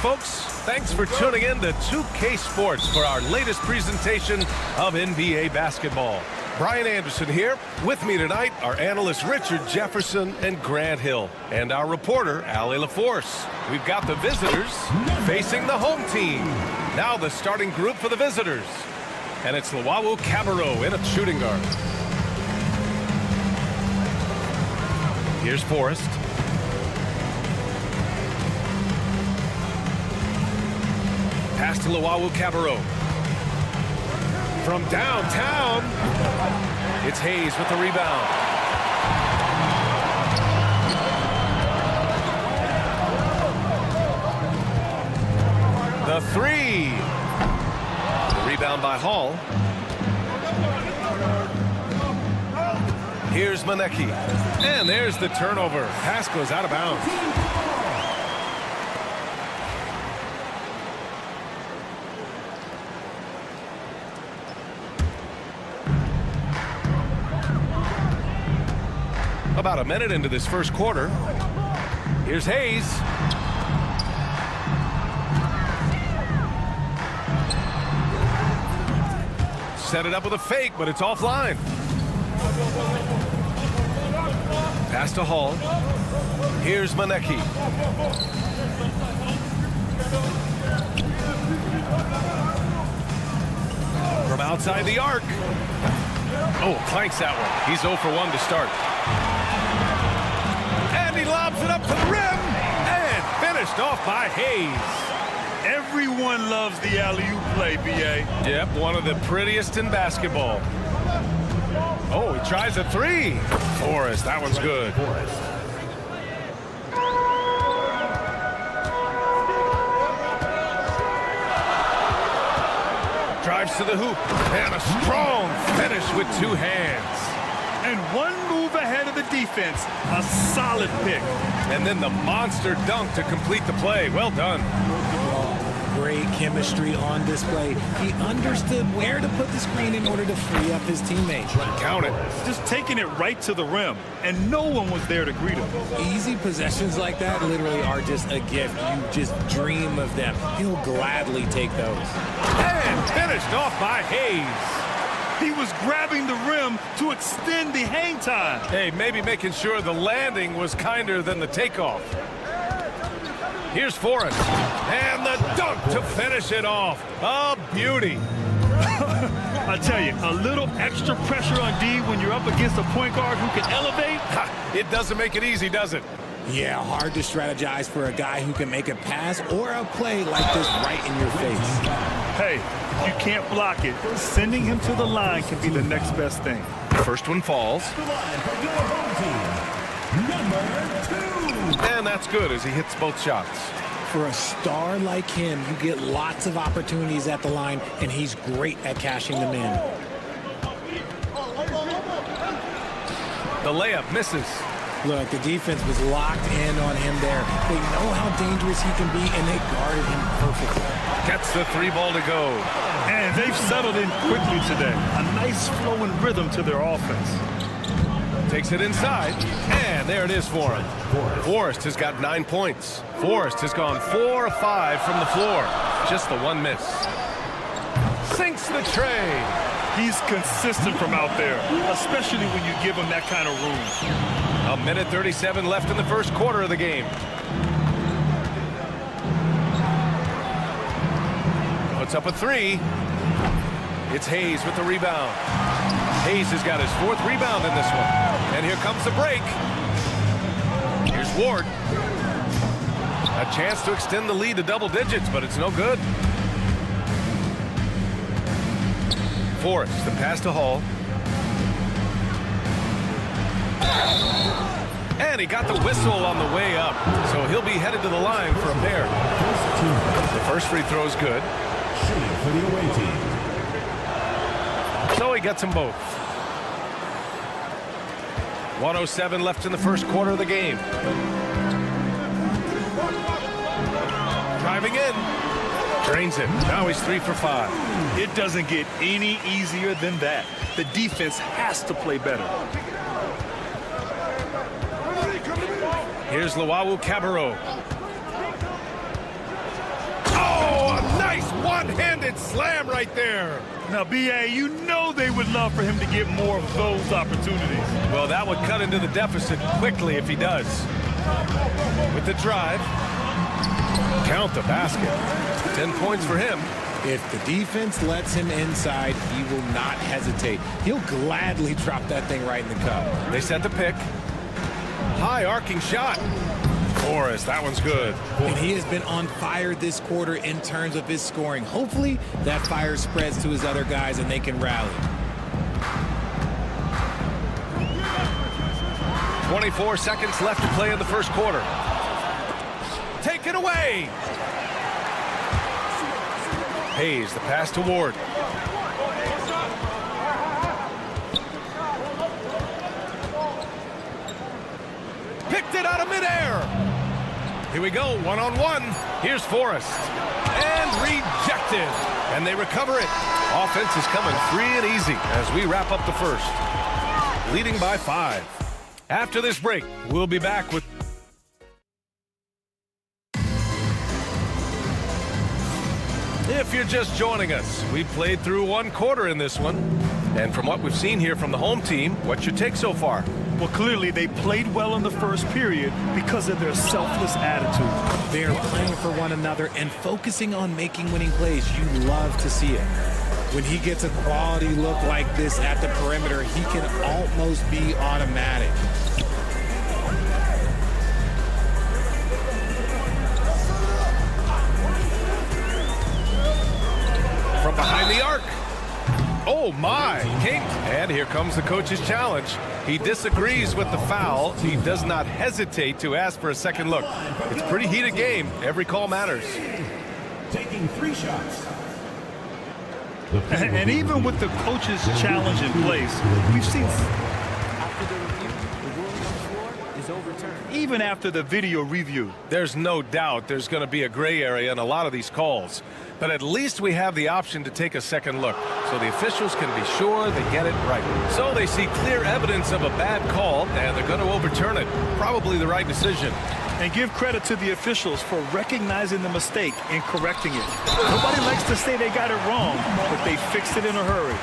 Greetings, folks. Thanks for tuning in to 2K Sports for our latest presentation of NBA basketball. Brian Anderson here. With me tonight are analysts Richard Jefferson and Grant Hill, and our reporter, Ali LaForce. We've got the visitors facing the home team. Now the starting group for the visitors. And it's Luau Cabarro in a shooting guard. Here's Forrest. Pass to Luau Cabarro. From downtown, it's Hayes with the rebound. The three. The rebound by Hall. Here's Manecki. And there's the turnover. Pass goes out of bounds. About a minute into this first quarter. Here's Hayes. Set it up with a fake, but it's offline. Pass to Hall. Here's Manecki. From outside the arc. Oh, clanks that one. He's 0 for 1 to start. And he lobs it up to the rim. And finished off by Hayes. Everyone loves the alley-oop play, B.A. Yep, one of the prettiest in basketball. Oh, he tries a three. Forrest, that one's good. Drives to the hoop. And a strong finish with two hands. And one move ahead of the defense. A solid pick. And then the monster dunk to complete the play. Well done. Great chemistry on display. He understood where to put the screen in order to free up his teammates. Count it. Just taking it right to the rim, and no one was there to greet him. Easy possessions like that literally are just a gift. You just dream of them. He'll gladly take those. And finished off by Hayes. He was grabbing the rim to extend the hang time. Hey, maybe making sure the landing was kinder than the takeoff. Here's Forrest. And the dunk to finish it off. A beauty. I tell you, a little extra pressure on D when you're up against a point guard who can elevate. It doesn't make it easy, does it? Yeah, hard to strategize for a guy who can make a pass or a play like this right in your face. Hey, you can't block it. Sending him to the line can be the next best thing. First one falls. And that's good as he hits both shots. For a star like him, you get lots of opportunities at the line, and he's great at cashing them in. The layup misses. Look, the defense was locked in on him there. They know how dangerous he can be, and they guarded him perfectly. Gets the three ball to go. And they've settled in quickly today. A nice flowing rhythm to their offense. Takes it inside, and there it is for him. Forrest has got 9 points. Forrest has gone 4 of 5 from the floor. Just the one miss. Sinks the tray. He's consistent from out there, especially when you give him that kind of room. 1:37 left in the first quarter of the game. Puts up a three. It's Hayes with the rebound. Hayes has got his 4th rebound in this one. And here comes the break. Here's Ward. A chance to extend the lead to double digits, but it's no good. Forrest, the pass to Hall. And he got the whistle on the way up, so he'll be headed to the line for a pair. The first free throw is good. For the away team. So he gets them both. 1:07 left in the first quarter of the game. Driving in. Drains it. Now he's 3 for 5. It doesn't get any easier than that. The defense has to play better. Here's Luau Cabarro. slam right there. Now, B.A., you know they would love for him to get more of those opportunities. Well, that would cut into the deficit quickly if he does. With the drive. Count the basket. 10 points for him. If the defense lets him inside, he will not hesitate. He'll gladly drop that thing right in the cup. They set the pick. High arcing shot. Forrest, that one's good. And he has been on fire this quarter in terms of his scoring. Hopefully that fire spreads to his other guys and they can rally. 24 seconds left to play in the first quarter. Take it away. Hayes, the pass to Ward. Picked it out of midair. Here we go, one-on-one. Here's Forrest. And rejected. And they recover it. Offense is coming free and easy as we wrap up the first. Leading by 5. After this break, we'll be back with... If you're just joining us, we played through one quarter in this one. And from what we've seen here from the home team, what's your take so far? Well, clearly they played well in the first period because of their selfless attitude. They're playing for one another and focusing on making winning plays. You love to see it. When he gets a quality look like this at the perimeter, he can almost be automatic. From behind the arc. Oh, my. King. And here comes the coach's challenge. He disagrees with the foul. He does not hesitate to ask for a second look. It's a pretty heated game. Every call matters. Taking 3 shots. And even with the coach's challenge in place, we've seen... After the review, the ruling on the floor is overturned. Even after the video review. There's no doubt there's going to be a gray area in a lot of these calls. But at least we have the option to take a second look, so the officials can be sure they get it right. So they see clear evidence of a bad call, and they're going to overturn it. Probably the right decision. And give credit to the officials for recognizing the mistake and correcting it. Nobody likes to say they got it wrong, but they fixed it in a hurry.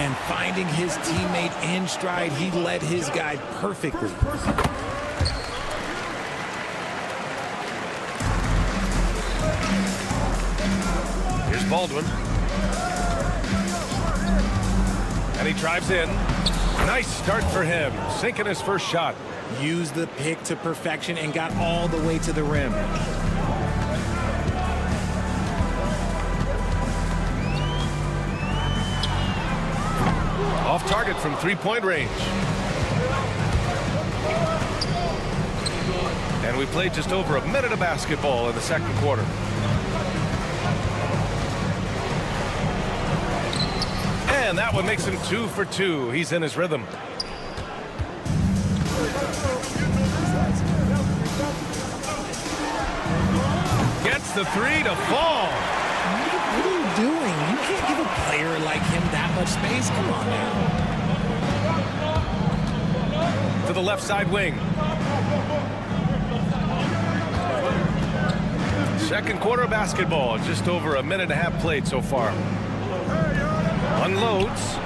And finding his teammate in stride, he led his guy perfectly. Here's Baldwin. And he drives in. Nice start for him, sinking his first shot. Used the pick to perfection and got all the way to the rim. Off target from three-point range. And we played just over a minute of basketball in the second quarter. And that one makes him 2 for 2. He's in his rhythm. Gets the 3 to fall. What are you doing? You can't give a player like him that much space. Come on now. To the left side wing. Second quarter of basketball. Just over a minute and a half played so far. Unloads.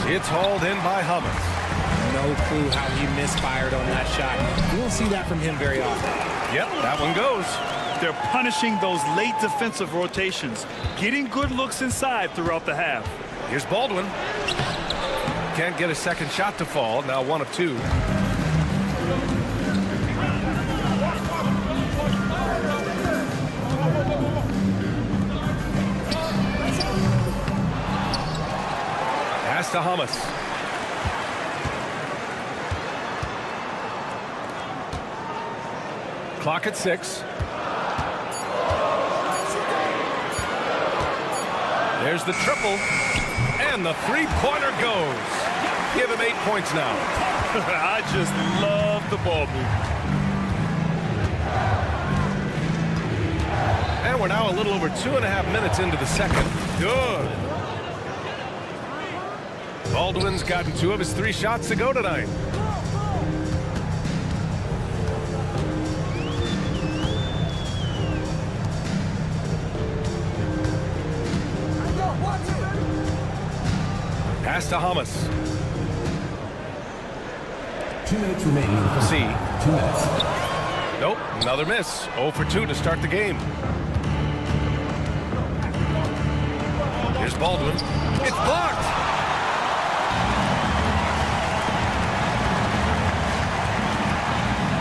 It's hauled in by Hummels. No clue how he misfired on that shot. You won't see that from him very often. Yep, that one goes. They're punishing those late defensive rotations, getting good looks inside throughout the half. Here's Baldwin. Can't get a second shot to fall. Now 1 of 2. Pass to Hummus. Clock at 6. There's the triple. And the three-pointer goes. Give him 8 points now. I just love the ball movement. And we're now a little over 2.5 minutes into the second. Good. Baldwin's gotten 2 of his 3 shots to go tonight. Pass to Hamas. 2 minutes remaining. C. 2 minutes. Nope, another miss. 0 for 2 to start the game. Here's Baldwin. It's blocked.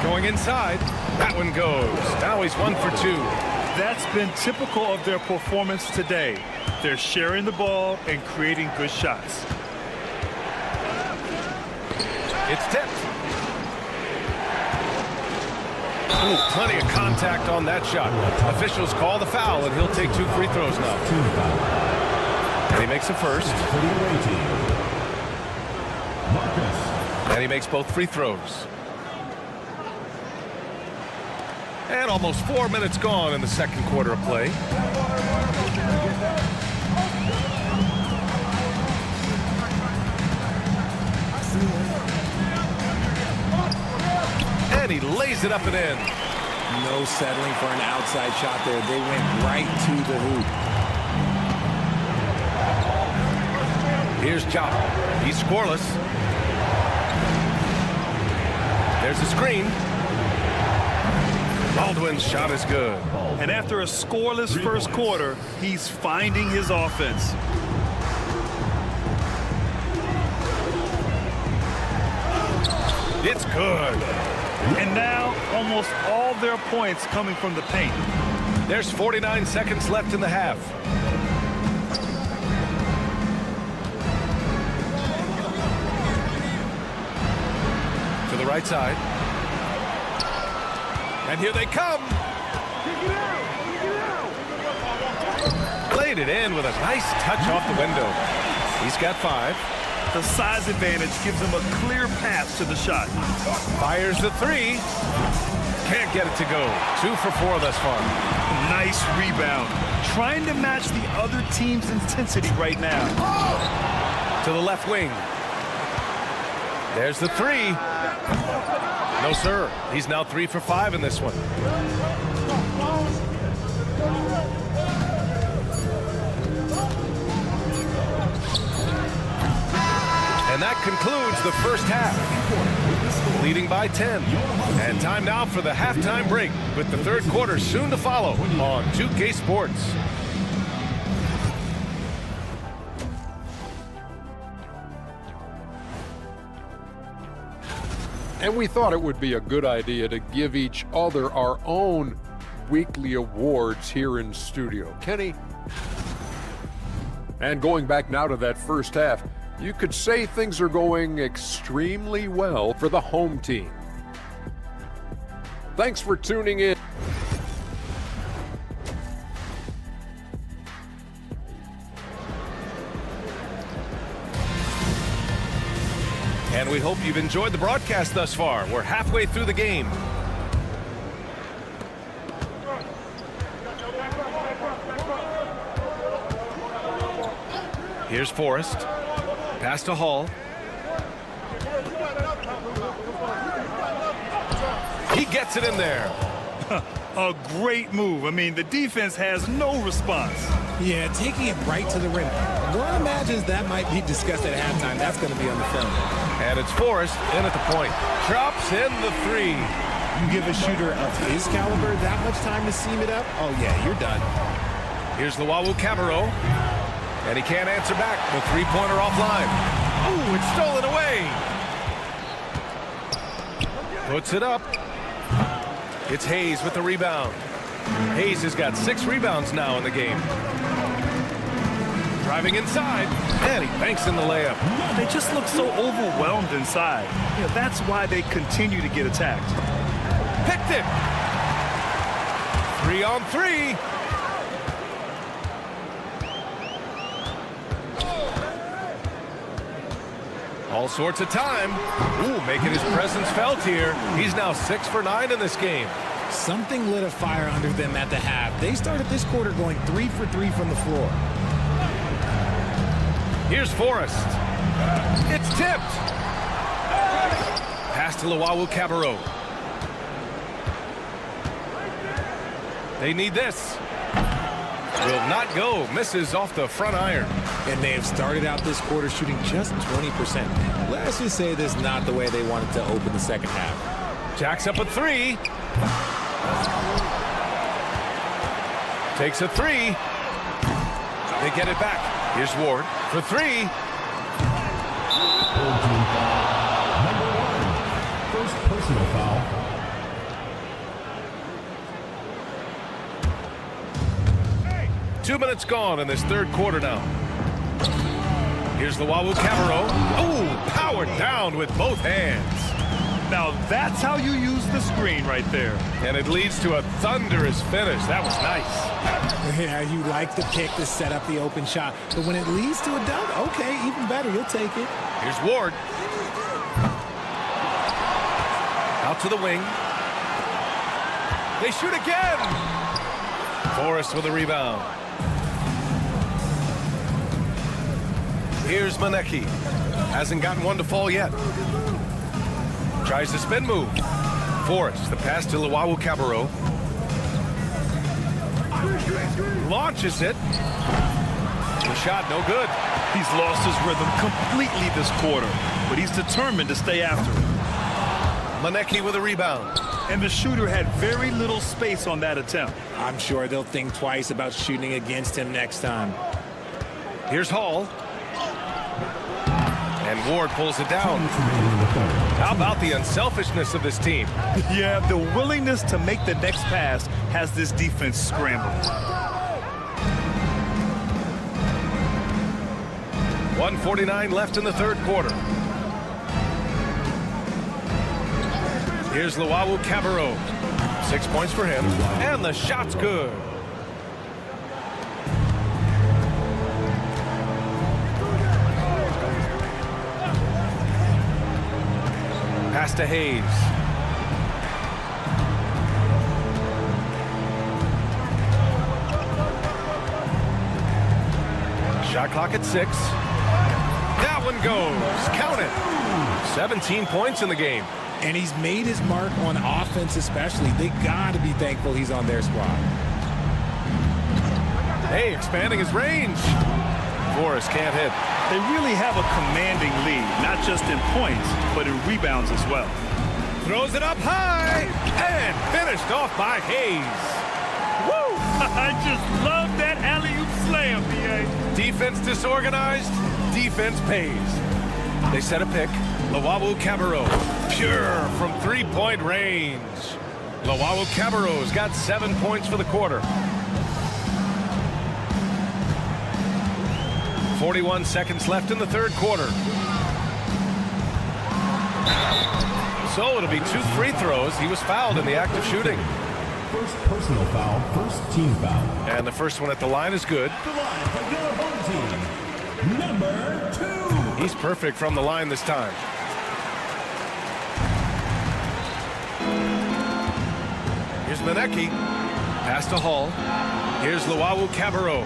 Going inside. That one goes. Now he's 1 for 2. That's been typical of their performance today. They're sharing the ball and creating good shots. It's tipped. Ooh, plenty of contact on that shot. Officials call the foul, and he'll take 2 free throws now. And he makes a first. For the away team. Marcus. And he makes both free throws. And almost 4 minutes gone in the second quarter of play. And he lays it up and in. No settling for an outside shot there. They went right to the hoop. Here's Job. He's scoreless. There's a screen. Baldwin's shot is good. And after a scoreless first quarter, he's finding his offense. It's good. And now, almost all their points coming from the paint. There's 49 seconds left in the half. To the right side. And here they come. Played it in with a nice touch off the window. He's got 5. The size advantage gives him a clear path to the shot. Fires the 3. Can't get it to go. 2 for 4 thus far. Nice rebound. Trying to match the other team's intensity right now. To the left wing. There's the 3. No, sir. He's now 3 for 5 in this one. And that concludes the first half. Leading by 10. And time now for the halftime break, with the third quarter soon to follow on 2K Sports. And we thought it would be a good idea to give each other our own weekly awards here in studio. Kenny? And going back now to that first half, you could say things are going extremely well for the home team. Thanks for tuning in. And we hope you've enjoyed the broadcast thus far. We're halfway through the game. Here's Forrest. Pass to Hall. He gets it in there. A great move. I mean, the defense has no response. Yeah, taking it right to the rim. One imagines that might be discussed at halftime. That's going to be on the film. And it's Forrest in at the point. Drops in the 3. You give a shooter of his caliber that much time to seam it up, oh yeah, you're done. Here's Luau Cabarro. And he can't answer back. The three-pointer offline. Oh, it's stolen away. Puts it up. It's Hayes with the rebound. Hayes has got 6 rebounds now in the game. Driving inside, and he banks in the layup. They just look so overwhelmed inside. You know, that's why they continue to get attacked. Picked it. 3 on 3. All sorts of time. Ooh, making his presence felt here. He's now 6 for 9 in this game. Something lit a fire under them at the half. They started this quarter going 3 for 3 from the floor. Here's Forrest. It's tipped. Pass to Luau Cabarro. They need this. Will not go. Misses off the front iron. And they have started out this quarter shooting just 20%. Let's just say this is not the way they wanted to open the second half. Jacks up a three. Takes a three. They get it back. Here's Ward for three. Number 1. First personal foul. Two minutes gone in this third quarter now. Here's the Wawu Camaro. Oh, powered down with both hands. Now that's how you use the screen right there. And it leads to a thunderous finish. That was nice. Yeah, you like the pick to set up the open shot. But when it leads to a dunk, okay, even better. You'll take it. Here's Ward. Out to the wing. They shoot again. Forrest with a rebound. Here's Manecki. Hasn't gotten one to fall yet. Tries the spin move. Forrest, the pass to Luwawu Cabarro. Launches it. The shot, no good. He's lost his rhythm completely this quarter, but he's determined to stay after it. Manecki with a rebound. And the shooter had very little space on that attempt. I'm sure they'll think twice about shooting against him next time. Here's Hall. And Ward pulls it down. How about the unselfishness of this team? Yeah, the willingness to make the next pass has this defense scrambled. 1:49 left in the third quarter. Here's Luwawu Cabarro. 6 points for him. And the shot's good. Pass to Hayes. Shot clock at 6. That one goes. Count it. 17 points in the game. And he's made his mark on offense especially. They got to be thankful he's on their squad. Hey, expanding his range. Forrest can't hit. They really have a commanding lead, not just in points, but in rebounds as well. Throws it up high and finished off by Hayes. Woo! I just love that alley-oop slam, B.A. Defense disorganized, defense pays. They set a pick. Luwawu Cabarro, pure from three-point range. Luwawu Cabarro's got 7 points for the quarter. 41 seconds left in the third quarter. So it'll be 2 free throws. He was fouled in the act of shooting. First personal foul, first team foul. And the first one at the line is good. The line for your home team, number 2. He's perfect from the line this time. Here's Manecki. Pass to Hall. Here's Luwawu Cabarro.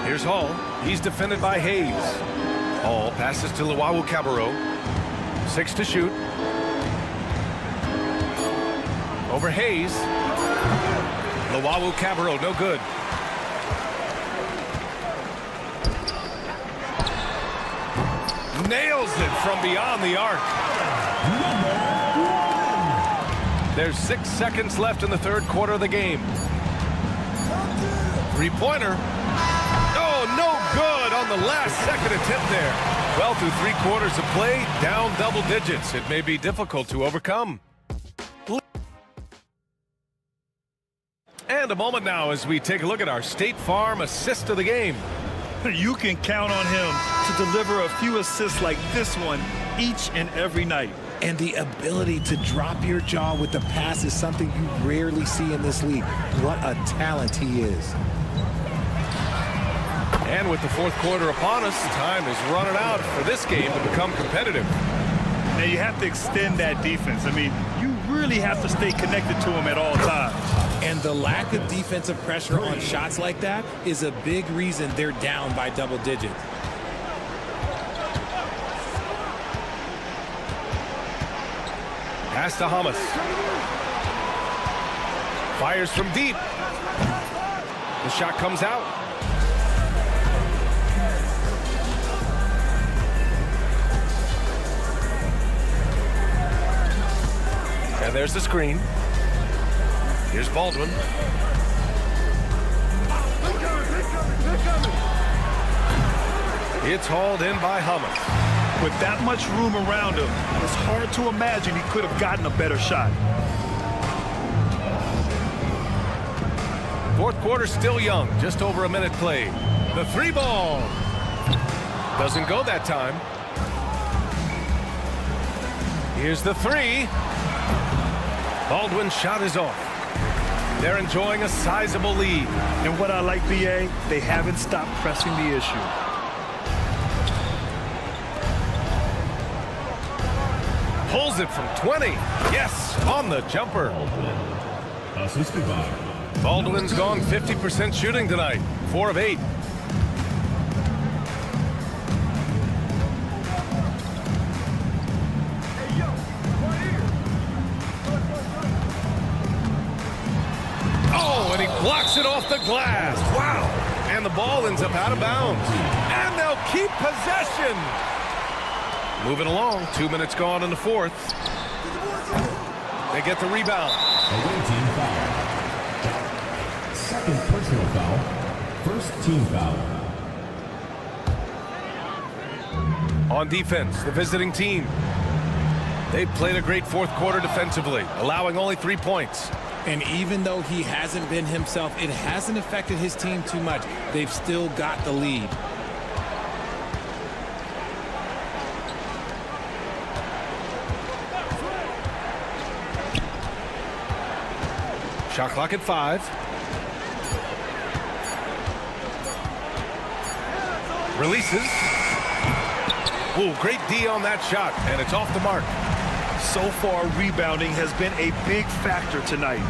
Here's Hall. He's defended by Hayes. Hall passes to Luwawu Cabarro. 6 to shoot. Over Hayes. Luwawu Cabarro, no good. Nails it from beyond the arc. There's 6 seconds left in the third quarter of the game. Three-pointer. Oh, no good on the last second attempt there. Well, through 3 quarters of play, down double digits. It may be difficult to overcome. And a moment now as we take a look at our State Farm assist of the game. You can count on him to deliver a few assists like this one each and every night. And the ability to drop your jaw with the pass is something you rarely see in this league. What a talent he is. And with the fourth quarter upon us, time is running out for this game to become competitive. Now you have to extend that defense. I mean, you really have to stay connected to him at all times. And the lack of defensive pressure on shots like that is a big reason they're down by double digits. Pass to Hamas. Fires from deep. The shot comes out. And there's the screen. Here's Baldwin. It's hauled in by Hummus. With that much room around him, it's hard to imagine he could have gotten a better shot. Fourth quarter still young, just over a minute played. The three ball. Doesn't go that time. Here's the three. Baldwin's shot is off. They're enjoying a sizable lead. And what I like, BA, they haven't stopped pressing the issue. Pulls it from 20. Yes, on the jumper. Assisted by Baldwin's gone 50% shooting tonight. 4 of 8. Oh, and he blocks it off the glass. Wow. And the ball ends up out of bounds. And they'll keep possession. Moving along, 2 minutes gone in the fourth. They get the rebound. away team foul. Second personal foul. First team foul. On defense, the visiting team. They've played a great fourth quarter defensively, allowing only 3 points. And even though he hasn't been himself, it hasn't affected his team too much. They've still got the lead. Shot clock at 5. Releases. Ooh, great D on that shot, and it's off the mark. So far, rebounding has been a big factor tonight.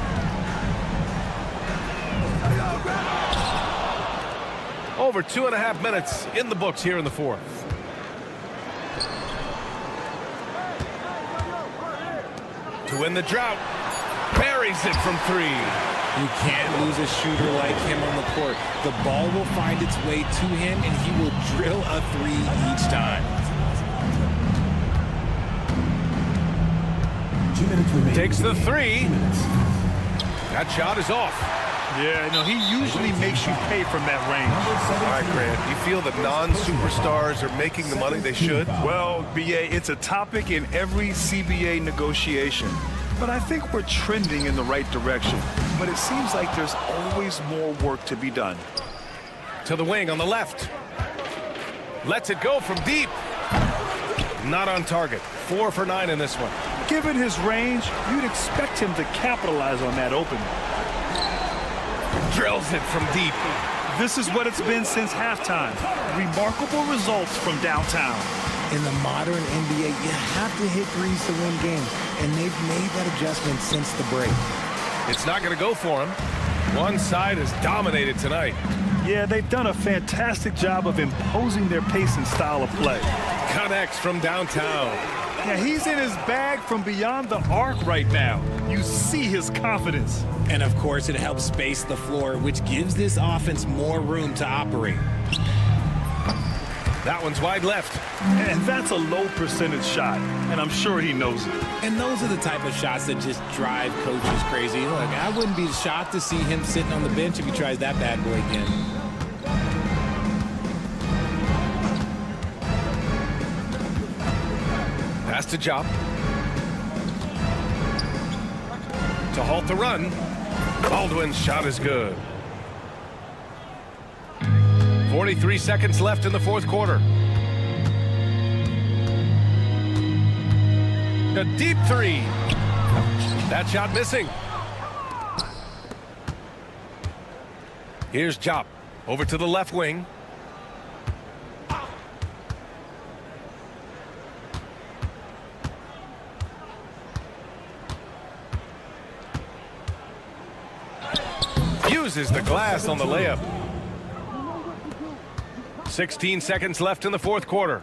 Over 2.5 minutes in the books here in the fourth. To win the drought. Buries it from 3. You can't lose a shooter like him on the court. The ball will find its way to him, and he will drill a 3 each time. 2 minutes remaining. Takes the 3. 2 minutes. That shot is off. Yeah, no, he usually makes you pay from that range. All right, Grant, do you feel that non-superstars are making the money they should? Well, BA, it's a topic in every CBA negotiation. But I think we're trending in the right direction. But it seems like there's always more work to be done. To the wing on the left. Lets it go from deep. Not on target. 4 for 9 in this one. Given his range, you'd expect him to capitalize on that opening. Drills it from deep. This is what it's been since halftime. Remarkable results from downtown. In the modern NBA, you have to hit threes to win games, and they've made that adjustment since the break. It's not going to go for him. One side is dominated tonight. Yeah, they've done a fantastic job of imposing their pace and style of play. Connects from downtown. Yeah, he's in his bag from beyond the arc right now. You see his confidence. And of course, it helps space the floor, which gives this offense more room to operate. That one's wide left. And that's a low percentage shot, and I'm sure he knows it. And those are the type of shots that just drive coaches crazy. Look, I wouldn't be shocked to see him sitting on the bench if he tries that bad boy again. Pass to Job. To halt the run. Baldwin's shot is good. 43 seconds left in the fourth quarter. A deep 3. That shot missing. Here's Job. Over to the left wing. Uses the glass on the layup. 16 seconds left in the fourth quarter.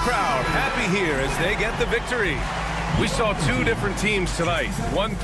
crowd happy here as they get the victory. We saw two different teams tonight. One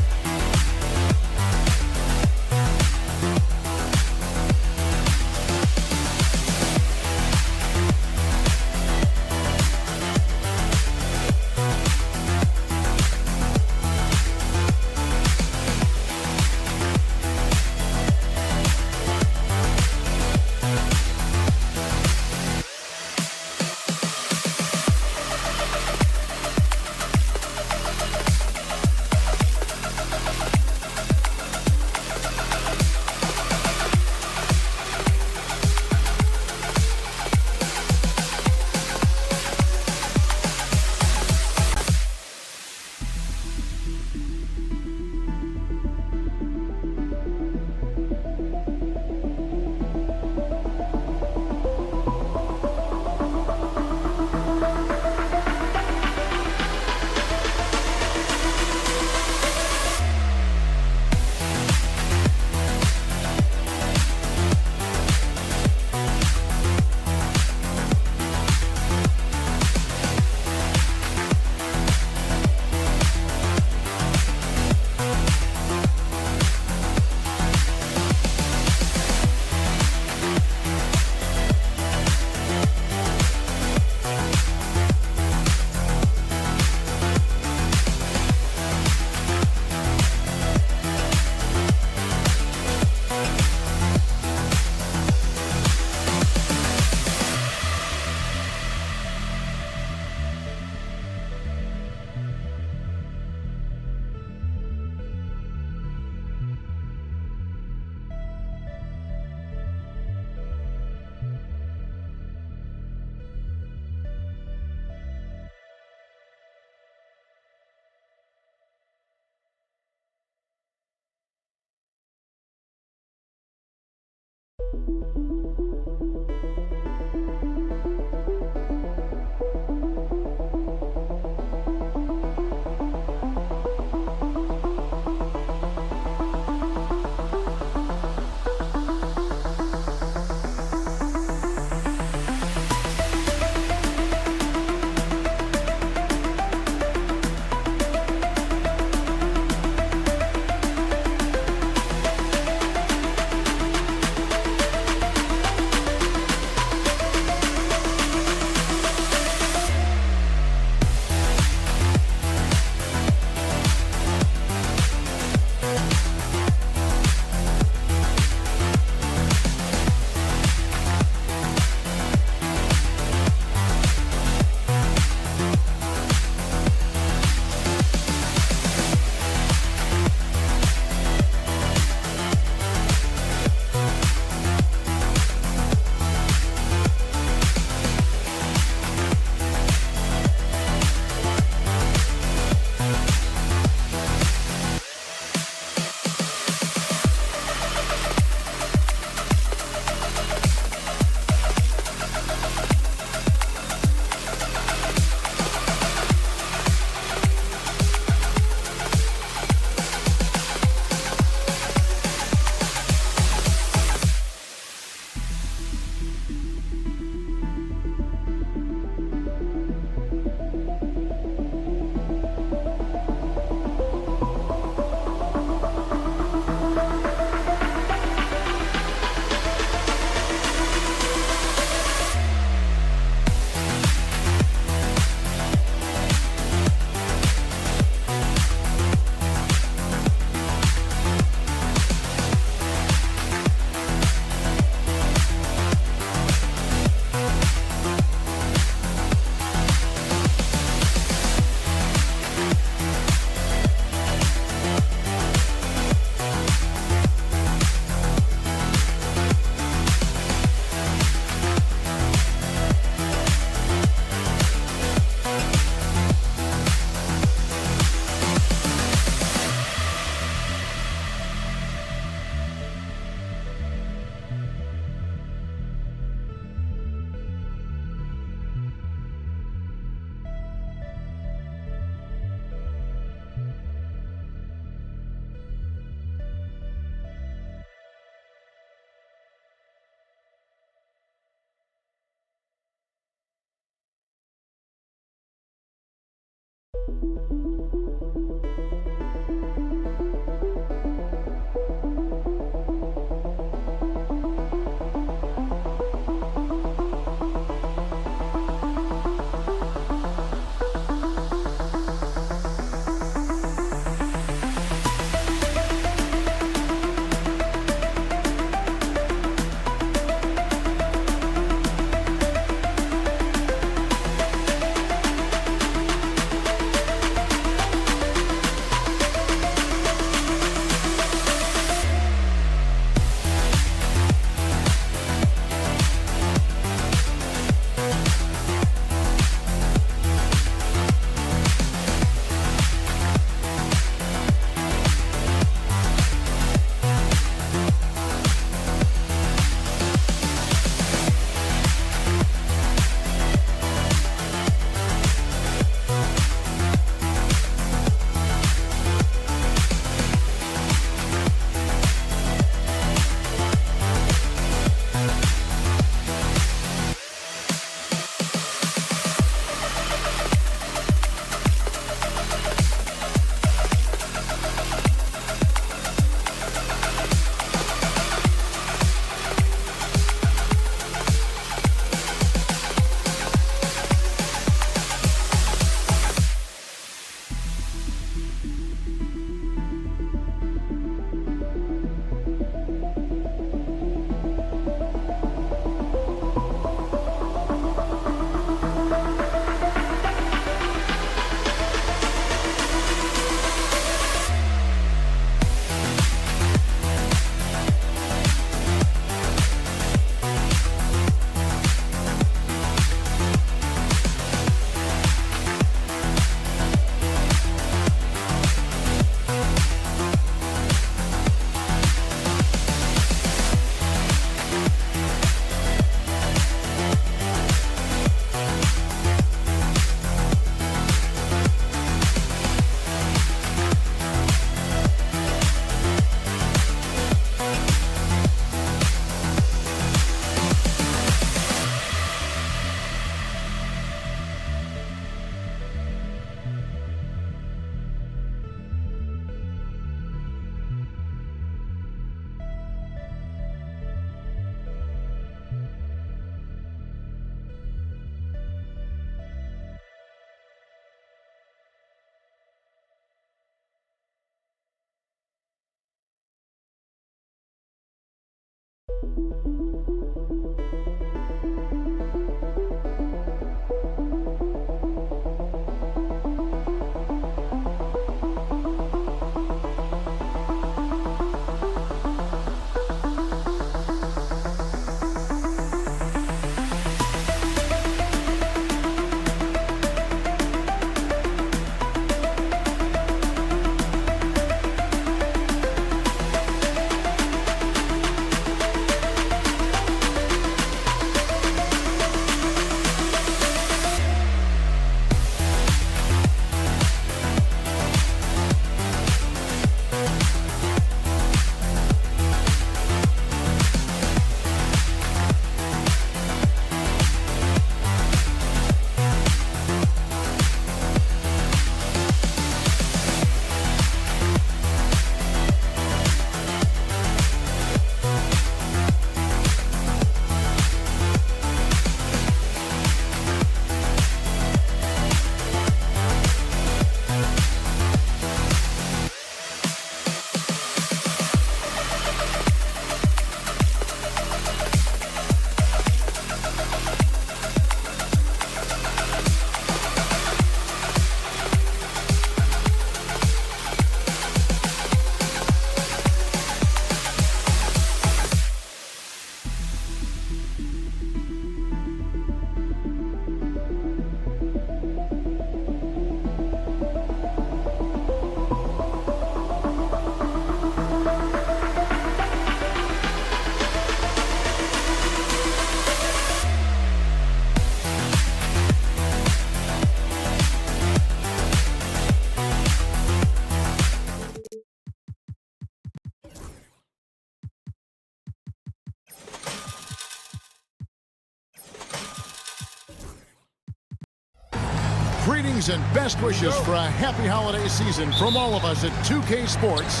Greetings and best wishes for a happy holiday season from all of us at 2K Sports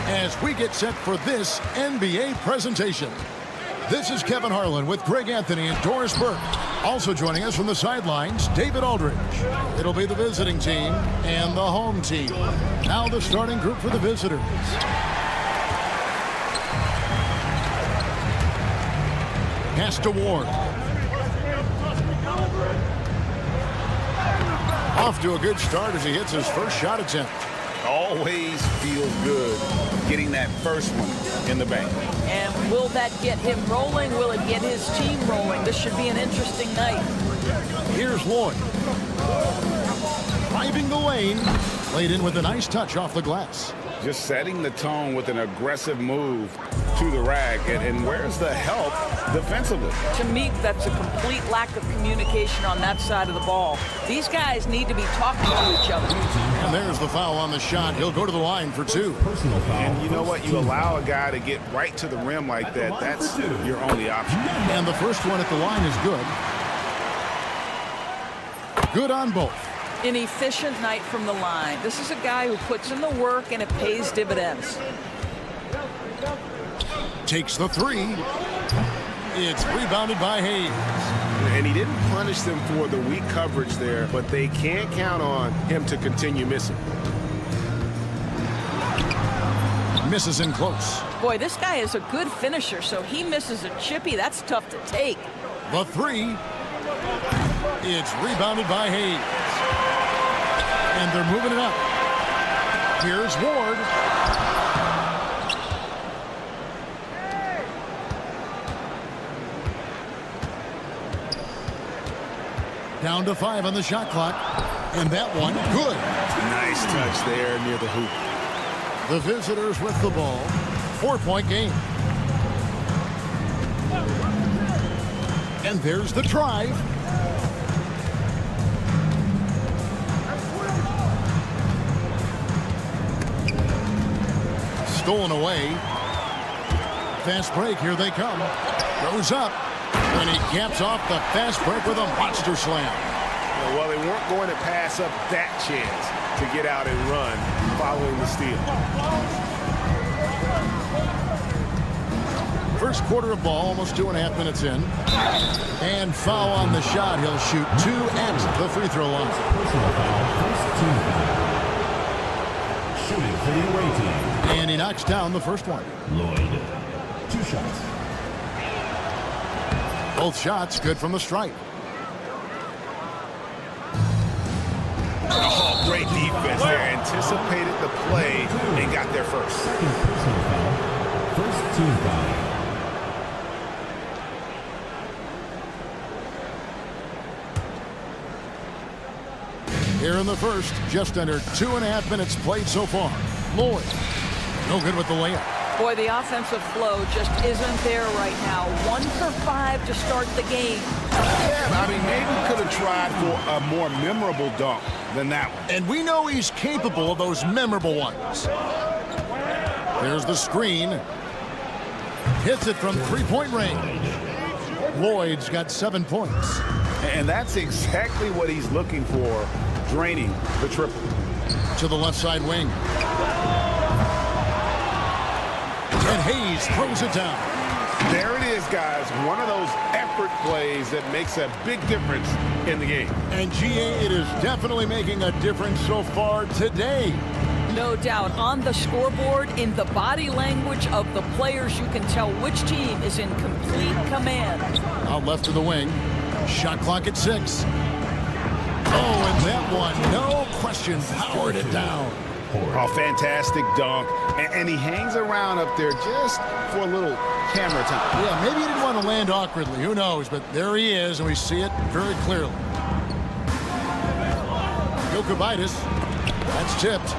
as we get set for this NBA presentation. This is Kevin Harlan with Greg Anthony and Doris Burke. Also joining us from the sidelines, David Aldridge. It'll be the visiting team and the home team. Now the starting group for the visitors. Pass to Ward. Off to a good start as he hits his first shot attempt. Always feel good getting that first one in the bank. And will that get him rolling? Will it get his team rolling? This should be an interesting night. Here's Lloyd. Driving the lane. Laid in with a nice touch off the glass. Just setting the tone with an aggressive move to the rack. And where's the help defensively? To me, that's a complete lack of communication on that side of the ball. These guys need to be talking to each other. And there's the foul on the shot. He'll go to the line for two. And you know what? You allow a guy to get right to the rim like that. That's your only option. And the first one at the line is good. Good on both. An efficient night from the line. This is a guy who puts in the work and it pays dividends. Takes the three. It's rebounded by Hayes. And he didn't punish them for the weak coverage there, but they can't count on him to continue missing. Misses in close. Boy, this guy is a good finisher, so he misses a chippy. That's tough to take. The three. It's rebounded by Hayes. And they're moving it up. Here's Ward. Down to 5 on the shot clock. And that one, good. Nice touch there near the hoop. The visitors with the ball. 4-point game. And there's the drive. Stolen away. Fast break, here they come. Goes up. And he caps off the fast break with a monster slam. Well, they weren't going to pass up that chance to get out and run following the steal. First quarter of ball, almost 2.5 minutes in. And foul on the shot. He'll shoot 2 at the free throw line. Personal foul, first team. Shooting for the away team. And he knocks down the first one. Lloyd, 2 shots. Both shots good from the stripe. Oh, great defense there. Anticipated the play and got there first. Personal foul. First team foul. Here in the first, just under 2.5 minutes played so far. Lloyd, no good with the layup. Boy, the offensive flow just isn't there right now. 1 for 5 to start the game. Yeah, I mean, maybe could have tried for a more memorable dunk than that one. And we know he's capable of those memorable ones. There's the screen. Hits it from three-point range. Lloyd's got 7 points. And that's exactly what he's looking for, draining the triple. To the left side wing. And Hayes throws it down. There it is, guys. One of those effort plays that makes a big difference in the game. And GA, it is definitely making a difference so far today. No doubt. On the scoreboard, in the body language of the players, you can tell which team is in complete command. Out left to the wing. Shot clock at 6. Oh, and that one, no question, powered it down. Oh, fantastic dunk. And he hangs around up there just for a little camera time. Yeah, maybe he didn't want to land awkwardly. Who knows? But there he is, and we see it very clearly. Yokubitis. That's tipped.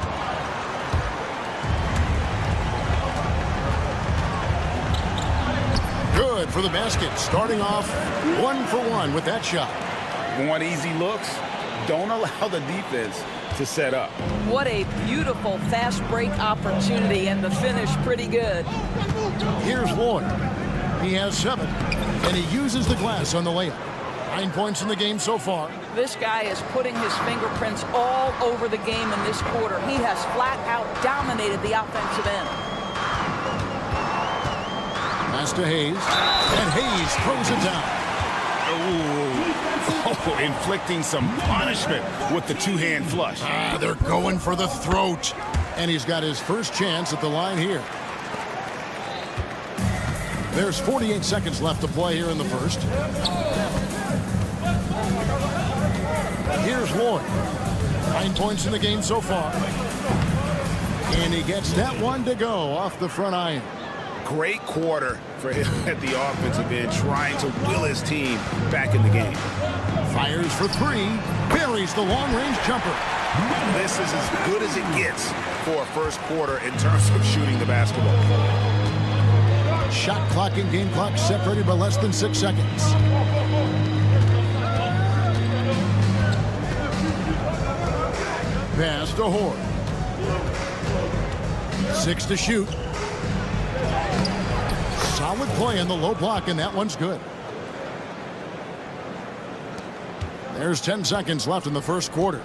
Good for the basket. Starting off 1 for 1 with that shot. Want easy looks? Don't allow the defense to set up. What a beautiful fast break opportunity, and the finish pretty good. Here's Lloyd. He has 7, and he uses the glass on the layup. 9 points in the game so far. This guy is putting his fingerprints all over the game in this quarter. He has flat out dominated the offensive end. Pass to Hayes, and Hayes throws it down. Oh, inflicting some punishment with the two-hand flush. They're going for the throat. And he's got his first chance at the line here. There's 48 seconds left to play here in the first. Here's Lloyd. 9 points in the game so far. And he gets that one to go off the front iron. Great quarter for him at the offensive end, trying to will his team back in the game. Fires for 3. Buries the long-range jumper. This is as good as it gets for a first quarter in terms of shooting the basketball. Shot clock and game clock separated by less than 6 seconds. Pass to Horde. 6 to shoot. Solid play in the low block, and that one's good. There's 10 seconds left in the first quarter.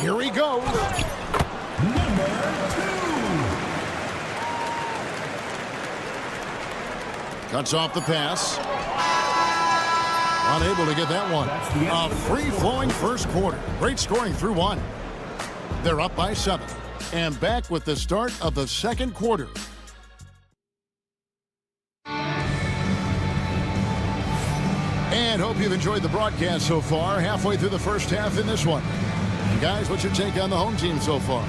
Here he goes. Number 2. Cuts off the pass. Unable to get that one. A free-flowing first quarter. Great scoring through 1. They're up by 7. And back with the start of the second quarter. And hope you've enjoyed the broadcast so far. Halfway through the first half in this one. Guys, what's your take on the home team so far?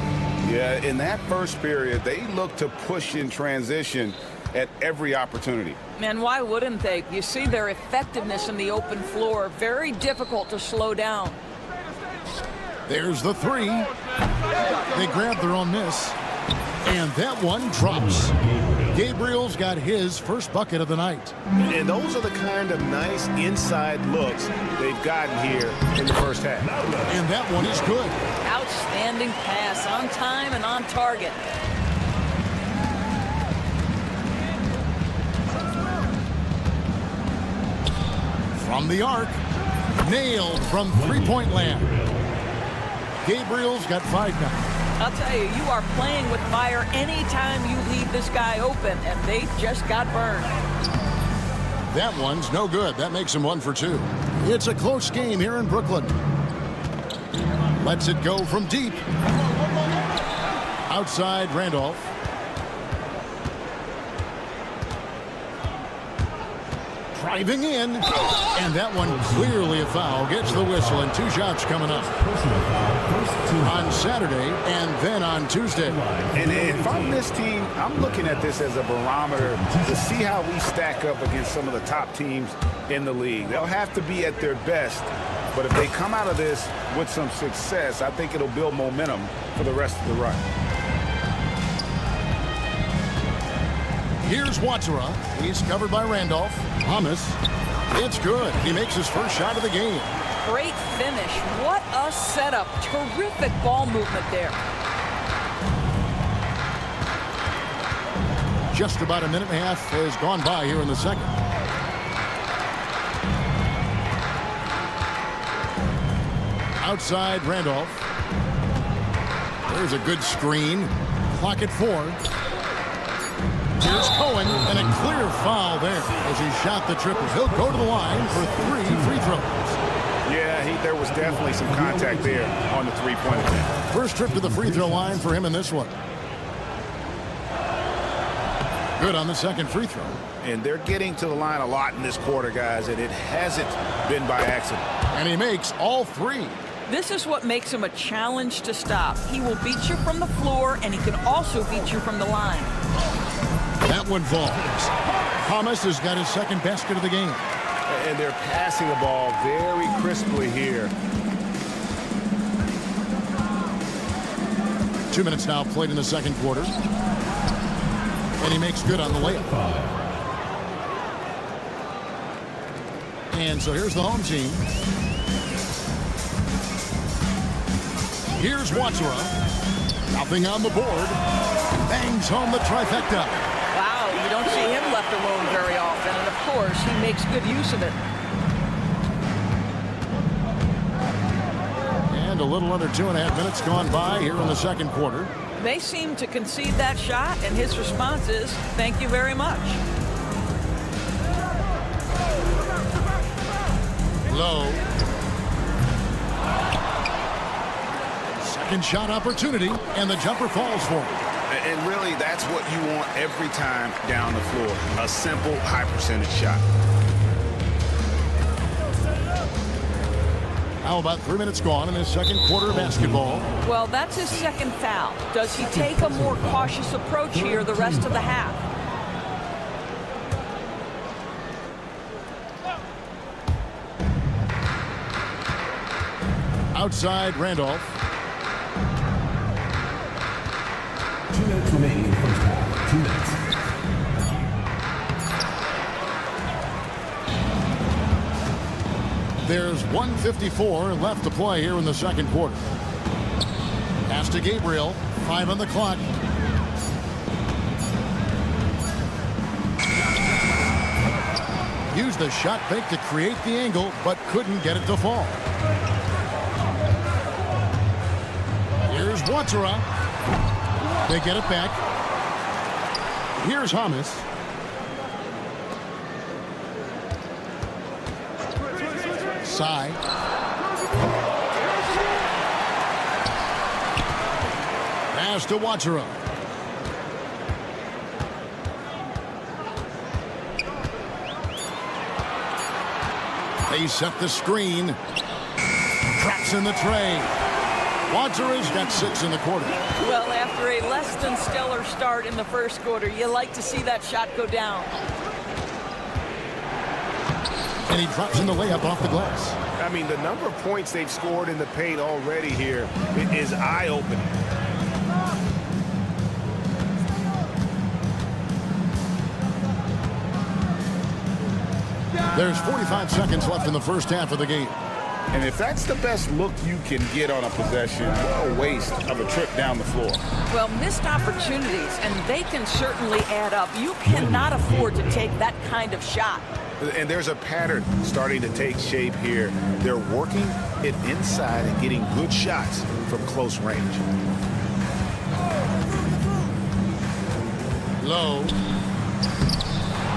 Yeah, in that first period, they looked to push in transition at every opportunity. Man, why wouldn't they? You see their effectiveness in the open floor. Very difficult to slow down. There's the 3. They grab their own miss. And that one drops. Gabriel's got his first bucket of the night. And those are the kind of nice inside looks they've gotten here in the first half. And that one is good. Outstanding pass, on time and on target. From the arc. Nailed from three-point land. Gabriel's got 5 now. I'll tell you, you are playing with fire anytime you leave this guy open, and they just got burned. That one's no good. That makes him 1 for 2. It's a close game here in Brooklyn. Lets it go from deep. Outside Randolph. Driving in, and that one clearly a foul. Gets the whistle, and 2 shots coming up on Saturday and then on Tuesday. And if I'm this team, I'm looking at this as a barometer to see how we stack up against some of the top teams in the league. They'll have to be at their best, but if they come out of this with some success, I think it'll build momentum for the rest of the run. Here's Watsura. He's covered by Randolph. Thomas. It's good. He makes his first shot of the game. Great finish. What a setup. Terrific ball movement there. Just about a minute and a half has gone by here in the second. Outside Randolph. There's a good screen. Clock at 4. Here's Cohen, and a clear foul there as he shot the triple. He'll go to the line for 3 free throws. Yeah, there was definitely some contact there on the three-point line. First trip to the free throw line for him in this one. Good on the second free throw. And they're getting to the line a lot in this quarter, guys, and it hasn't been by accident. And he makes all 3. This is what makes him a challenge to stop. He will beat you from the floor, and he can also beat you from the line. That one falls. Thomas has got his second basket of the game. And they're passing the ball very crisply here. 2 minutes now played in the second quarter. And he makes good on the layup. And so here's the home team. Here's Watsura. Nothing on the board. Bangs home the trifecta. Wow, you don't see him left alone very often, and of course, he makes good use of it. And a little under 2.5 minutes gone by here in the second quarter. They seem to concede that shot, and his response is, thank you very much. Low. Second shot opportunity, and the jumper falls for him. And really, that's what you want every time down the floor. A simple, high-percentage shot. How about 3 minutes gone in his second quarter of basketball? Well, that's his second foul. Does he take a more cautious approach here the rest of the half? Outside Randolph. 2 minutes remaining in the first half. 2 minutes. There's 1:54 left to play here in the second quarter. Pass to Gabriel. 5 on the clock. Used the shot fake to create the angle, but couldn't get it to fall. Here's Watsura. They get it back. Here's Hamas. Sai. Pass to Watsura. They set the screen. Traps in the tray. Watsura's got 6 in the quarter. Well, after a less than stellar start in the first quarter, you like to see that shot go down. And he drops in the layup off the glass. I mean, the number of points they've scored in the paint already here is eye-opening. There's 45 seconds left in the first half of the game. And if that's the best look you can get on a possession, what a waste of a trip down the floor. Well, missed opportunities, and they can certainly add up. You cannot afford to take that kind of shot. And there's a pattern starting to take shape here. They're working it inside and getting good shots from close range. Low.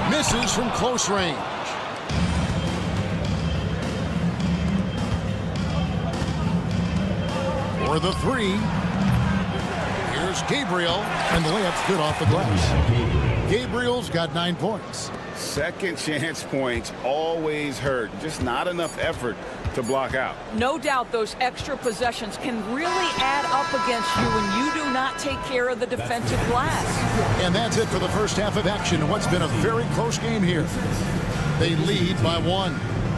Misses from close range. For the 3. Here's Gabriel, and the layup's good off the glass. Gabriel's got 9 points. Second chance points always hurt. Just not enough effort to block out. No doubt those extra possessions can really add up against you when you do not take care of the defensive glass. And that's it for the first half of action in what's been a very close game here. They lead by 1.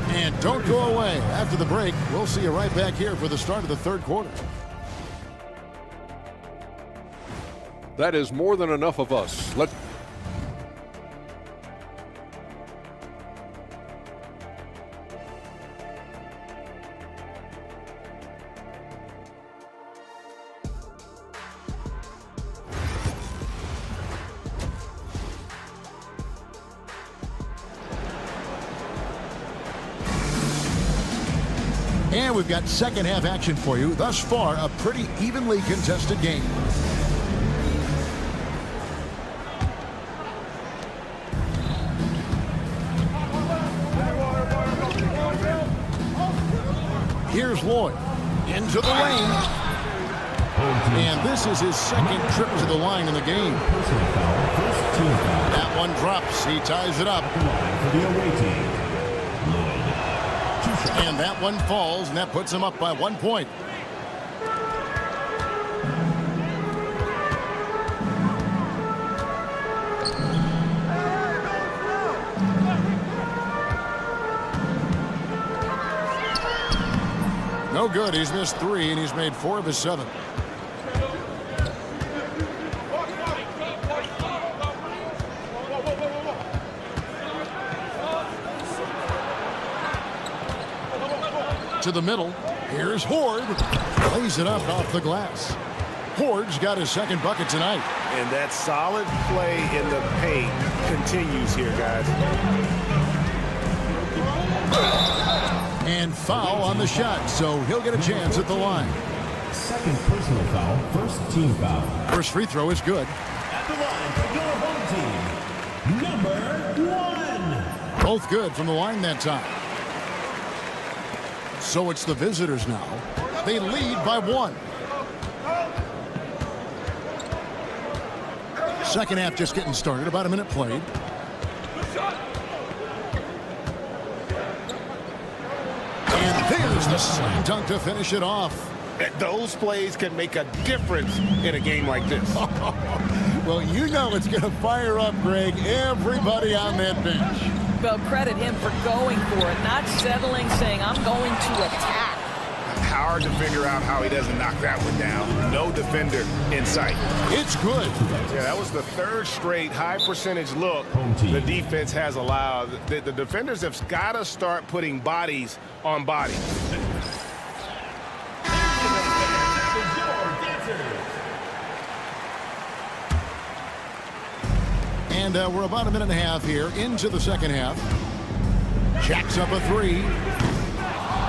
And don't go away. After the break, we'll see you right back here for the start of the third quarter. That is more than enough of us. Let's And we've got second half action for you. Thus far, a pretty evenly contested game. Here's Lloyd into the lane. And this is his second trip to the line in the game. That one drops. He ties it up. And that one falls, and that puts him up by 1 point. No good. He's missed 3, and he's made 4 of his 7. To the middle. Here's Horde. Plays it up off the glass. Horde's got his second bucket tonight. And that solid play in the paint continues here, guys. And foul on the shot, so he'll get a chance at the line. Second personal foul, first team foul. First free throw is good. At the line for your home team, number 1. Both good from the line that time. So it's the visitors now. They lead by 1. Second half just getting started. About a minute played. And there's the slam dunk to finish it off. Those plays can make a difference in a game like this. Well, you know it's going to fire up, Greg, everybody on that bench. Well, credit him for going for it, not settling, saying, I'm going to attack. Hard to figure out how he doesn't knock that one down. No defender in sight. It's good. Yeah, that was the third straight high percentage look the defense has allowed. The defenders have got to start putting bodies on bodies. And we're about a minute and a half here into the second half. Jacks up a 3.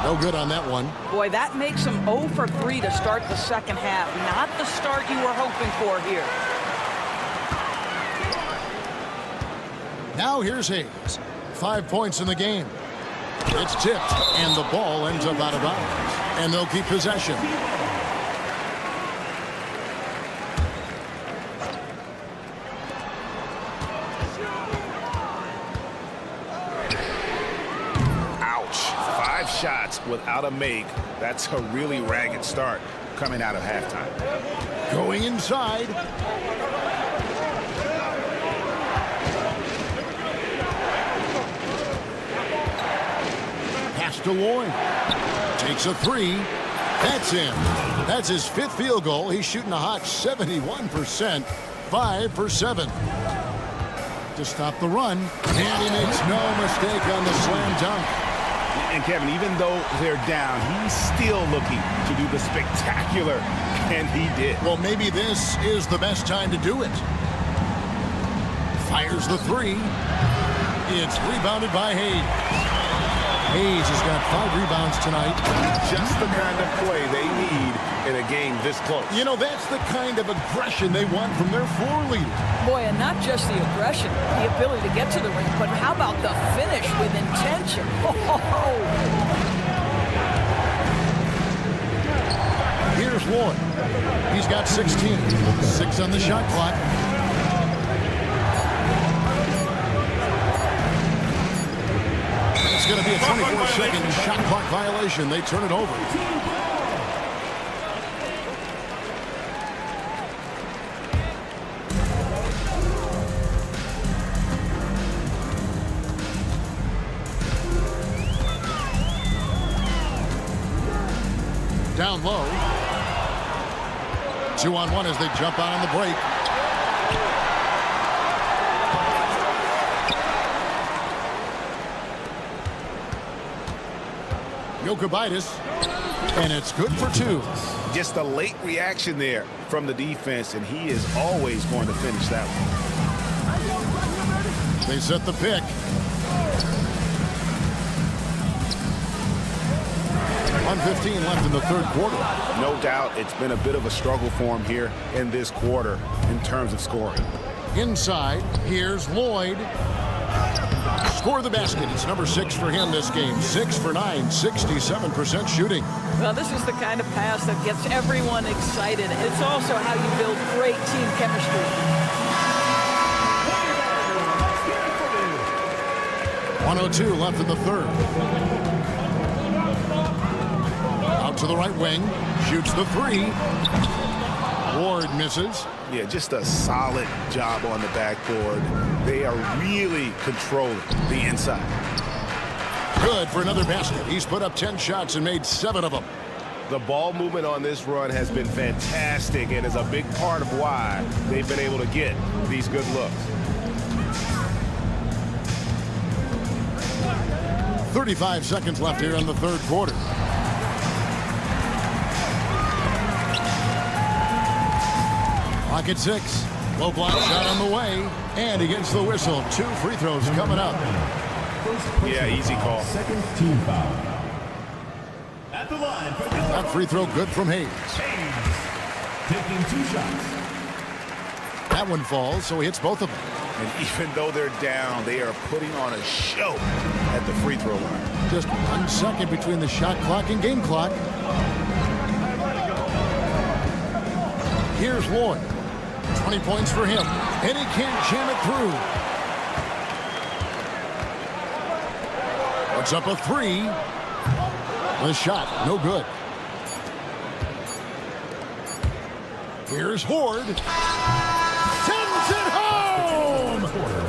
No good on that one. Boy, that makes him 0 for 3 to start the second half. Not the start you were hoping for here. Now here's Hayes. 5 points in the game. It's tipped, and the ball ends up out of bounds. And they'll keep possession. Shots without a make. That's a really ragged start coming out of halftime. Going inside. Pass to Lloyd. Takes a 3. That's in. That's his 5th field goal. He's shooting a hot 71%. 5 for 7. To stop the run. And he makes no mistake on the slam dunk. And Kevin, even though they're down, he's still looking to do the spectacular, and he did. Well, maybe this is the best time to do it. Fires the 3. It's rebounded by Hayes. Hayes has got 5 rebounds tonight. Just the kind of play they need in a game this close. You know, that's the kind of aggression they want from their floor leader. Boy, and not just the aggression, the ability to get to the ring, but how about the finish with intention? Here's Lloyd. He's got 16. 6 on the shot clock. It's going to be a 24-second shot clock violation. They turn it over. Down low. 2-on-1 as they jump out on the break. Yokubitis, and it's good for 2. Just a late reaction there from the defense, and he is always going to finish that one. They set the pick. .1:15 left in the third quarter. No doubt it's been a bit of a struggle for him here in this quarter in terms of scoring. Inside, here's Lloyd. Score the basket. It's number 6 for him this game. 6 for 9, 67% shooting. Well, this is the kind of pass that gets everyone excited. It's also how you build great team chemistry. 1:02 left in the third. Out to the right wing. Shoots the 3. Ward misses. Yeah, just a solid job on the backboard. They are really controlling the inside. Good for another basket. He's put up 10 shots and made 7 of them. The ball movement on this run has been fantastic and is a big part of why they've been able to get these good looks. 35 seconds left here in the third quarter. Clock at 6. Low block shot on the way. And he gets the whistle. 2 free throws coming up. Yeah, easy call. Second team foul. At the line for That free throw good from Hayes. taking 2 shots. That one falls, so he hits both of them. And even though they're down, they are putting on a show at the free throw line. Just 1 second between the shot clock and game clock. Here's Lloyd. 20 points for him. And he can't jam it through. Puts up a 3. The shot, no good. Here's Horde. Sends it home!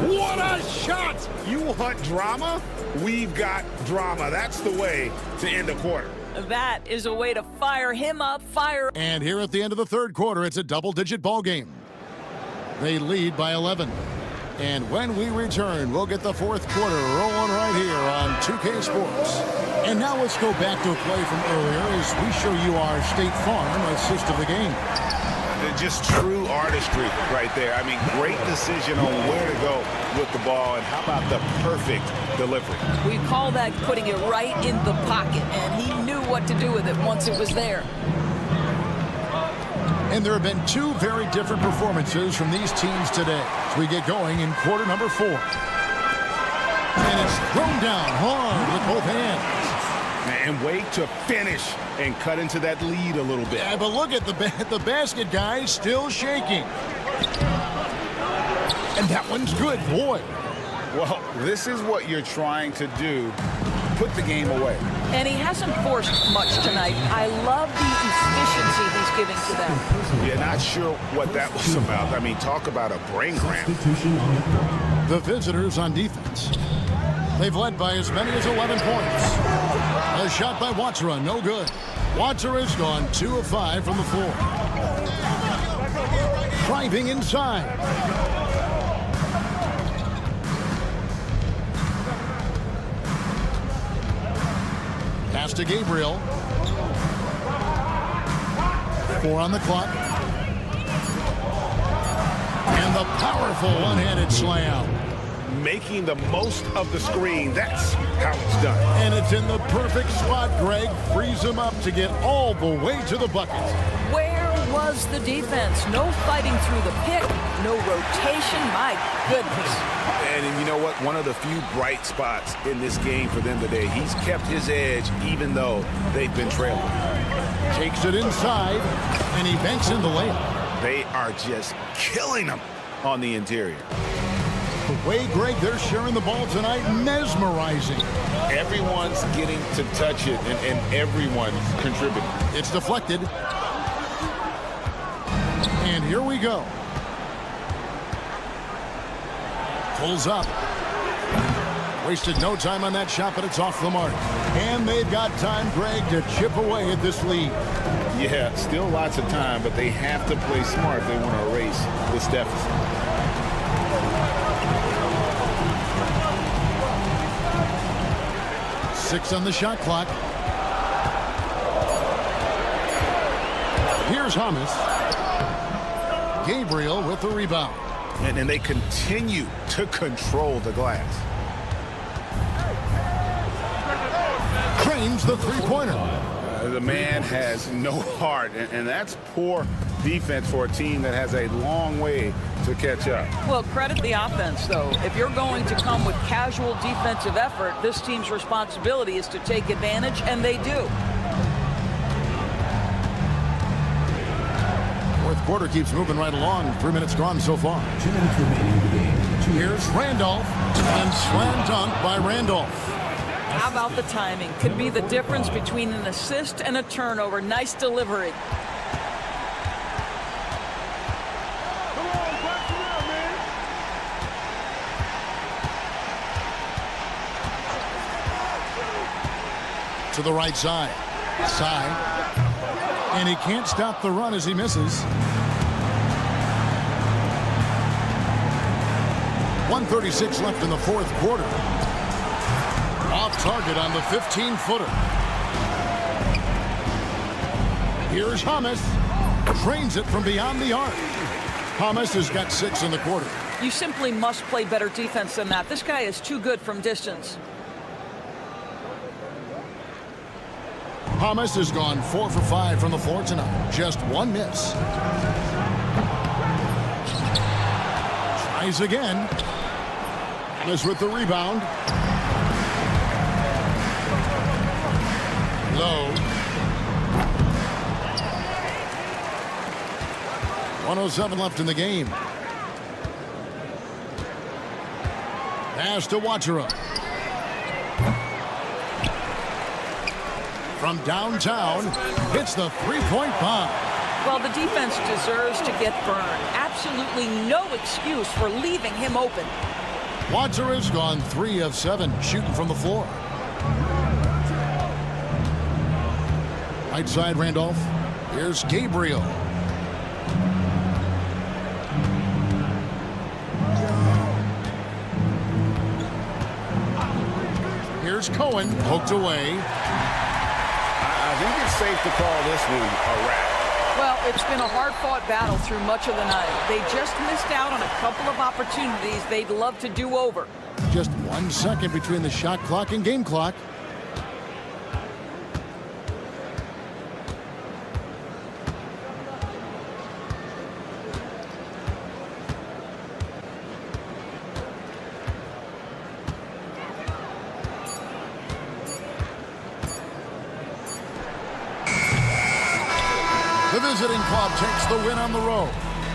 What a shot! You want drama? We've got drama. That's the way to end a quarter. That is a way to fire him up, And here at the end of the third quarter, it's a double-digit ball game. They lead by 11. And when we return, we'll get the fourth quarter rolling right here on 2K Sports. And now let's go back to a play from earlier as we show you our State Farm assist of the game. Just true artistry right there. I mean, great decision on where to go with the ball, and how about the perfect delivery? We call that putting it right in the pocket, and he knew what to do with it once it was there. And there have been 2 very different performances from these teams today as we get going in quarter number 4. And it's thrown down hard with both hands. And wait to finish and cut into that lead a little bit. Yeah, but look at the basket, guys, still shaking. And that one's good, boy. Well, this is what you're trying to do. Put the game away. And he hasn't forced much tonight. I love the efficiency he's giving to them. Yeah, not sure what that was about. I mean, talk about a brain cramp. The visitors on defense. They've led by as many as 11 points. A shot by Watsura, no good. Watsura has gone 2 of 5 from the floor. Driving inside. Pass to Gabriel. 4 on the clock. And the powerful one-handed slam. Making the most of the screen. That's how it's done. And it's in the perfect spot. Greg frees him up to get all the way to the bucket. Where was the defense? No fighting through the pick, no rotation. My goodness. And you know what? One of the few bright spots in this game for them today. He's kept his edge even though they've been trailing. Takes it inside, and he banks in the layup. They are just killing them on the interior. The way, Greg, they're sharing the ball tonight, mesmerizing. Everyone's getting to touch it, and everyone's contributing. It's deflected. And here we go. Pulls up. Wasted no time on that shot, but it's off the mark. And they've got time, Greg, to chip away at this lead. Yeah, still lots of time, but they have to play smart if they want to erase this deficit. Six on the shot clock. Here's Hamas. Gabriel with the rebound. And they continue to control the glass. Cranes the three-pointer. The man has no heart, and that's poor defense for a team that has a long way to catch up. Well, credit the offense, though. If you're going to come with casual defensive effort, this team's responsibility is to take advantage, and they do. Fourth quarter keeps moving right along. 3 minutes gone so far. 2 minutes remaining in the game. Here's Randolph, and slam dunk by Randolph. How about the timing? Could be the difference between an assist and a turnover. Nice delivery. To the right side. And he can't stop the run as he misses. 1:36 left in the fourth quarter. Off target on the 15-footer. Here's Hamas. Trains it from beyond the arc. Hamas has got 6 in the quarter. You simply must play better defense than that. This guy is too good from distance. Hamas has gone 4 for 5 from the floor tonight. Just 1 miss. Tries again. Hamas with the rebound. Low. 1:07 left in the game. Pass to Wachera. From downtown, hits the three-point bomb. Well, the defense deserves to get burned. Absolutely no excuse for leaving him open. Wachera's gone 3 of 7 shooting from the floor. Right side, Randolph. Here's Gabriel. Here's Cohen, poked away. I think it's safe to call this one a wrap. Well, it's been a hard-fought battle through much of the night. They just missed out on a couple of opportunities they'd love to do over. Just 1 second between the shot clock and game clock. The visiting club takes the win on the road.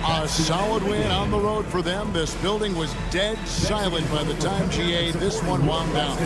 A solid win on the road for them. This building was dead silent by the time GA this one wound down.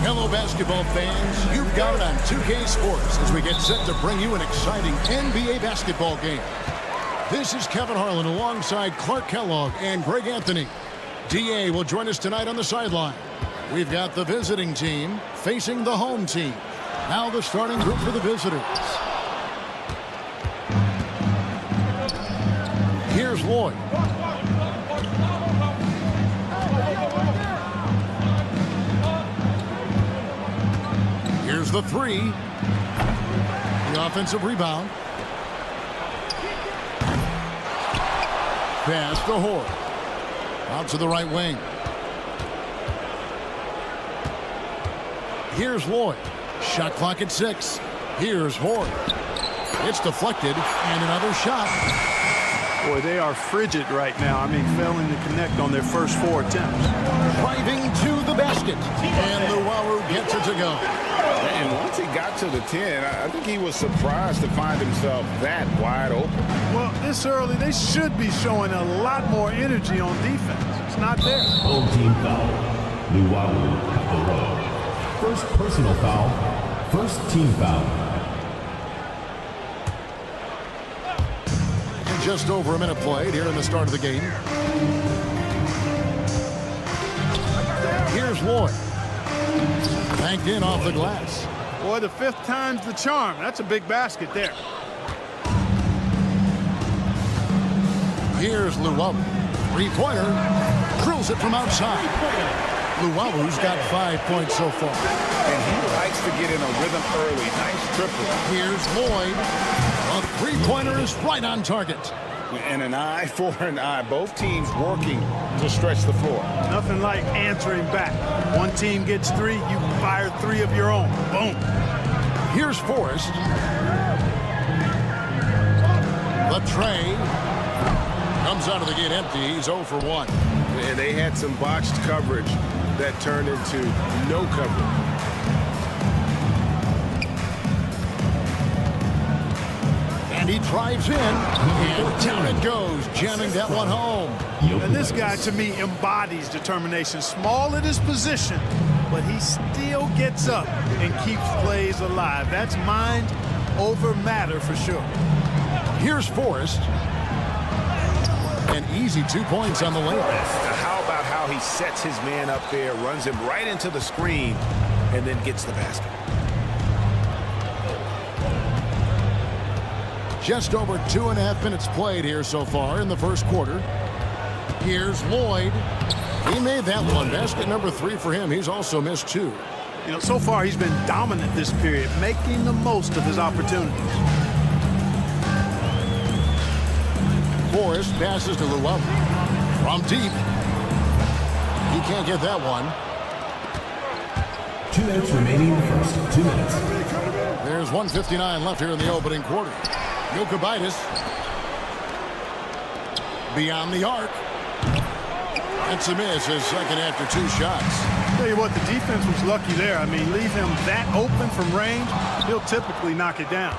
Hello, basketball fans. You've got it on 2K Sports as we get set to bring you an exciting NBA basketball game. This is Kevin Harlan alongside Clark Kellogg and Greg Anthony. DA will join us tonight on the sideline. We've got the visiting team facing the home team. Now the starting group for the visitors. Here's Lloyd. Here's the three. The offensive rebound. Pass to Hoard. Out to the right wing. Here's Lloyd. Shot clock at 6. Here's Hoard. It's deflected, and another shot. Boy, they are frigid right now. I mean, failing to connect on their first 4 attempts. Driving to the basket. And Yoru gets it to go. And once he got to the 10, I think he was surprised to find himself that wide open. Well, this early, they should be showing a lot more energy on defense. It's not there. Home team foul. Yoru at the row. First personal foul. First team foul. And just over a minute played here in the start of the game. Here's Lloyd. Banked in off the glass. Boy, the 5th time's the charm. That's a big basket there. Here's Luwawu. Three-pointer. Drills it from outside. Luwawu's got 5 points so far. And he likes to get in a rhythm early. Nice triple. Here's Lloyd. A three-pointer is right on target. And an eye for an eye. Both teams working to stretch the floor. Nothing like answering back. One team gets 3, you fire 3 of your own. Boom. Here's Forrest. The tray comes out of the gate empty. He's 0 for 1. And they had some botched coverage that turned into no coverage. And he drives in, and down it goes, jamming that one home. And this guy, to me, embodies determination. Small at his position, but he still gets up and keeps plays alive. That's mind over matter for sure. Here's Forrest. An easy 2 points on the layup. Now how about how he sets his man up there, runs him right into the screen, and then gets the basket. Just over 2.5 minutes played here so far in the first quarter. Here's Lloyd. He made that one. Basket number 3 for him. He's also missed 2. You know, so far he's been dominant this period, making the most of his opportunities. Forrest passes to Luwawu. From deep. He can't get that one. 2 minutes remaining in the first. 2 minutes. There's 1:59 left here in the opening quarter. Yokubitis. Beyond the arc. That's a miss, his second after 2 shots. Tell you what, the defense was lucky there. I mean, leave him that open from range, he'll typically knock it down.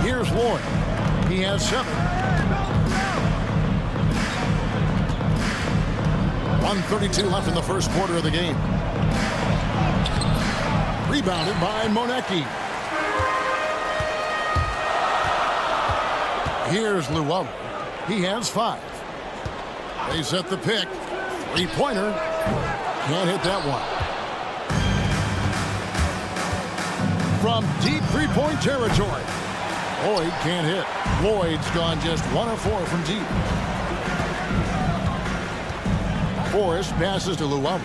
Here's Lloyd. He has 7. 1:32 left in the first quarter of the game. Rebounded by Monecki. Here's Luwawu. He has 5. They set the pick. 3-pointer. Can't hit that one. From deep 3-point territory. Lloyd can't hit. Lloyd's gone just 1 of 4 from deep. Forrest passes to Luwawu.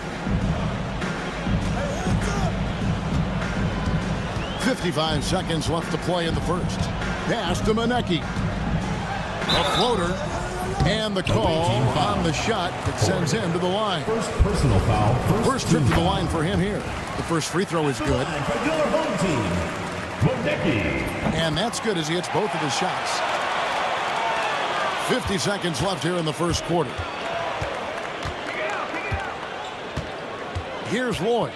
55 seconds left to play in the first. Pass to Monecki. A floater. And the call on the shot that sends him to the line. First personal foul. First trip to the line for him here. The first free throw is good. For your home team, Monecki. And that's good as he hits both of his shots. 50 seconds left here in the first quarter. Here's Lloyd.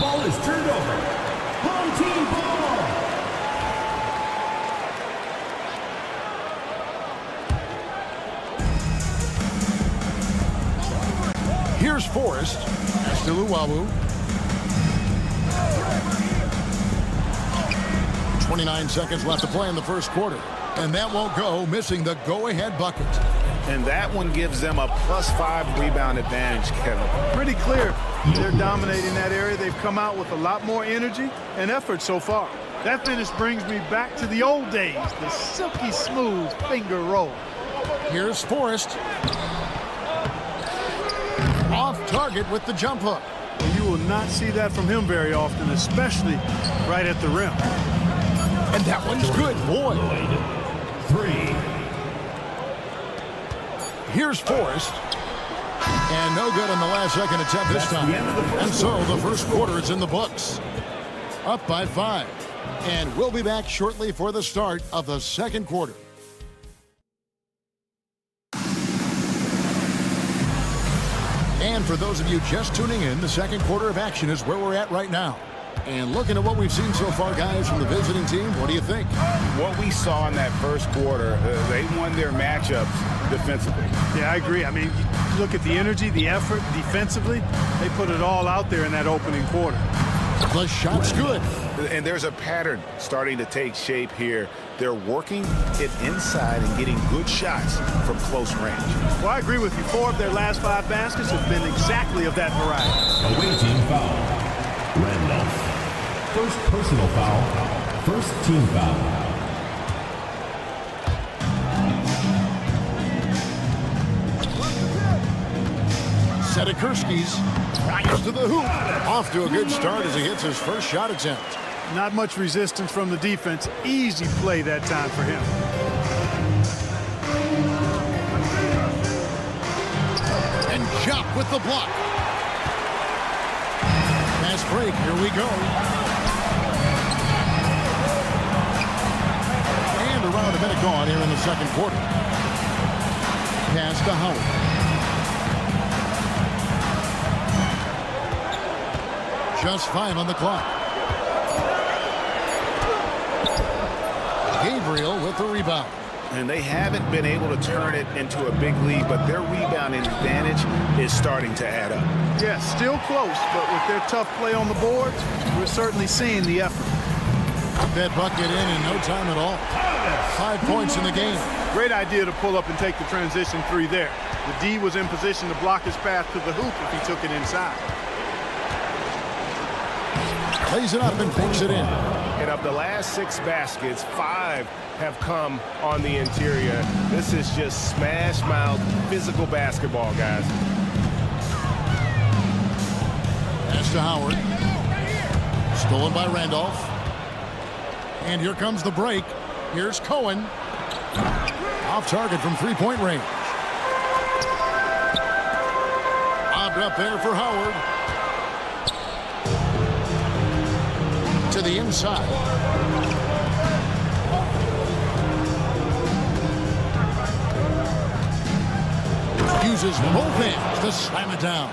Ball is turned over. Home team ball. Here's Forrest. That's to Luwawu. 29 seconds left to play in the first quarter. And that won't go, missing the go-ahead bucket. And that one gives them a +5 rebound advantage, Kevin. Pretty clear. They're dominating that area. They've come out with a lot more energy and effort so far. That finish brings me back to the old days, the silky smooth finger roll. Here's Forrest. Off target with the jump hook. Well, you will not see that from him very often, especially right at the rim. And that one's good. Lloyd. 3. Here's Forrest. And no good on the last second attempt this time. And so the first quarter is in the books. Up by 5. And we'll be back shortly for the start of the second quarter. And for those of you just tuning in, the second quarter of action is where we're at right now. And looking at what we've seen so far, guys, from the visiting team, what do you think? What we saw in that first quarter, they won their matchups defensively. Yeah, I agree. I mean, you look at the energy, the effort defensively, they put it all out there in that opening quarter. The shot's good. And there's a pattern starting to take shape here. They're working it inside and getting good shots from close range. Well, I agree with you. 4 of their last 5 baskets have been exactly of that variety. Away team foul. Randolph. First personal foul. First team foul. Setakurski's drives to the hoop. Off to a good start as he hits his first shot attempt. Not much resistance from the defense. Easy play that time for him. And Jock with the block. Fast break, here we go. And around a minute gone here in the second quarter. Pass to Howard. Just 5 on the clock. Gabriel with the rebound. And they haven't been able to turn it into a big lead, but their rebounding advantage is starting to add up. Yeah, still close, but with their tough play on the boards, we're certainly seeing the effort. Put that bucket in no time at all. 5 points in the game. Great idea to pull up and take the transition three there. The D was in position to block his path to the hoop if he took it inside. Lays it up and takes it in. And of the last 6 baskets, 5 have come on the interior. This is just smash mouth physical basketball, guys. Pass to Howard. Stolen by Randolph. And here comes the break. Here's Cohen. Off target from three-point range. Lobbed up there for Howard. To the inside. Uses both hands to slam it down.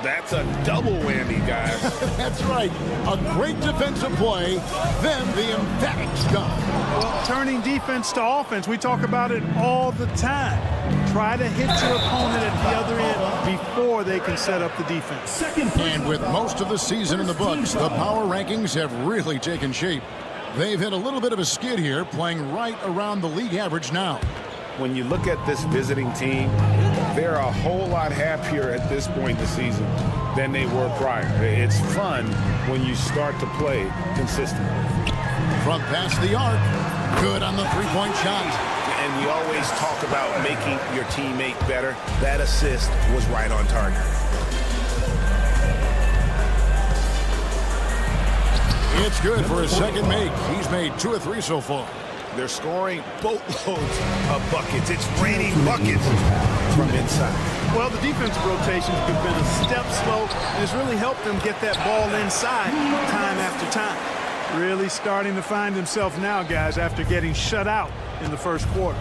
That's a double whammy, guys. That's right. A great defensive play, then the emphatic stop. Well, turning defense to offense, we talk about it all the time. Try to hit your opponent at the other end before they can set up the defense. And with most of the season in the books, the power rankings have really taken shape. They've hit a little bit of a skid here, playing right around the league average now. When you look at this visiting team, they're a whole lot happier at this point in the season than they were prior. It's fun when you start to play consistently. From past the arc, good on the three-point shot. And we always talk about making your teammate better. That assist was right on target. It's good for his second make. He's made 2 or 3 so far. They're scoring boatloads of buckets. It's raining buckets from inside. Well, the defensive rotations have been a step slow, and it's really helped them get that ball inside time after time. Really starting to find himself now, guys, after getting shut out in the first quarter.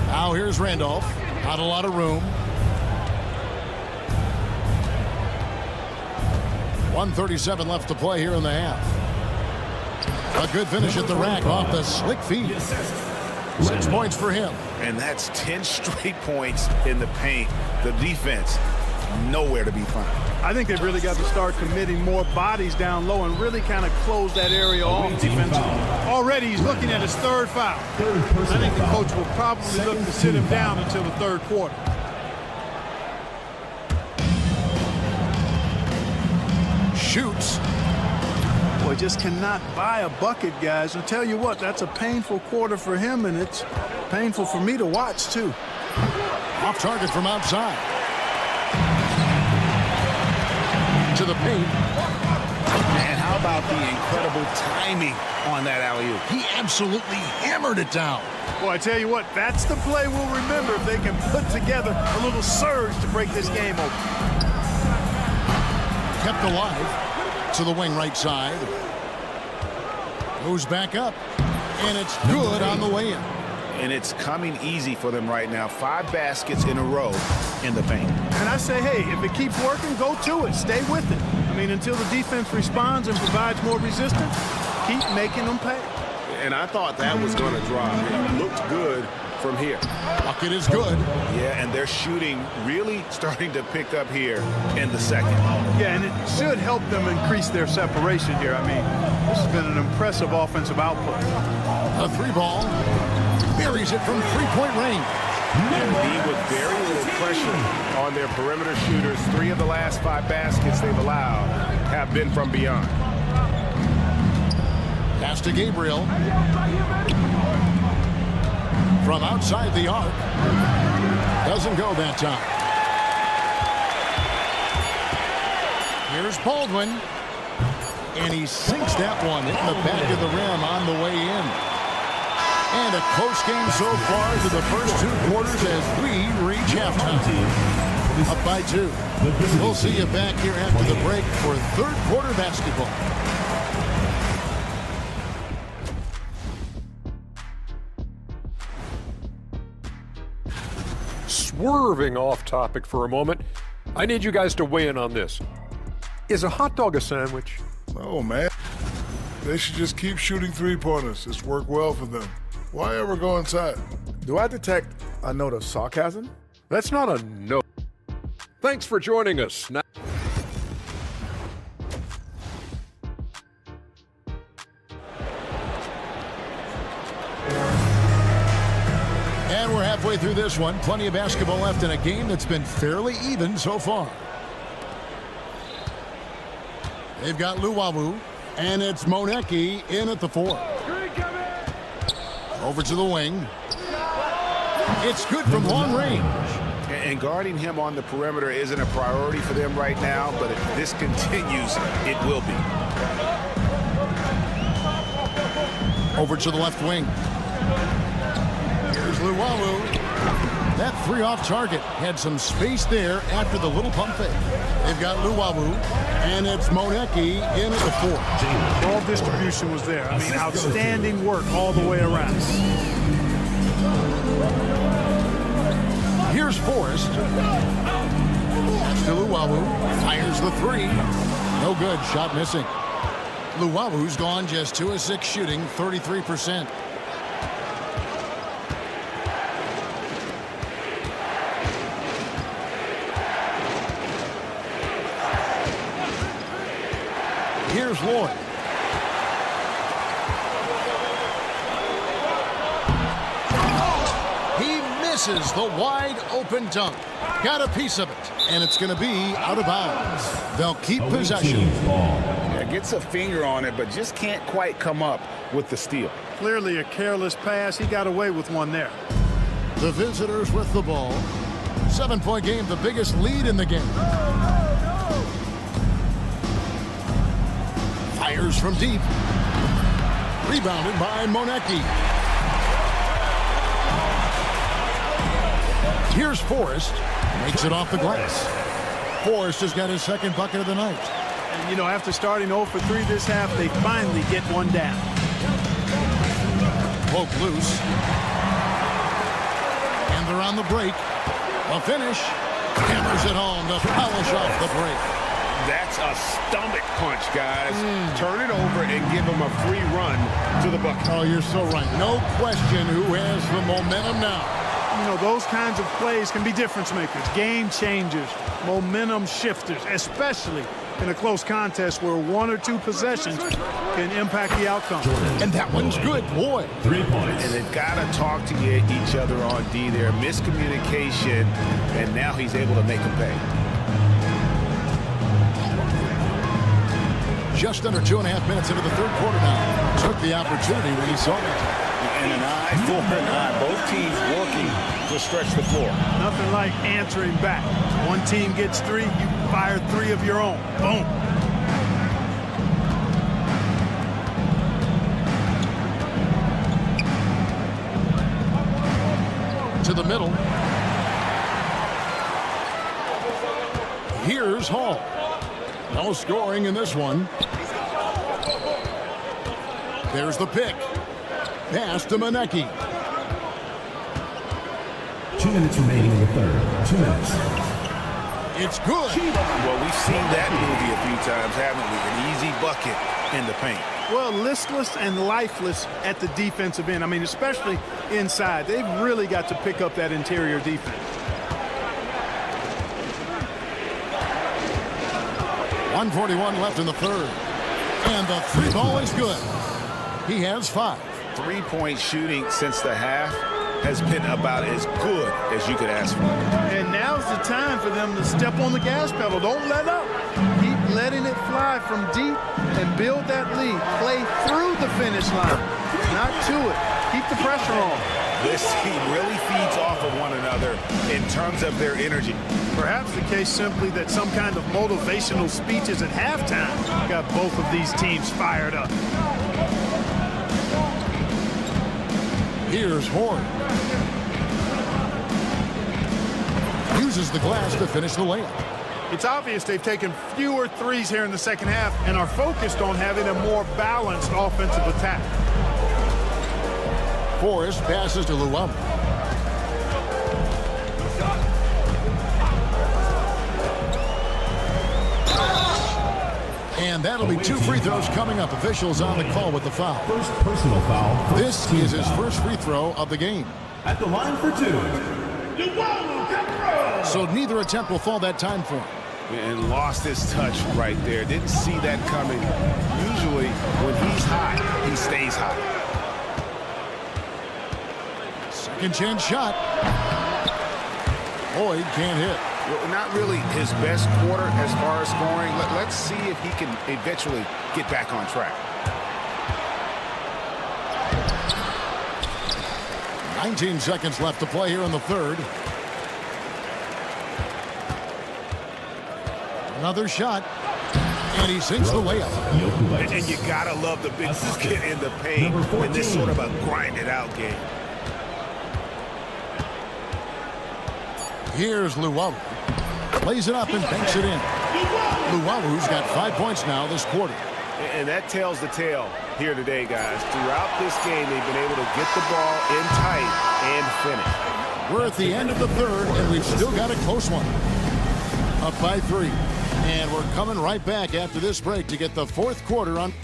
Now here's Randolph. Not a lot of room. 1:37 left to play here in the half. A good finish at the rack off the slick feed. 6 points for him. And that's 10 straight points in the paint. The defense, nowhere to be found. I think they've really got to start committing more bodies down low and really kind of close that area off defensively. Already he's looking at his 3rd foul. I think the coach will probably look to sit him down until the 3rd quarter. Shoots. Boy, just cannot buy a bucket, guys. I'll tell you what, that's a painful quarter for him, and it's painful for me to watch, too. Off target from outside. To the paint. And how about the incredible timing on that alley-oop? He absolutely hammered it down. Boy, I tell you what, that's the play we'll remember if they can put together a little surge to break this game open. Kept alive. To the wing right side. Goes back up. And it's good on the way in. And it's coming easy for them right now. 5 baskets in a row in the paint. And I say, hey, if it keeps working, go to it. Stay with it. I mean, until the defense responds and provides more resistance, keep making them pay. And I thought that was going to drop. It looked good from here. Bucket is good. Yeah, and their shooting really starting to pick up here in the second. Yeah, and it should help them increase their separation here. I mean, this has been an impressive offensive output. A 3 ball. Buries it from 3-point range. MB with very little pressure on their perimeter shooters. 3 of the last 5 baskets they've allowed have been from beyond. Pass to Gabriel. From outside the arc. Doesn't go that time. Here's Baldwin. And he sinks that one, hitting the back of the rim on the way in. And a close game so far to the first 2 quarters as we reach halftime. Up by 2. We'll see you back here after the break for 3rd quarter basketball. Swerving off topic for a moment, I need you guys to weigh in on this. Is a hot dog a sandwich? Oh, man. They should just keep shooting 3-pointers. It's worked well for them. Why ever go inside? Do I detect a note of sarcasm? That's not a no. Thanks for joining us. Now and we're halfway through this one. Plenty of basketball left in a game that's been fairly even so far. They've got Luwawu, and it's Monecki in at the 4. Over to the wing. It's good from long range. And guarding him on the perimeter isn't a priority for them right now, but if this continues, it will be. Over to the left wing. Here's Luwawu. That 3 off target had some space there after the little pump fake. They've got Luwawu, and it's Monecki in at the 4. Ball distribution was there. I mean, outstanding work all the way around. Here's Forrest. That's to Luwawu. Fires the 3. No good. Shot missing. Luwawu's gone just 2 of 6 shooting, 33%. Here's Lloyd. He misses the wide open dunk. Got a piece of it, and it's going to be out of bounds. They'll keep possession. Yeah, gets a finger on it, but just can't quite come up with the steal. Clearly a careless pass. He got away with one there. The visitors with the ball. 7-point game, the biggest lead in the game. Fires from deep. Rebounded by Monecki. Here's Forrest. Makes it off the glass. Forrest has got his 2nd bucket of the night. And, you know, after starting 0 for 3 this half, they finally get one down. Poke loose. And they're on the break. A finish. Hammers it home to polish off the break. That's a stomach punch, guys. Turn it over and give him a free run to the bucket. Oh, you're so right. No question who has the momentum now. You know, those kinds of plays can be difference makers, game changers, momentum shifters, especially in a close contest where 1 or 2 possessions can impact the outcome. And that one's good, boy. 3 points. And they've got to talk to each other on D there. Miscommunication, and now he's able to make them pay. Just under 2.5 minutes into the 3rd quarter now. Took the opportunity when he saw it. And an eye for an eye. Both teams working to stretch the floor. Nothing like answering back. One team gets 3, you fire 3 of your own. Boom. To the middle. Here's Hall. No scoring in this one. There's the pick. Pass to Monecki. 2 minutes remaining in the 3rd. 2 minutes. It's good. Well, we've seen that movie a few times, haven't we? An easy bucket in the paint. Well, listless and lifeless at the defensive end. I mean, especially inside. They've really got to pick up that interior defense. 1:41 left in the 3rd. And the 3 ball is good. He has 5. 3-point shooting since the half. has been about as good as you could ask for. And now's the time for them to step on the gas pedal. Don't let up. Keep letting it fly from deep and build that lead. Play through the finish line, not to it. Keep the pressure on. This team really feeds off of one another in terms of their energy. Perhaps the case simply that some kind of motivational speeches at halftime got both of these teams fired up. Here's Horn. Uses the glass to finish the layup. It's obvious they've taken fewer threes here in the second half and are focused on having a more balanced offensive attack. Forrest passes to Luwawu. And that'll be 2 free throws coming up. Officials on the call with the foul. First personal foul. This is his first free throw of the game. At the line for 2. So neither attempt will fall that time for him. And lost his touch right there. Didn't see that coming. Usually when he's hot, he stays hot. Second chance shot. Boyd can't hit. Well, not really his best quarter as far as scoring. Let's see if he can eventually get back on track. 19 seconds left to play here in the third. Another shot. And he sinks the layup. And you gotta love the big bucket in the paint in this sort of a grinded out game. Here's Luwawu. Plays it up and banks it in. Luwawu's got 5 points now this quarter. And that tells the tale here today, guys. Throughout this game, they've been able to get the ball in tight and finish. We're at the end of the third, and we've still got a close one. Up by 3. And we're coming right back after this break to get the fourth quarter on.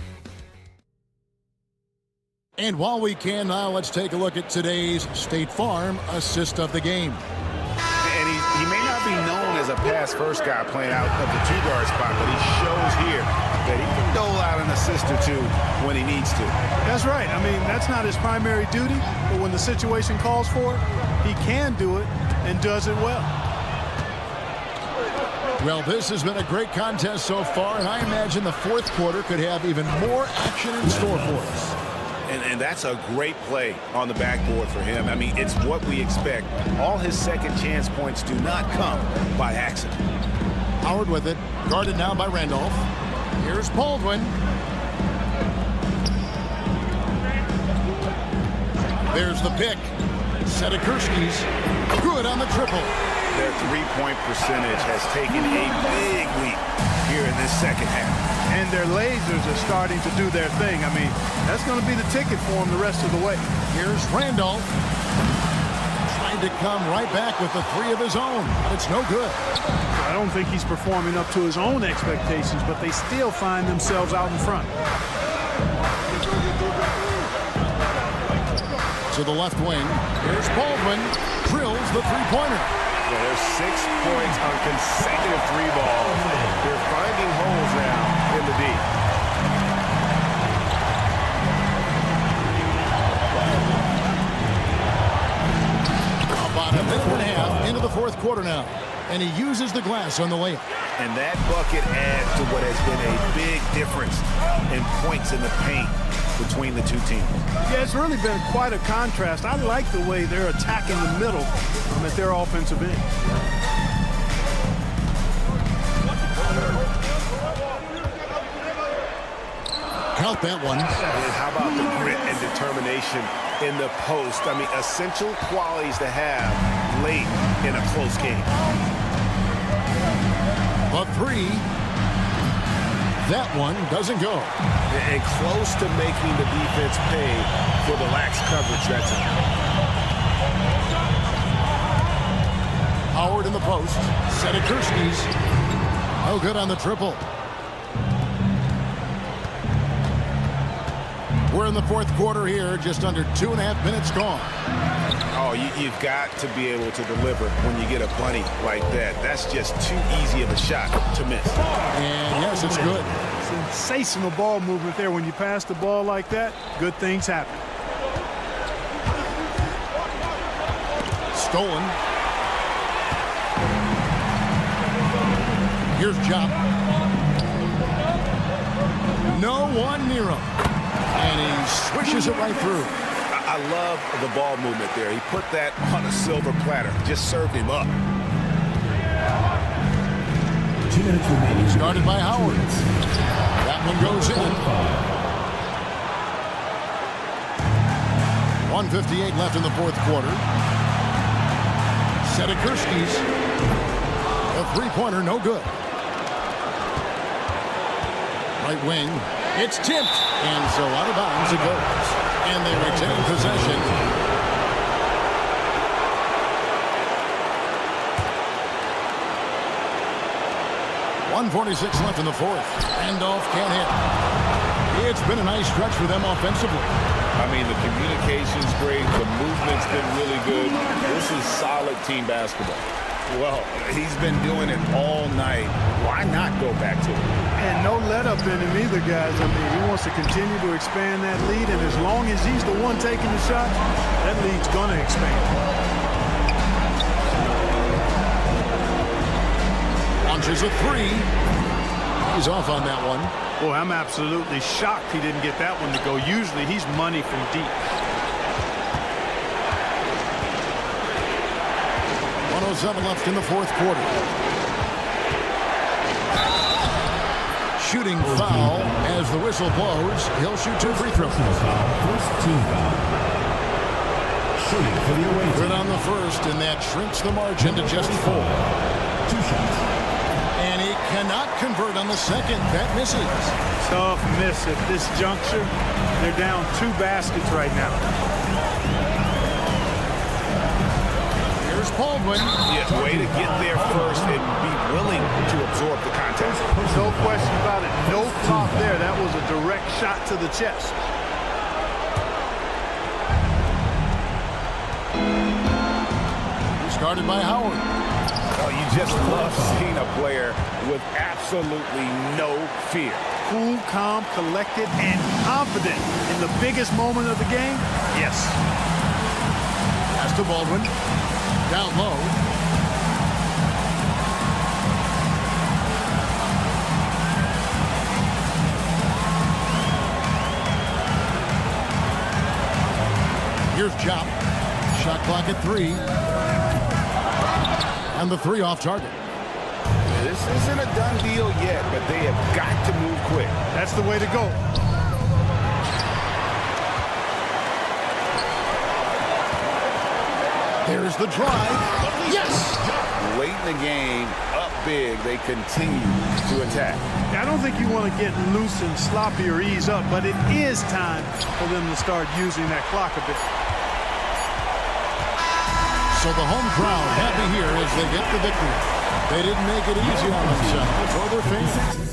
And while we can now, let's take a look at today's State Farm assist of the game. And he may not be known as a pass-first guy playing out of the 2-guard spot, but he shows here that he can dole out an assist or two when he needs to. That's right. I mean, that's not his primary duty, but when the situation calls for it, he can do it and does it well. Well, this has been a great contest so far, and I imagine the fourth quarter could have even more action in store for us. And that's a great play on the backboard for him. I mean, it's what we expect. All his second chance points do not come by accident. Howard with it, guarded now by Randolph. Here's Baldwin. There's the pick. Setakurski's good on the triple. Their three-point percentage has taken a big leap here in this second half. And their lasers are starting to do their thing. I mean, that's going to be the ticket for them the rest of the way. Here's Randolph. Trying to come right back with the 3 of his own, but it's no good. I don't think he's performing up to his own expectations, but they still find themselves out in front. To the left wing. Here's Baldwin. Drills the three-pointer. Yeah, there's 6 points on consecutive 3 balls. They're finding holes now in the D. About a minute and a half into the fourth quarter now. And he uses the glass on the layup. And that bucket adds to what has been a big difference in points in the paint between the two teams. Yeah, it's really been quite a contrast. I like the way they're attacking the middle at their offensive end. Count that one. And how about the grit and determination in the post? I mean, essential qualities to have late in a close game. A 3. That one doesn't go. And close to making the defense pay for the lax coverage that's in. Howard in the post. Setakurski's. No good on the triple. We're in the fourth quarter here, just under 2.5 minutes gone. Oh, you've got to be able to deliver when you get a bunny like that. That's just too easy of a shot to miss. And yes, it's good. Sensational ball movement there. When you pass the ball like that, good things happen. Stolen. Here's Job. No one near him. And he swishes it right through. I love the ball movement there. He put that on a silver platter. Just served him up. 2 minutes remaining. Started by Howard. That one goes in. 1:58 left in the fourth quarter. Setakurski's. A three-pointer, no good. Right wing. It's tipped. And so out of bounds it goes. And they retain possession. .146 left in the fourth. Randolph can't hit. It's been a nice stretch for them offensively. I mean, the communication's great. The movement's been really good. This is solid team basketball. Well, he's been doing it all night. Why not go back to it? And no let up in him either, guys. I mean, he wants to continue to expand that lead, and as long as he's the one taking the shots, that lead's going to expand. Launches a three. He's off on that one. Boy, I'm absolutely shocked he didn't get that one to go. Usually he's money from deep. 1:07 left in the fourth quarter. Shooting foul as the whistle blows. He'll shoot 2 free throws. First team foul. Shooting for the away team. Good on the first, and that shrinks the margin to just 4. 2 shots. And he cannot convert on the second. That misses. Tough miss at this juncture. They're down 2 baskets right now. Here's Baldwin. Yeah, way to get there first and be willing to absorb the contact. No question about it. No top there. That was a direct shot to the chest. Started by Howard. Oh, you just love seeing a player with absolutely no fear. Cool, calm, collected, and confident in the biggest moment of the game? Yes. Pass to Baldwin. Down low. Here's Chop. Shot clock at 3. And the 3 off target. This isn't a done deal yet, but they have got to move quick. That's the way to go. There's the drive. Yes! Late in the game, up big, they continue to attack. I don't think you want to get loose and sloppy or ease up, but it is time for them to start using that clock a bit. So the home crowd happy here as they get the victory. They didn't make it easy on themselves or their fans.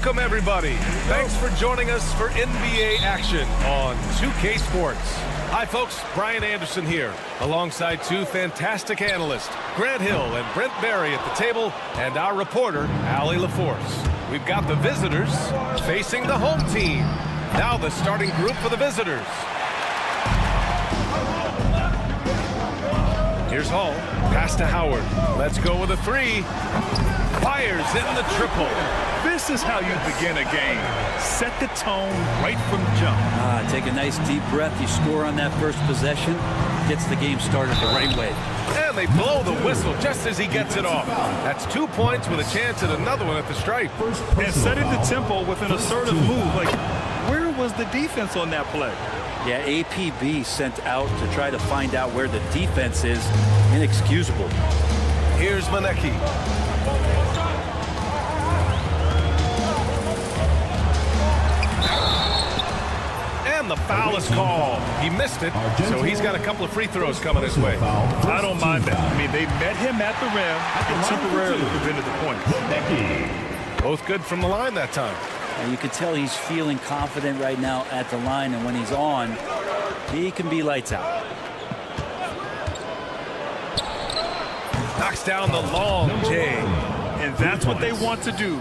Welcome, everybody. Thanks for joining us for NBA action on 2K Sports. Hi, folks. Brian Anderson here, alongside two fantastic analysts, Grant Hill and Brent Barry at the table, and our reporter, Allie LaForce. We've got the visitors facing the home team. Now the starting group for the visitors. Here's Hall. Pass to Howard. Let's go with a three. Fires in the triple. This is how you begin a game. Set the tone right from jump. Take a nice deep breath. You score on that first possession. Gets the game started the right way. And they blow the whistle just as he gets it off. That's 2 points with a chance at another one at the stripe. And setting the tempo with an assertive move. Like, where was the defense on that play? Yeah, APB sent out to try to find out where the defense is. Inexcusable. Here's Manecki. And the foul is called. He missed it, so he's got a couple of free throws coming his way. I don't mind that. I mean, they met him at the rim and temporarily prevented the points. Both good from the line that time. And you can tell he's feeling confident right now at the line, and when he's on, he can be lights out. Knocks down the long J. And that's what they want to do.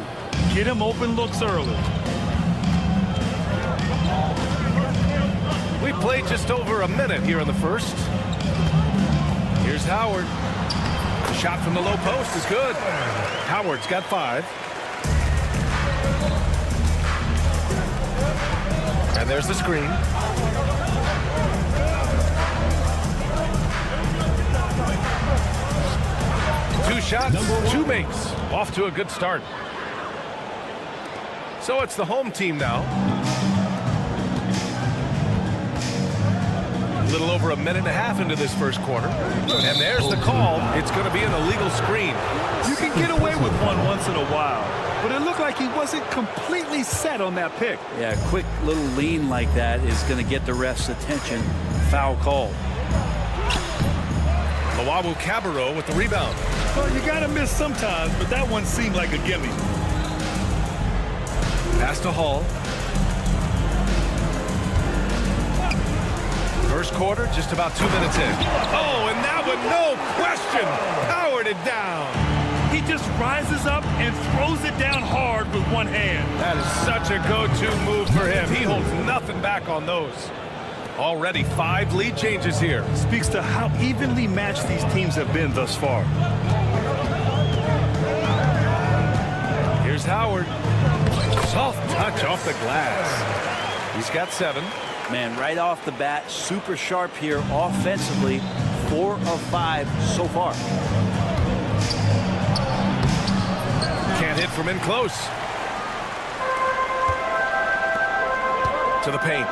Get him open looks early. We played just over a minute here in the first. Here's Howard. The shot from the low post is good. Howard's got 5. And there's the screen. Two shots, 2 makes. Off to a good start. So it's the home team now. A little over a minute and a half into this first quarter. And there's the call. It's going to be an illegal screen. You can get away with one once in a while, but it looked like he wasn't completely set on that pick. Yeah, a quick little lean like that is going to get the ref's attention. Foul call. Lawawu Cabarro with the rebound. Well, you got to miss sometimes, but that one seemed like a gimme. Pass to Hall. First quarter, just about 2 minutes in. Oh, and that one, no question, powered it down. He just rises up and throws it down hard with one hand. That is such a go-to move for him. He holds nothing back on those. Already 5 lead changes here. Speaks to how evenly matched these teams have been thus far. Here's Howard. Soft touch off the glass. He's got 7. Man, right off the bat, super sharp here offensively. 4 of 5 so far. Can't hit from in close. To the paint.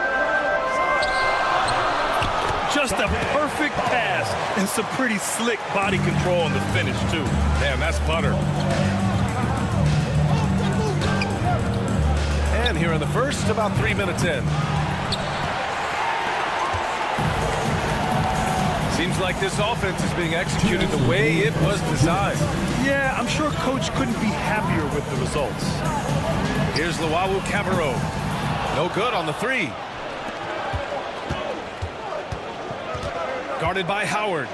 Just a perfect pass and some pretty slick body control on the finish, too. Damn, that's butter. And here in the first, about 3 minutes in. Seems like this offense is being executed the way it was designed. Yeah, I'm sure Coach couldn't be happier with the results. Here's Lawawu Cabarro. No good on the 3. Guarded by Howard.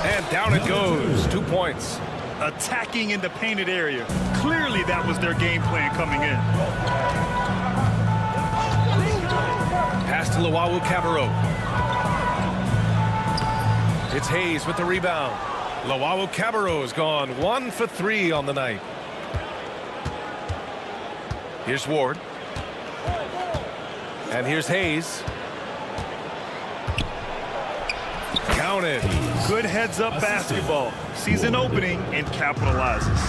And down it goes. 2 points. Attacking in the painted area. Clearly that was their game plan coming in. Pass to Lawawu Cabarro. It's Hayes with the rebound. Lawawu Cabarro has gone 1 for 3 on the night. Here's Ward. And here's Hayes. Counted. Good heads-up basketball. Sees an opening and capitalizes.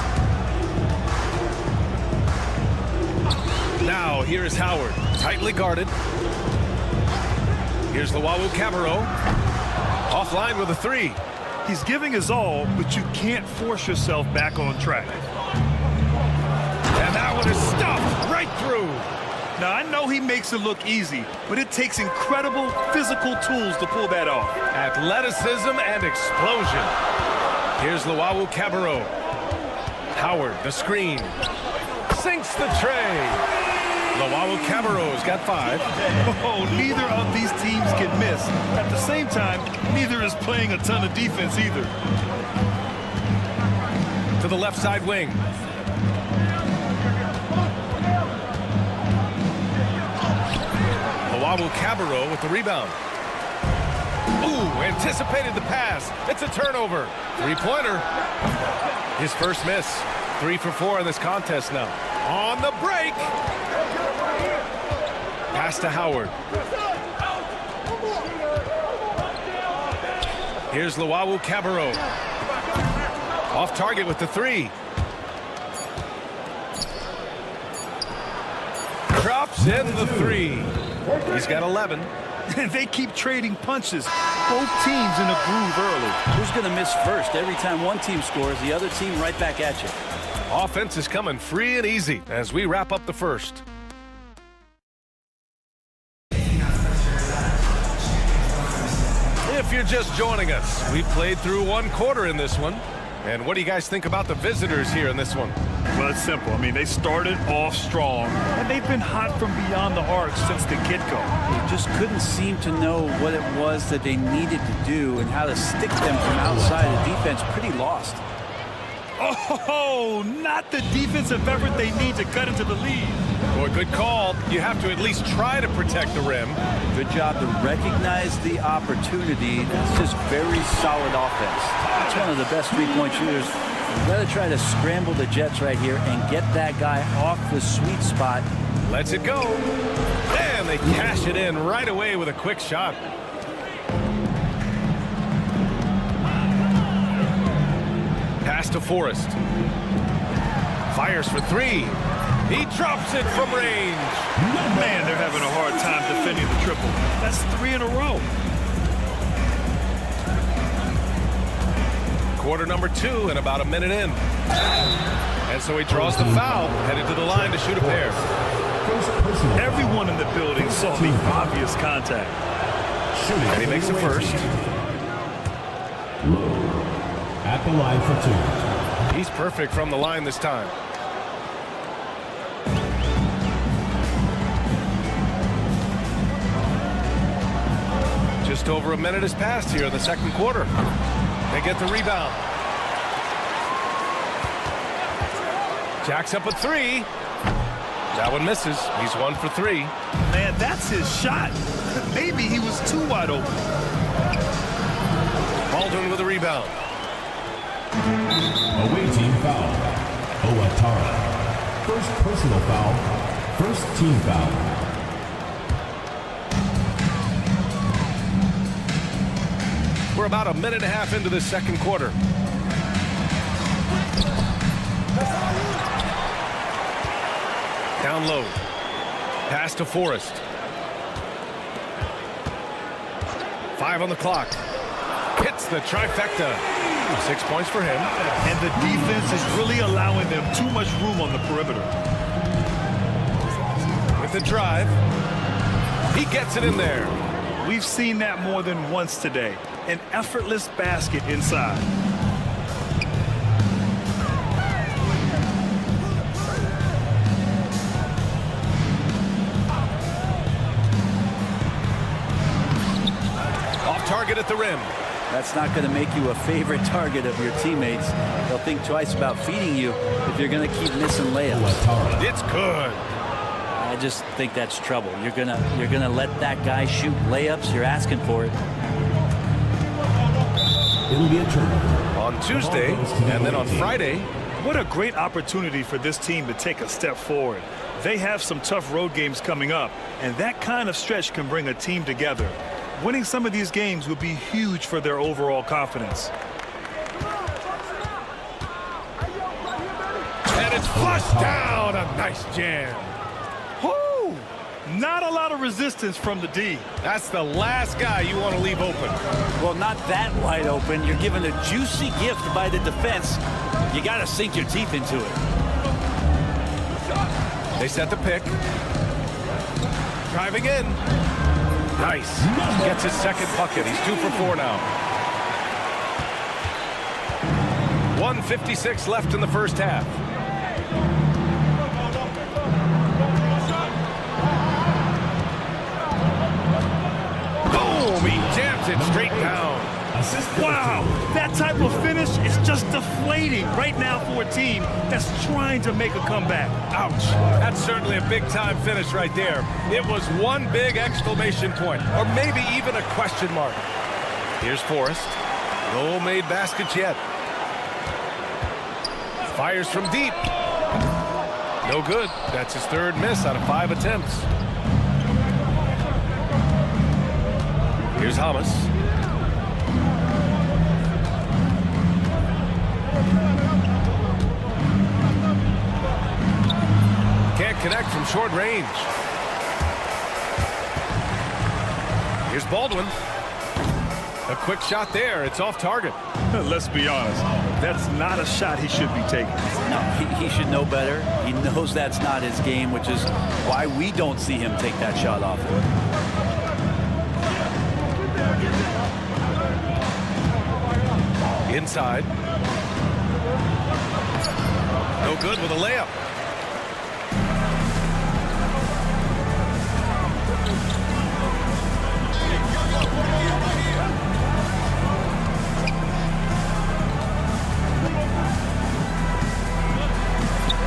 Now here is Howard. Tightly guarded. Here's Lawawu Cabarro. Offline with a 3. He's giving his all, but you can't force yourself back on track. And that one is stuffed right through. Now, I know he makes it look easy, but it takes incredible physical tools to pull that off. Athleticism and explosion. Here's Lawawu Cabarro. Howard, the screen. Sinks the tray. Cabarro's got 5. Oh, neither of these teams can miss. At the same time, neither is playing a ton of defense either. To the left side wing. Cabarro with the rebound. Ooh, anticipated the pass. It's a turnover. 3-pointer. His first miss. 3 for 4 in this contest now. On the break. Pass to Howard. Here's Cabarro. Off target with the 3. Drops in the 3. He's got 11. They keep trading punches. Both teams in a groove early. Who's going to miss first? Every time one team scores, the other team right back at you. Offense is coming free and easy as we wrap up the first. If you're just joining us, we played through 1 quarter in this one. And what do you guys think about the visitors here in this one? Well, it's simple. I mean, they started off strong, and they've been hot from beyond the arc since the get-go. They just couldn't seem to know what it was that they needed to do and how to stick them from outside. The defense pretty lost. Oh, not the defensive effort they need to cut into the lead. Boy, good call. You have to at least try to protect the rim. Good job to recognize the opportunity. That's just very solid offense. That's one of the best three-point shooters. You've got to try to scramble the Jets right here and get that guy off the sweet spot. Lets it go. And they cash it in right away with a quick shot. Pass to Forrest. Fires for 3. He drops it from range. Man, they're having a hard time defending the triple. That's 3 in a row. Quarter number 2 and about a minute in. And so he draws the foul, headed to the line to shoot a pair. Everyone in the building saw the obvious contact. And he makes the first. At the line for 2. He's perfect from the line this time. Just over a minute has passed here in the second quarter. They get the rebound. Jacks up a 3. That one misses. He's 1 for 3. Man, that's his shot. Maybe he was too wide open. Baldwin with a rebound. Away team foul. Owatara. First personal foul. First team foul. We're about a minute and a half into this second quarter. Down low. Pass to Forrest. 5 on the clock. Hits the trifecta. 6 points for him. And the defense is really allowing them too much room on the perimeter. With the drive. He gets it in there. We've seen that more than once today. An effortless basket inside. Off target at the rim. That's not going to make you a favorite target of your teammates. They'll think twice about feeding you if you're going to keep missing layups. It's good. I just think that's trouble. You're gonna let that guy shoot layups. You're asking for it. It'll be a turnover. On Tuesday and then on Friday. What a great opportunity for this team to take a step forward. They have some tough road games coming up, and that kind of stretch can bring a team together. Winning some of these games would be huge for their overall confidence. And it's flushed down. A nice jam. Whoo! Not a lot of resistance from the D. That's the last guy you want to leave open. Well, not that wide open. You're given a juicy gift by the defense. You got to sink your teeth into it. They set the pick. Driving in. Nice. Gets his second bucket. He's 2 for 4 now. 1:56 left in the first half. it straight down. Wow, that type of finish is just deflating right now for a team that's trying to make a comeback. Ouch. That's certainly a big-time finish right there. It was one big exclamation point, or maybe even a question mark. Here's Forrest. No made baskets yet. Fires from deep. No good. That's his third miss out of 5 attempts. Here's Hamas. Can't connect from short range. Here's Baldwin. A quick shot there. It's off target. Let's be honest. That's not a shot he should be taking. No, he should know better. He knows that's not his game, which is why we don't see him take that shot off. Inside. No good with a layup.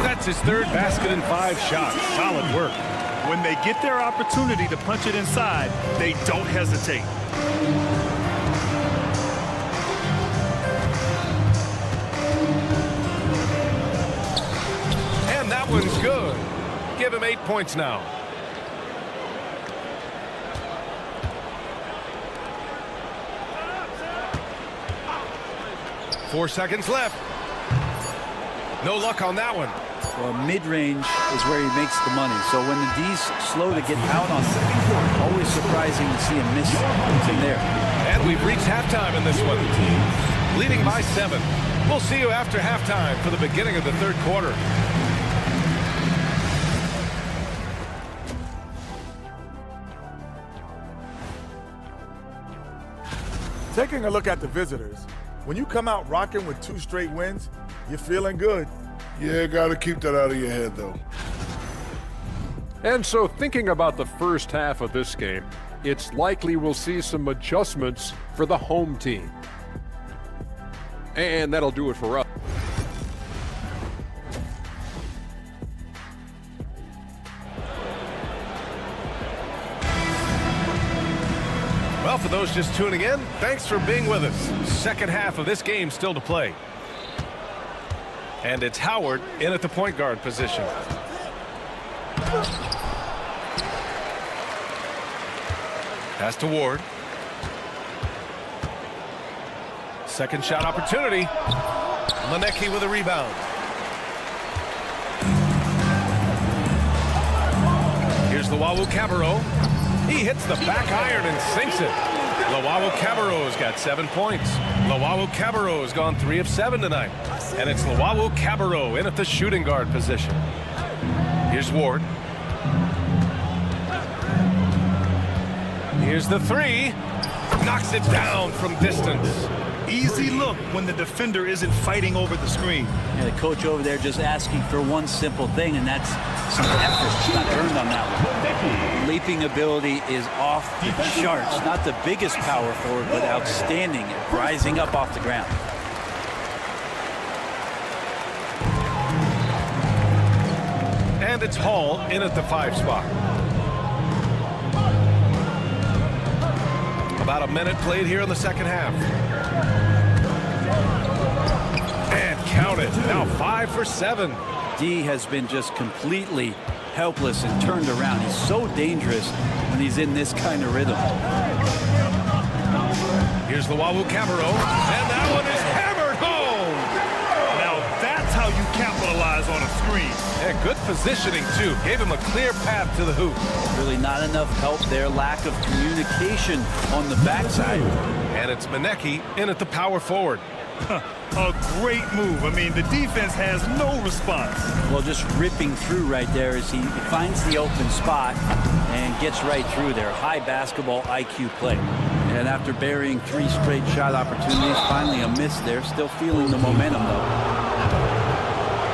That's his third basket in 5 shots. Solid work. When they get their opportunity to punch it inside, they don't hesitate. And that one's good. Give him 8 points now. Four seconds left. No luck on that one. Well, mid-range is where he makes the money. So when the D's slow to get out on him, always surprising to see him miss from there. And we've reached halftime in this one. Leading by 7. We'll see you after halftime for the beginning of the third quarter. Taking a look at the visitors, when you come out rocking with 2 straight wins, you're feeling good. Yeah, got to keep that out of your head, though. And so thinking about the first half of this game, it's likely we'll see some adjustments for the home team. And that'll do it for us. Well, for those just tuning in, thanks for being with us. Second half of this game still to play. And it's Howard in at the point guard position. Pass to Ward. Second shot opportunity. Manecki with a rebound. Here's the Wawu Cabarro. He hits the back iron and sinks it. Lawawu Cabarro's got 7 points. Lawawu Cabarro's gone 3 of 7 tonight. And it's Lawawu Cabarro in at the shooting guard position. Here's Ward. Here's the 3. Knocks it down from distance. Easy look when the defender isn't fighting over the screen. Yeah, the coach over there just asking for one simple thing, and that's some effort. Not earned on that one. Leaping ability is off the charts. Not the biggest power forward, but outstanding at rising up off the ground. And it's Hall in at the 5 spot. About a minute played here in the second half. And count it. Now 5 for 7. D has been just completely helpless and turned around. He's so dangerous when he's in this kind of rhythm. Here's the Wawu Cabarro. And that one is hammered home. Now that's how you capitalize on a screen. And good positioning, too. Gave him a clear path to the hoop. Really not enough help there. Lack of communication on the backside. And it's Manecki in at the power forward. A great move. I mean, the defense has no response. Well, just ripping through right there as he finds the open spot and gets right through there. High basketball IQ play. And after burying 3 straight shot opportunities, finally a miss there. Still feeling the momentum, though.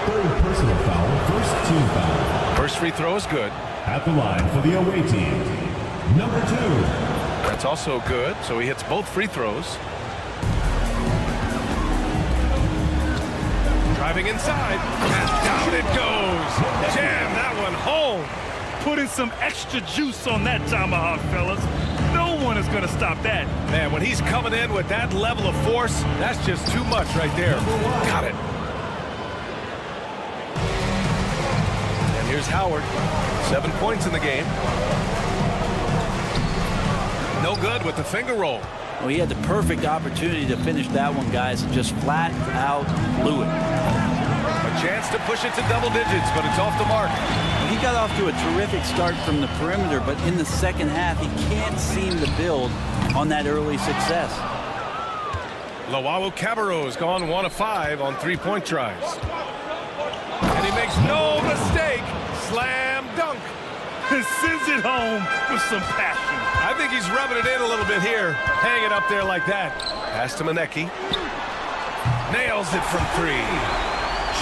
Third personal foul, first team foul. First free throw is good. At the line for the away team, number 2. That's also good, so he hits both free throws. Driving inside, and down it goes. Jam that one home. Putting some extra juice on that tomahawk, fellas. No one is going to stop that. Man, when he's coming in with that level of force, that's just too much right there. Got it. And here's Howard. 7 points in the game. No good with the finger roll. Well, he had the perfect opportunity to finish that one, guys, and just flat out blew it. A chance to push it to double digits, but it's off the mark. He got off to a terrific start from the perimeter, but in the second half, he can't seem to build on that early success. Luwawu-Cabarrot's gone 1 of 5 on 3-point tries. And he makes no mistake. Slam dunk. He sends it home with some passion. I think he's rubbing it in a little bit here. Hang it up there like that. Pass to Manecki. Nails it from 3.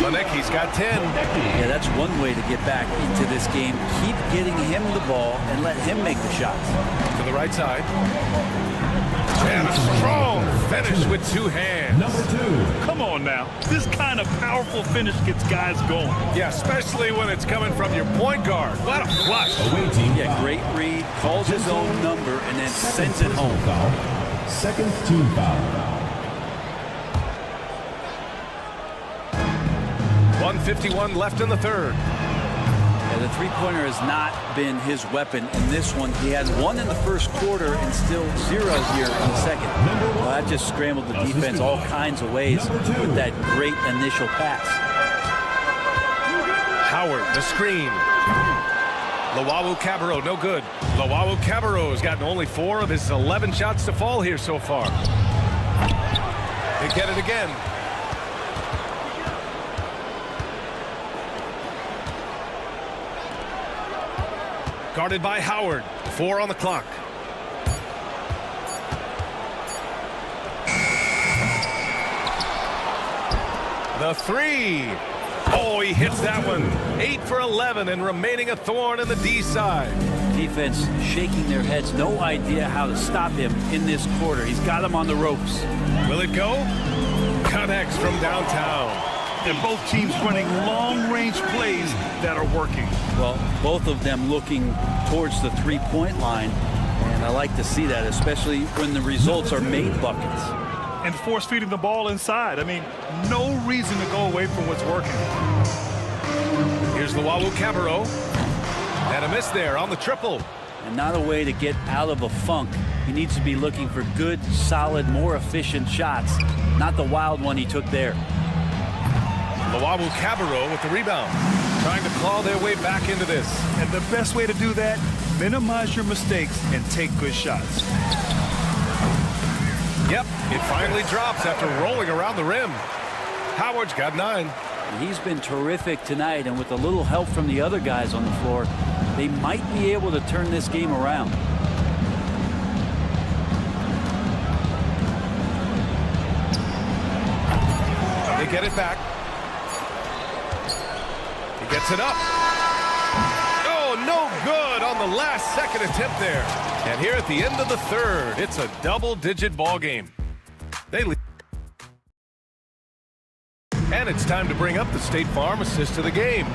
Manecki's got 10. Yeah, that's one way to get back into this game. Keep getting him the ball and let him make the shots. To the right side. And a strong finish with 2 hands. Number 2. Come on now. This kind of powerful finish gets guys going. Yeah, especially when it's coming from your point guard. What a flush. Yeah, great read. Calls his own number and then sends it home. Foul. Second team foul. 1:51 left in the third. Yeah, the three-pointer has not been his weapon in this one. He had 1 in the first quarter and still 0 here in the second. Well, that just scrambled the defense all kinds of ways with that great initial pass. Howard, the screen. Luwawu-Cabarrot, no good. Luwawu-Cabarrot's gotten only 4 of his 11 shots to fall here so far. They get it again. Guarded by Howard. 4 on the clock. The 3. Oh, he hits that one. 8 for 11 and remaining a thorn in the D side. Defense shaking their heads. No idea how to stop him in this quarter. He's got him on the ropes. Will it go? Connects from downtown. And both teams running long-range plays that are working. Well, both of them looking towards the three-point line, and I like to see that, especially when the results are made buckets. And force-feeding the ball inside. I mean, no reason to go away from what's working. Here's Luwawu-Cabarrot. And a miss there on the triple. And not a way to get out of a funk. He needs to be looking for good, solid, more efficient shots, not the wild one he took there. Luwawu-Cabarrot with the rebound, trying to claw their way back into this. And the best way to do that, minimize your mistakes and take good shots. Yep, it finally drops after rolling around the rim. Howard's got 9. He's been terrific tonight, and with a little help from the other guys on the floor, they might be able to turn this game around. They get it back. He gets it up. Oh, no good on the last second attempt there. And here at the end of the third, it's a double-digit ball game. They lead. And it's time to bring up the State Farm assist to the game.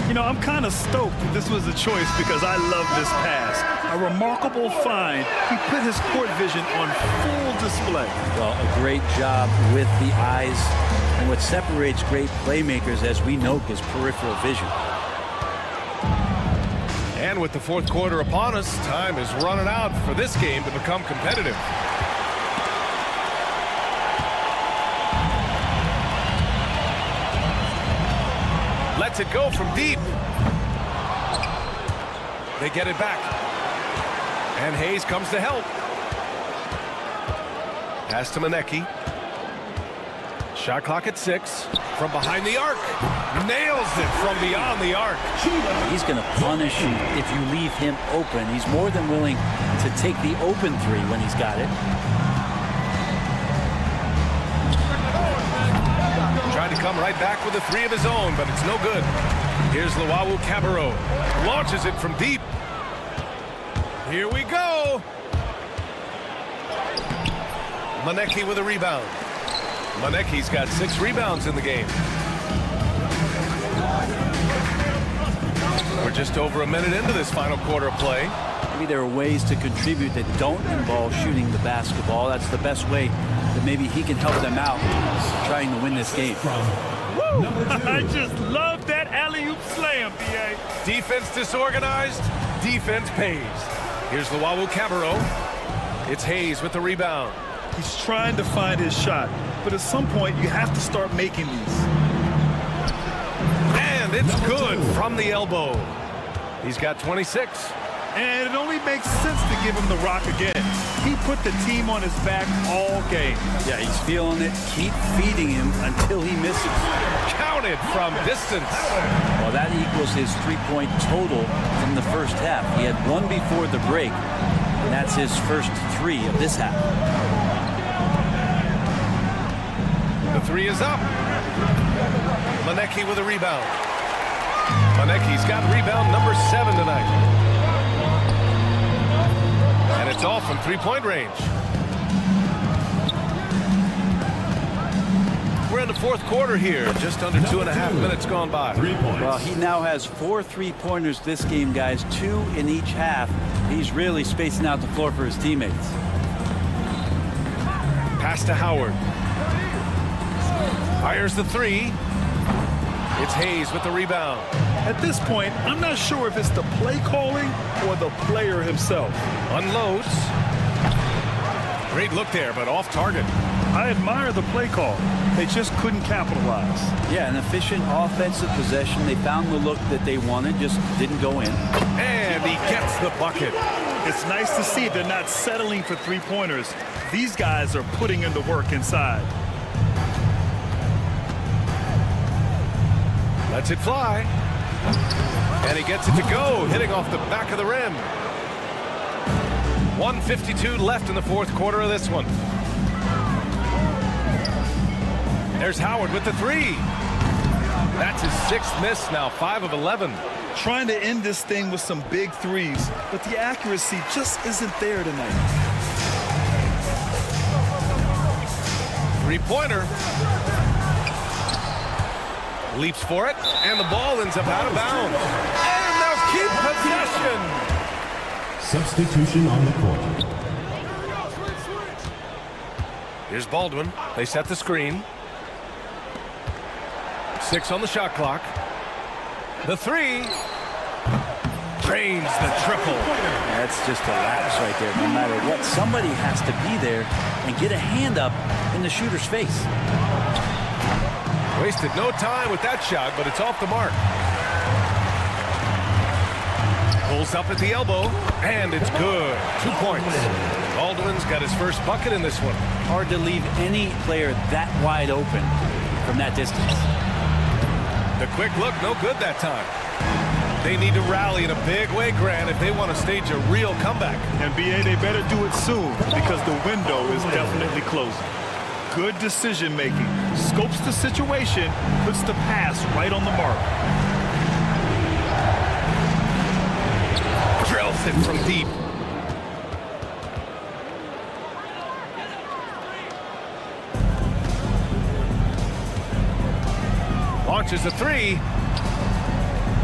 You know, I'm kind of stoked that this was a choice because I love this pass. A remarkable find. He put his court vision on full display. Well, a great job with the eyes. And what separates great playmakers, as we know, is peripheral vision. And with the fourth quarter upon us, time is running out for this game to become competitive. Lets it go from deep. They get it back. And Hayes comes to help. Pass to Manecki. Shot clock at 6. From behind the arc. Nails it from beyond the arc. He's going to punish you if you leave him open. He's more than willing to take the open 3 when he's got it. Trying to come right back with a 3 of his own, but it's no good. Here's Luwawu-Cabarrot. Launches it from deep. Here we go. Manecki with a rebound. Manecki's got 6 rebounds in the game. We're just over a minute into this final quarter of play. Maybe there are ways to contribute that don't involve shooting the basketball. That's the best way that maybe he can help them out trying to win this game. Woo! I just love that alley-oop slam, B.A. Defense disorganized, defense pays. Here's the Wawu Cabarro. It's Hayes with the rebound. He's trying to find his shot, but at some point you have to start making these. And it's good from the elbow. He's got 26. And it only makes sense to give him the rock again. He put the team on his back all game. Yeah, he's feeling it. Keep feeding him until he misses. Counted from distance. Well, that equals his 3-point total from the first half. He had 1 before the break, and that's his first 3 of this half. The 3 is up. Manecki with a rebound. Manecki's got rebound number 7 tonight. And it's off from 3-point range. We're in the 4th quarter here. Just under 2.5 minutes gone by. 3 points. Well, he now has 4 3-pointers this game, guys. 2 in each half. He's really spacing out the floor for his teammates. Pass to Howard. Fires the 3. It's Hayes with the rebound. At this point, I'm not sure if it's the play calling or the player himself. Unloads. Great look there, but off target. I admire the play call. They just couldn't capitalize. Yeah, an efficient offensive possession. They found the look that they wanted, just didn't go in. And he gets the bucket. It's nice to see they're not settling for 3-pointers. These guys are putting in the work inside. Lets it fly. And he gets it to go, hitting off the back of the rim. 1:52 left in the 4th quarter of this one. There's Howard with the 3. That's his 6th miss now, 5 of 11. Trying to end this thing with some big 3s, but the accuracy just isn't there tonight. 3-pointer. Leaps for it, and the ball ends up out of bounds. And they'll keep possession. Substitution on the court. Here's Baldwin. They set the screen. 6 on the shot clock. The 3. Drains the triple. That's just a lapse right there. No matter what, somebody has to be there and get a hand up in the shooter's face. Wasted no time with that shot, but it's off the mark. Pulls up at the elbow, and it's good. 2 points. Baldwin's got his first bucket in this one. Hard to leave any player that wide open from that distance. The quick look, no good that time. They need to rally in a big way, Grant, if they want to stage a real comeback. And B.A., they better do it soon because the window is definitely closing. Good decision making. Scopes the situation, puts the pass right on the mark. Drills it from deep. Launches a 3.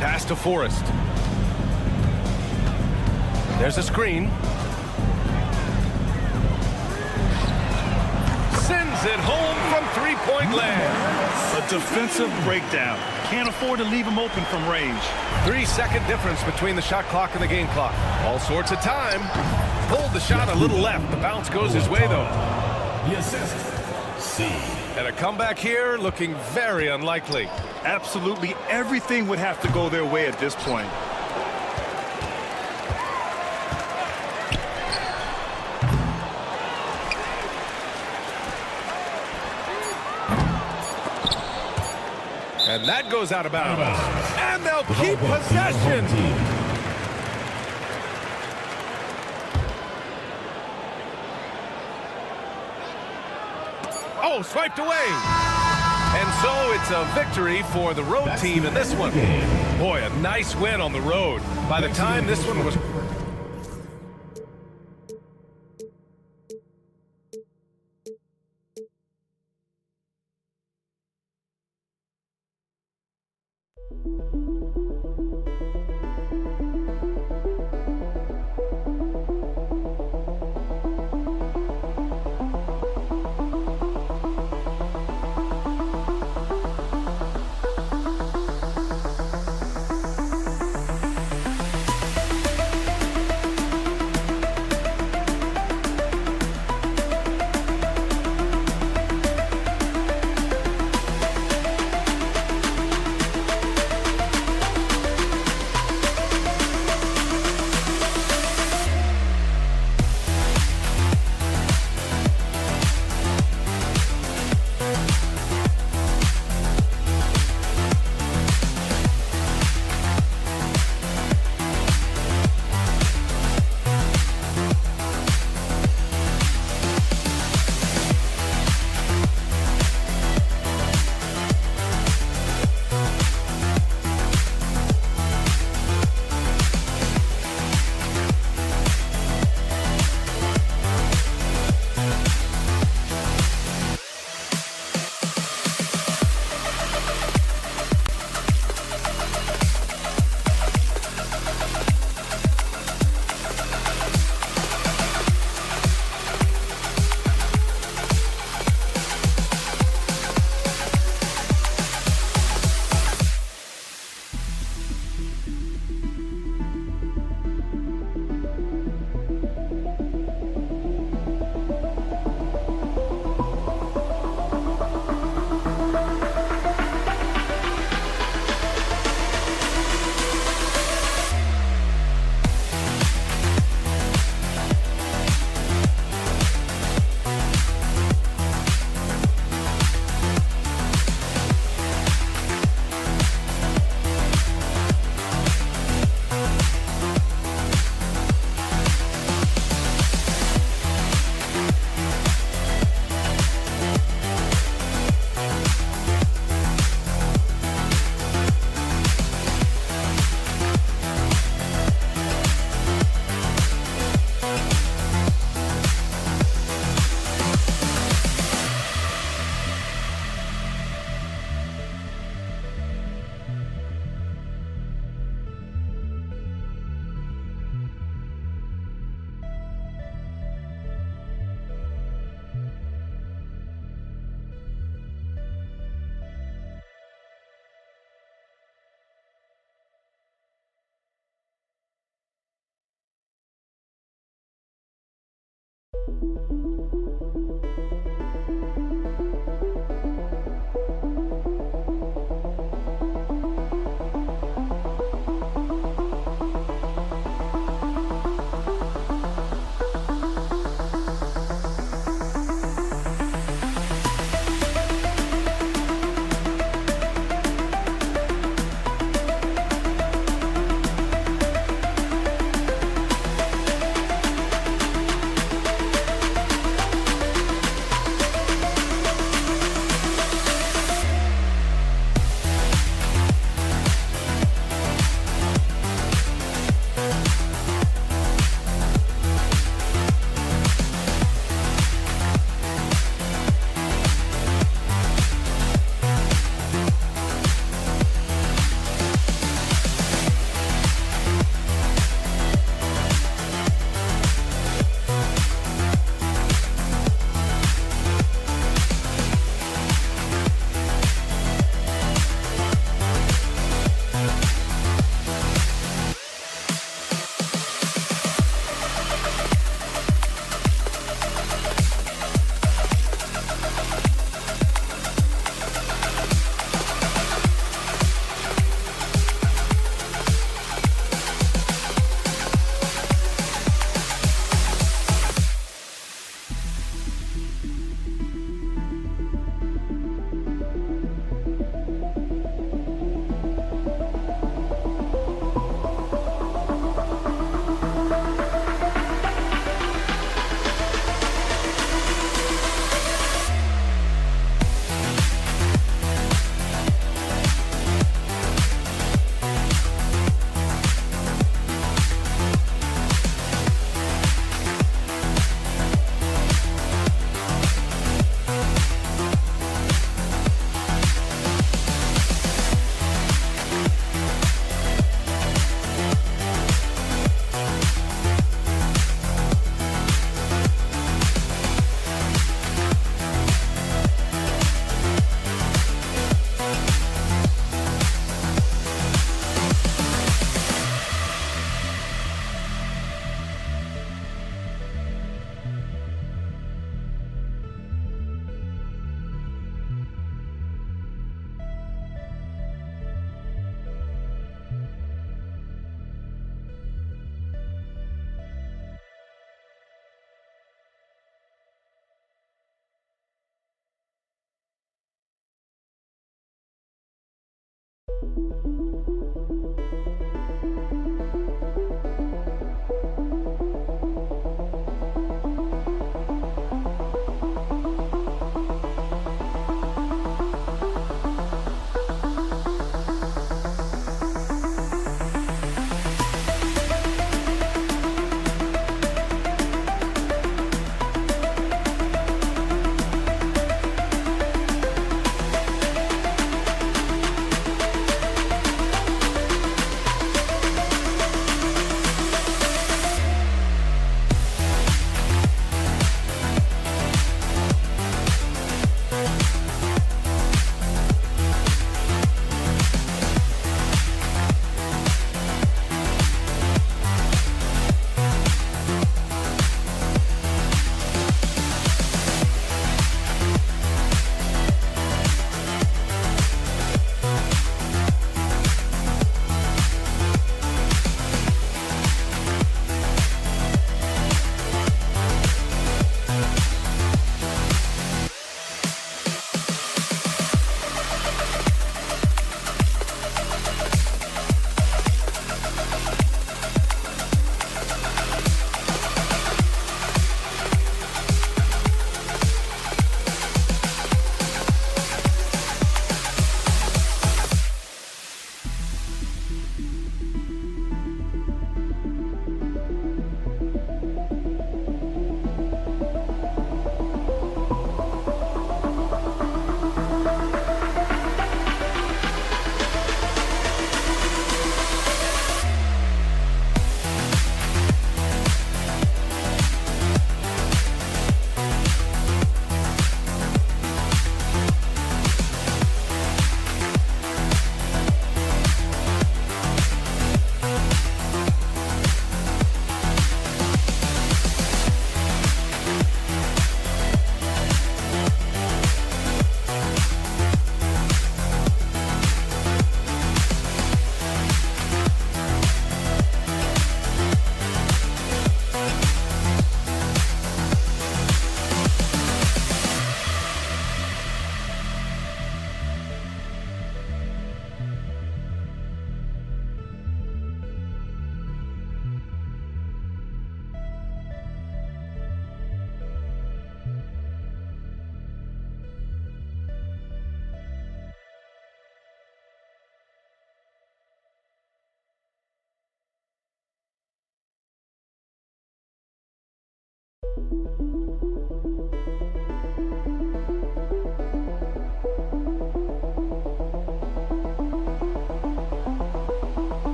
Pass to Forrest. There's a screen. Sends it home from 3-point land. A defensive breakdown. Can't afford to leave him open from range. 3-second difference between the shot clock and the game clock. All sorts of time. Pulled the shot a little left. The bounce goes his way, though. The assist, C. And a comeback here looking very unlikely. Absolutely everything would have to go their way at this point. And that goes out of bounds. And they'll keep possession. Oh, swiped away. And so it's a victory for the road team in this one. Boy, a nice win on the road. By the time this one was...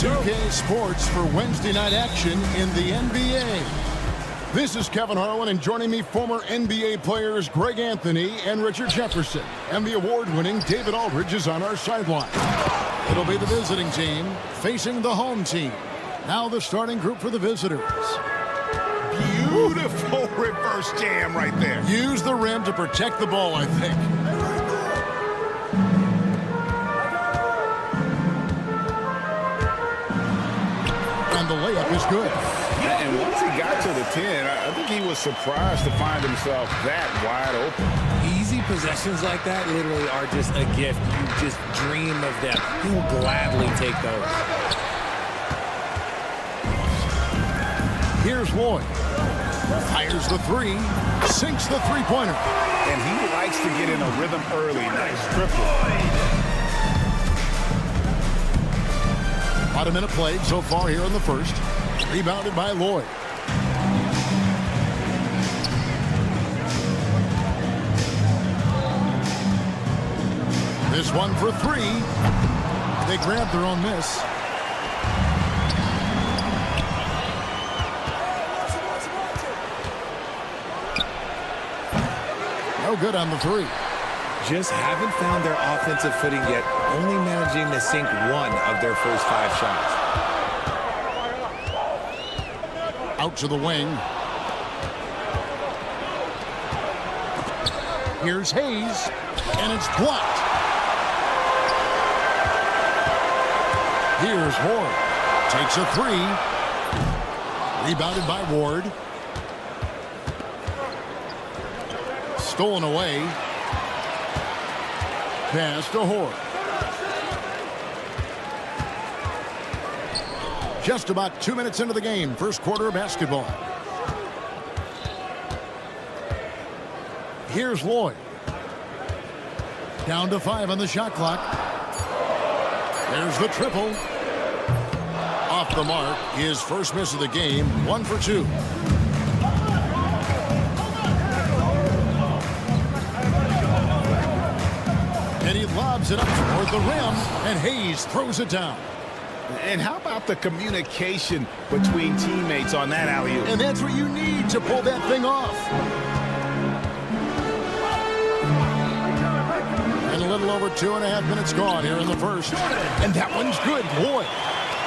2K Sports for Wednesday night action in the NBA. This is Kevin Harlan, and joining me, former NBA players Greg Anthony and Richard Jefferson. And the award-winning David Aldridge is on our sideline. It'll be the visiting team facing the home team. Now the starting group for the visitors. Beautiful reverse jam right there. Use the rim to protect the ball, I think. And the layup is good. And once he got to the 10, I think he was surprised to find himself that wide open. Easy possessions like that literally are just a gift. You just dream of them. He'll gladly take those. Here's Lloyd. Fires the three. Sinks the three-pointer. And he likes to get in a rhythm early. Nice triple. About a minute played so far here in the first. Rebounded by Lloyd. This one for three. They grabbed their own miss. No good on the three. Just haven't found their offensive footing yet, only managing to sink one of their first 5 shots. Out to the wing. Here's Hayes, and it's blocked. Here's Ward. Takes a three. Rebounded by Ward. Stolen away. Pass to Ward. Just about 2 minutes into the game, first quarter of basketball. Here's Lloyd. Down to 5 on the shot clock. There's the triple. Off the mark, his first miss of the game, 1 for 2. And he lobs it up toward the rim, and Hayes throws it down. And how about the communication between teammates on that alley-oop? And that's what you need to pull that thing off. And a little over 2.5 minutes gone here in the first. And that one's good. Boy.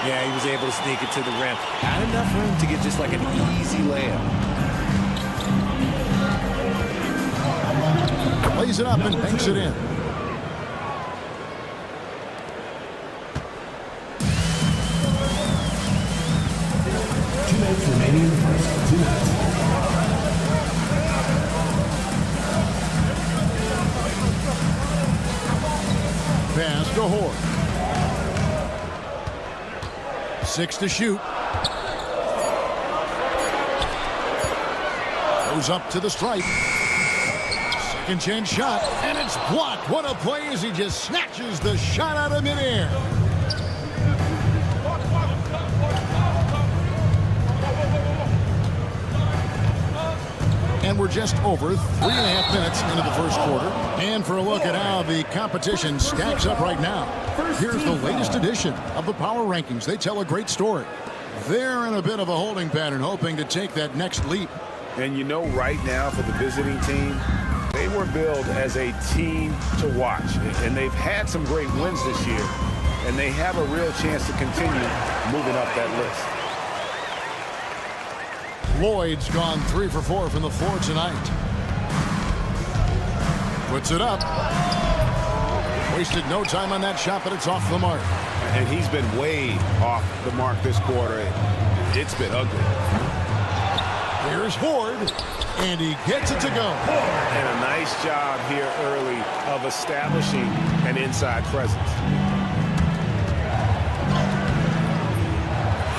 Yeah, he was able to sneak it to the rim. Had enough room to get just like an easy layup. Plays it up and banks it in. Remaining in the first 2 minutes. Pass to Horde. 6 to shoot. Goes up to the stripe. Second chance shot, and it's blocked. What a play as he just snatches the shot out of midair. And we're just over 3.5 minutes into the first quarter. And for a look at how the competition stacks up right now, here's the latest edition of the Power Rankings. They tell a great story. They're in a bit of a holding pattern, hoping to take that next leap. And you know, right now for the visiting team, they were billed as a team to watch. And they've had some great wins this year. And they have a real chance to continue moving up that list. Lloyd's gone 3 for 4 from the floor tonight. Puts it up. Wasted no time on that shot, but it's off the mark. And he's been way off the mark this quarter. It's been ugly. Here's Horde, and he gets it to go. And a nice job here early of establishing an inside presence.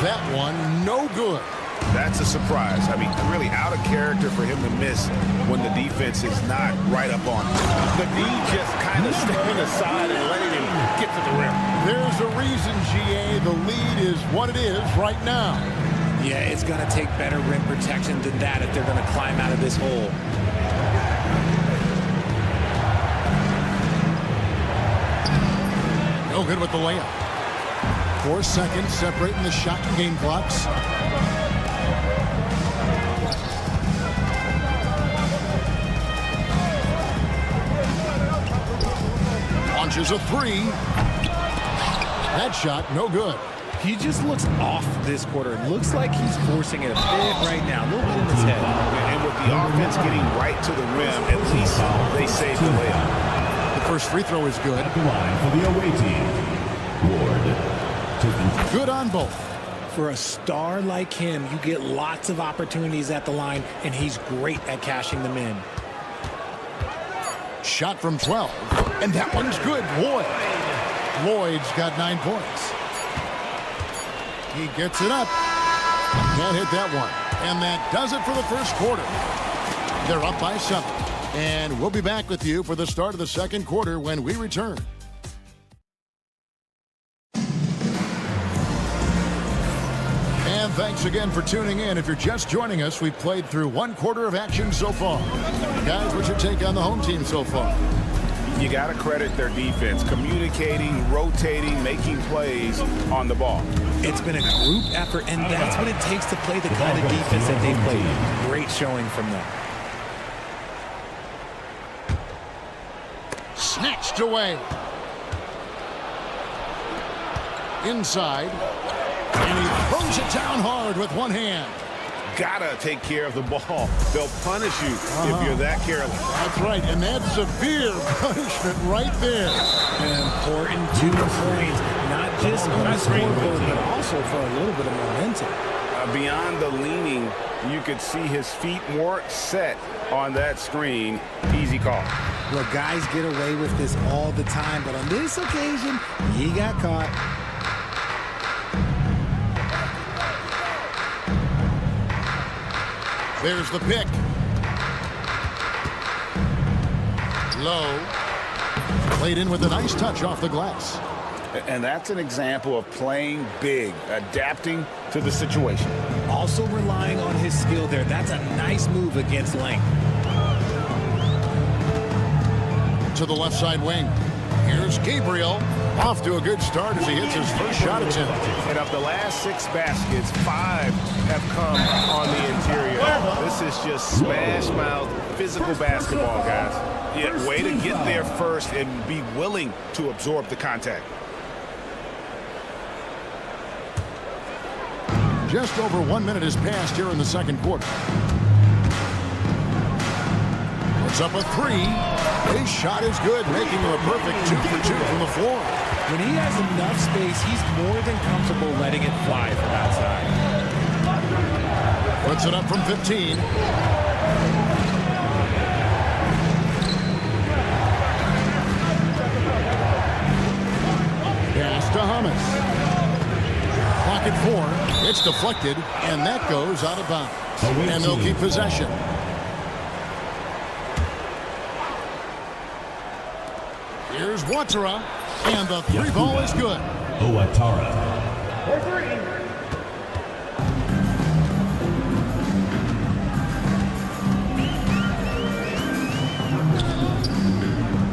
That one, no good. That's a surprise. I mean, really out of character for him to miss when the defense is not right up on him. The D just kind of stepping aside and letting him get to the rim. There's a reason, GA, the lead is what it is right now. Yeah, it's going to take better rim protection than that if they're going to climb out of this hole. No good with the layup. 4 seconds separating the shot and game clocks. Launches a 3. That shot, no good. He just looks off this quarter. It looks like he's forcing it a bit right now, a little bit in his head. And with the offense getting right to the rim, at least they saved the layup. The first free throw is good. At the line for the away team, Ward. Good on both. For a star like him, you get lots of opportunities at the line, and he's great at cashing them in. Shot from 12, and that one's good. Lloyd's got 9 points. He gets it up. Can't hit that one. And that does it for the first quarter. They're up by 7. And we'll be back with you for the start of the second quarter when we return. And thanks again for tuning in. If you're just joining us, we've played through 1 quarter of action so far. Guys, what's your take on the home team so far? You got to credit their defense, communicating, rotating, making plays on the ball. It's been a group effort, and that's what it takes to play the kind of defense that they played. Great showing from them. Snatched away. Inside. And he throws it down hard with one hand. Gotta take care of the ball. They'll punish you if you're that careless. That's right, and that's severe punishment right there. An important 2 points, not just on the scoreboard, but also for a little bit of momentum. Beyond the leaning, you could see his feet more set on that screen. Easy call. Well, guys get away with this all the time, but on this occasion, he got caught. There's the pick. Low. Played in with a nice touch off the glass. And that's an example of playing big, adapting to the situation. Also relying on his skill there. That's a nice move against length. To the left side wing. Here's Gabriel. Off to a good start as he hits his first shot attempt. And of the last 6 baskets, 5 have come on the interior. This is just smash-mouth, physical basketball, guys. Yeah, way to get there first and be willing to absorb the contact. Just over 1 minute has passed here in the second quarter. Puts up a 3. His shot is good, making him a perfect 2 for 2 from the floor. When he has enough space, he's more than comfortable letting it fly from outside. Puts it up from 15. Pass to Hummus. Clock at 4. It's deflected, and that goes out of bounds. And they'll keep possession. Here's Watara, and the 3 ball is good. Watara.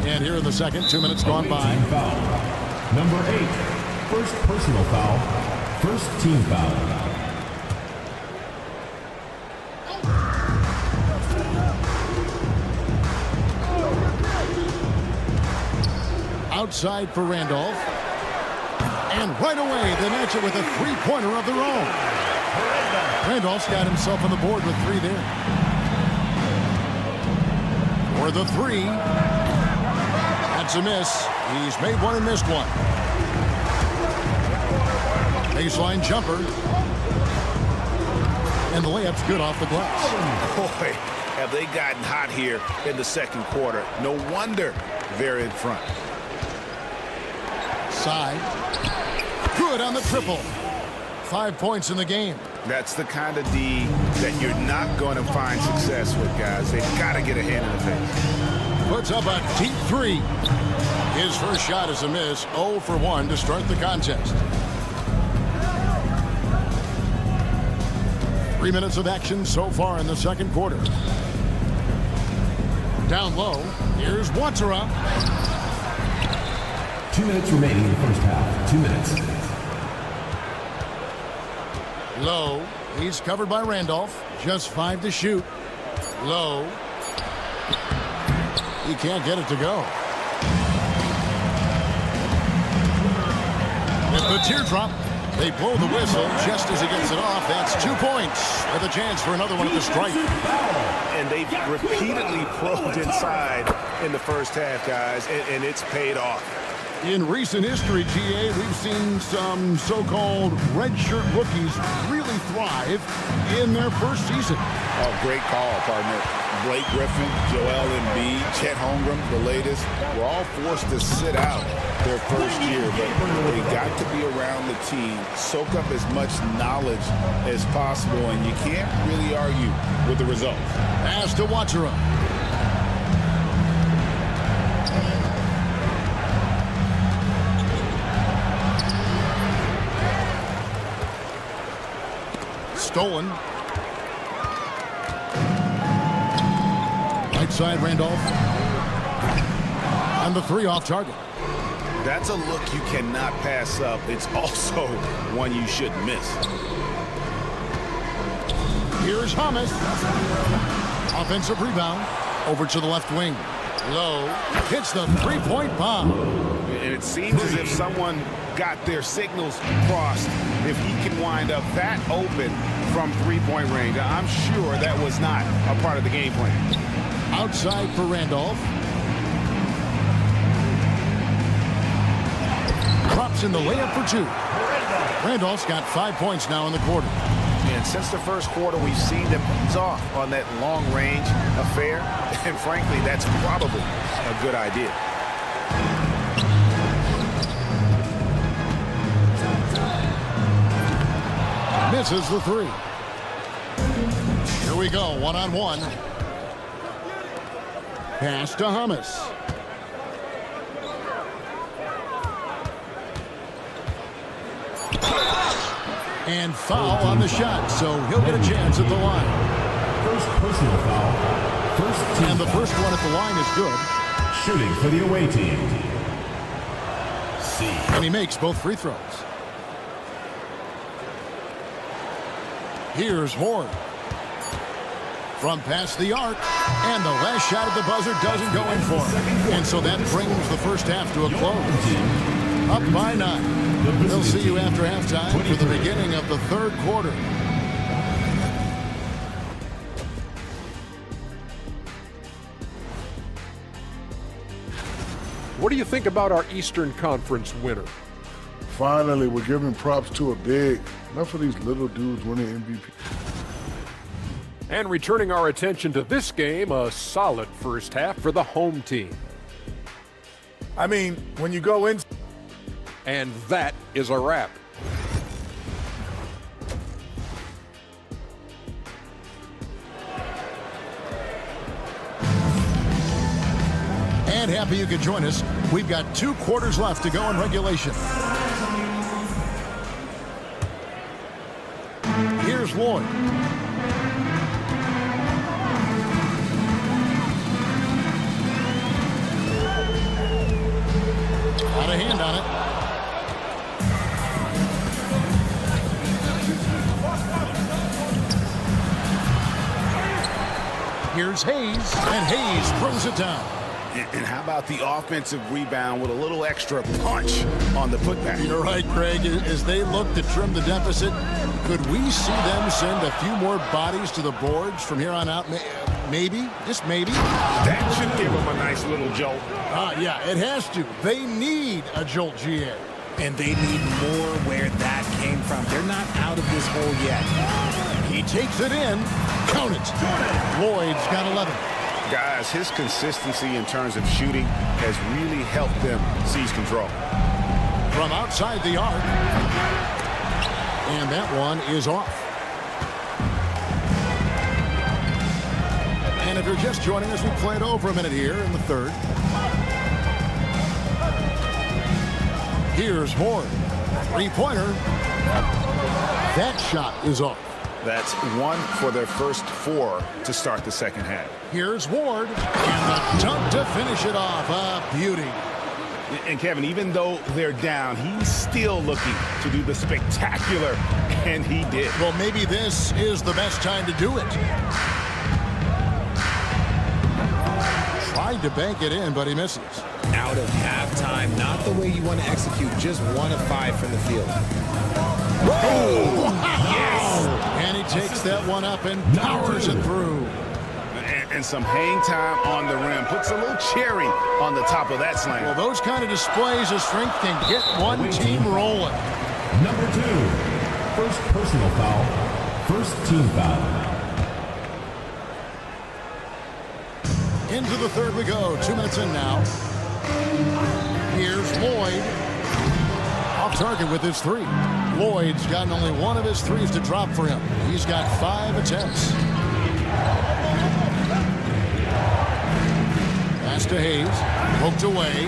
And here in the second, 2 minutes gone by. Foul. Number 8, first personal foul, first team foul. Outside for Randolph. And right away, they match it with a 3-pointer of their own. Randolph's got himself on the board with 3 there. For the 3. That's a miss. He's made 1 and missed 1. Baseline jumper. And the layup's good off the glass. Boy, have they gotten hot here in the second quarter. No wonder they're in front. Side. Good on the triple. 5 points in the game. That's the kind of D that you're not going to find success with, guys. They've got to get a hand in the face. Puts up a deep 3. His first shot is a miss. 0 for 1 to start the contest. 3 minutes of action so far in the second quarter. Down low. Here's Watara. 2 minutes remaining in the first half. 2 minutes. Low. He's covered by Randolph. Just 5 to shoot. Low. He can't get it to go. With the teardrop, they blow the whistle just as he gets it off. That's 2 points with a chance for another one at the stripe. And they've repeatedly probed inside in the first half, guys, and it's paid off. In recent history, GA, we've seen some so-called redshirt rookies really thrive in their first season. Oh, great call, partner. Blake Griffin, Joel Embiid, Chet Holmgren, the latest, were all forced to sit out their first year, but they got to be around the team, soak up as much knowledge as possible, and you can't really argue with the results. Pass to Watchera. Stolen. Right side, Randolph. And the 3 off target. That's a look you cannot pass up. It's also one you shouldn't miss. Here's Thomas. Offensive rebound. Over to the left wing. Low. Hits the 3-point bomb. And it seems as if someone got their signals crossed. If he can wind up that open from 3-point range, I'm sure that was not a part of the game plan. Outside for Randolph. Drops in the layup for 2. Randolph's got 5 points now in the quarter. And since the first quarter, we've seen them ease off on that long-range affair. And frankly, that's probably a good idea. Misses the 3. Here we go, one-on-one. Pass to Thomas. And foul on the shot, so he'll get a chance at the line. First personal foul. First team and the foul. first one at the line is good. Shooting for the away team. C. And he makes both free throws. Here's Horn. From past the arc, and the last shot at the buzzer doesn't go in for him. And so that brings the first half to a close. Up by 9. They'll see you after halftime for the beginning of the third quarter. What do you think about our Eastern Conference winner? Finally, we're giving props to a big. Enough of these little dudes winning MVP. And returning our attention to this game, a solid first half for the home team. I mean, when you go in... And that is a wrap. And happy you could join us. We've got 2 quarters left to go in regulation. Here's Lloyd. Got a hand on it. Here's Hayes, and Hayes throws it down. And how about the offensive rebound with a little extra punch on the putback? You're right, Greg. As they look to trim the deficit, could we see them send a few more bodies to the boards from here on out? Maybe, just maybe. That should give them a nice little jolt. Yeah, it has to. They need a jolt, GA. And they need more where that came from. They're not out of this hole yet. He takes it in. Count it. Lloyd's got 11. Guys, his consistency in terms of shooting has really helped them seize control. From outside the arc. And that one is off. And if you're just joining us, we played over a minute here in the third. Here's Horn. 3-pointer. That shot is off. That's 1 for their first 4 to start the second half. Here's Ward. And the dunk to finish it off. A beauty. And Kevin, even though they're down, he's still looking to do the spectacular, and he did. Well, maybe this is the best time to do it. Tried to bank it in, but he misses. Out of halftime, not the way you want to execute, just 1 of 5 from the field. Oh! Yes! And he takes that one up and powers it through. And some hang time on the rim. Puts a little cherry on the top of that slam. Well, those kind of displays of strength can get one team rolling. Number 2, first personal foul, first team foul. Into the third we go. 2 minutes in now. Here's Lloyd. Off target with his 3. Lloyd's gotten only 1 of his 3s to drop for him. He's got 5 attempts. Pass to Hayes. Poked away.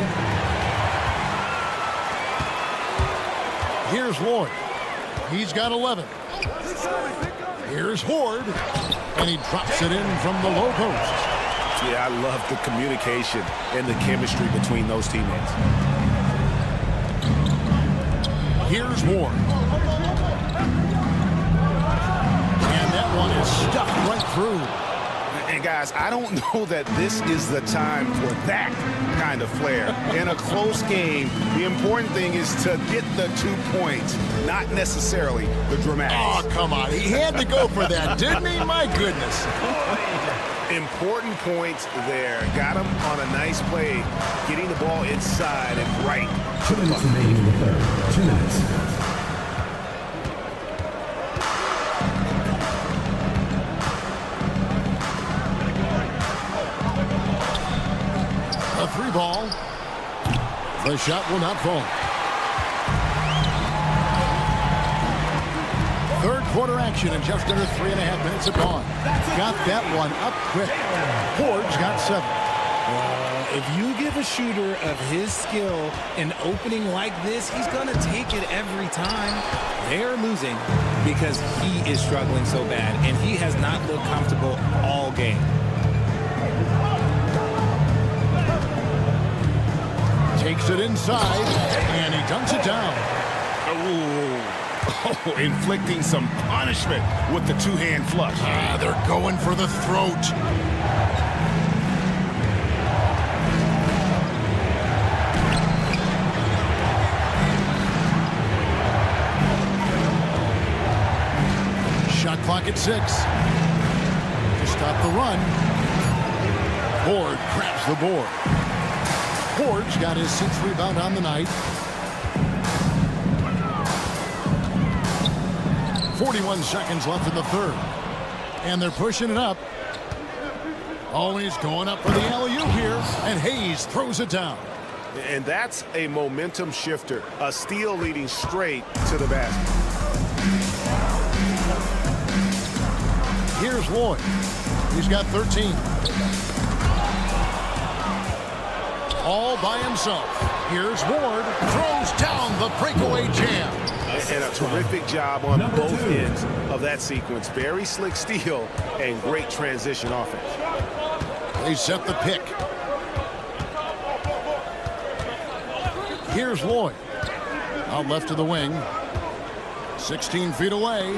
Here's Lloyd. He's got 11. Here's Horde. And he drops it in from the low post. Yeah, I love the communication and the chemistry between those teammates. Here's Ward. And that one is stuck right through. And guys, I don't know that this is the time for that kind of flair. In a close game, the important thing is to get the 2 points, not necessarily the dramatics. Oh, come on. He had to go for that, didn't he? My goodness. Important points there. Got him on a nice play, getting the ball inside and right. 2 minutes remaining in the third. 2 minutes. A 3 ball. The shot will not fall. Third quarter action in just under 3.5 minutes of gone. Got that one up quick. Ford's got 7. If you give a shooter of his skill an opening like this, he's going to take it every time. They're losing because he is struggling so bad, and he has not looked comfortable all game. Takes it inside, and he dunks it down. Oh, inflicting some punishment with the 2-hand flush. They're going for the throat. Shot clock at 6. To stop the run. Ford grabs the board. Ford's got his 6th rebound on the night. 41 seconds left in the third. And they're pushing it up. Always going up for the alley-oop here. And Hayes throws it down. And that's a momentum shifter. A steal leading straight to the basket. Here's Lloyd. He's got 13. All by himself. Here's Ward. Throws down the breakaway jam. And a terrific job on both ends of that sequence. Very slick steal and great transition offense. They set the pick. Here's Lloyd. Out left of the wing. 16 feet away.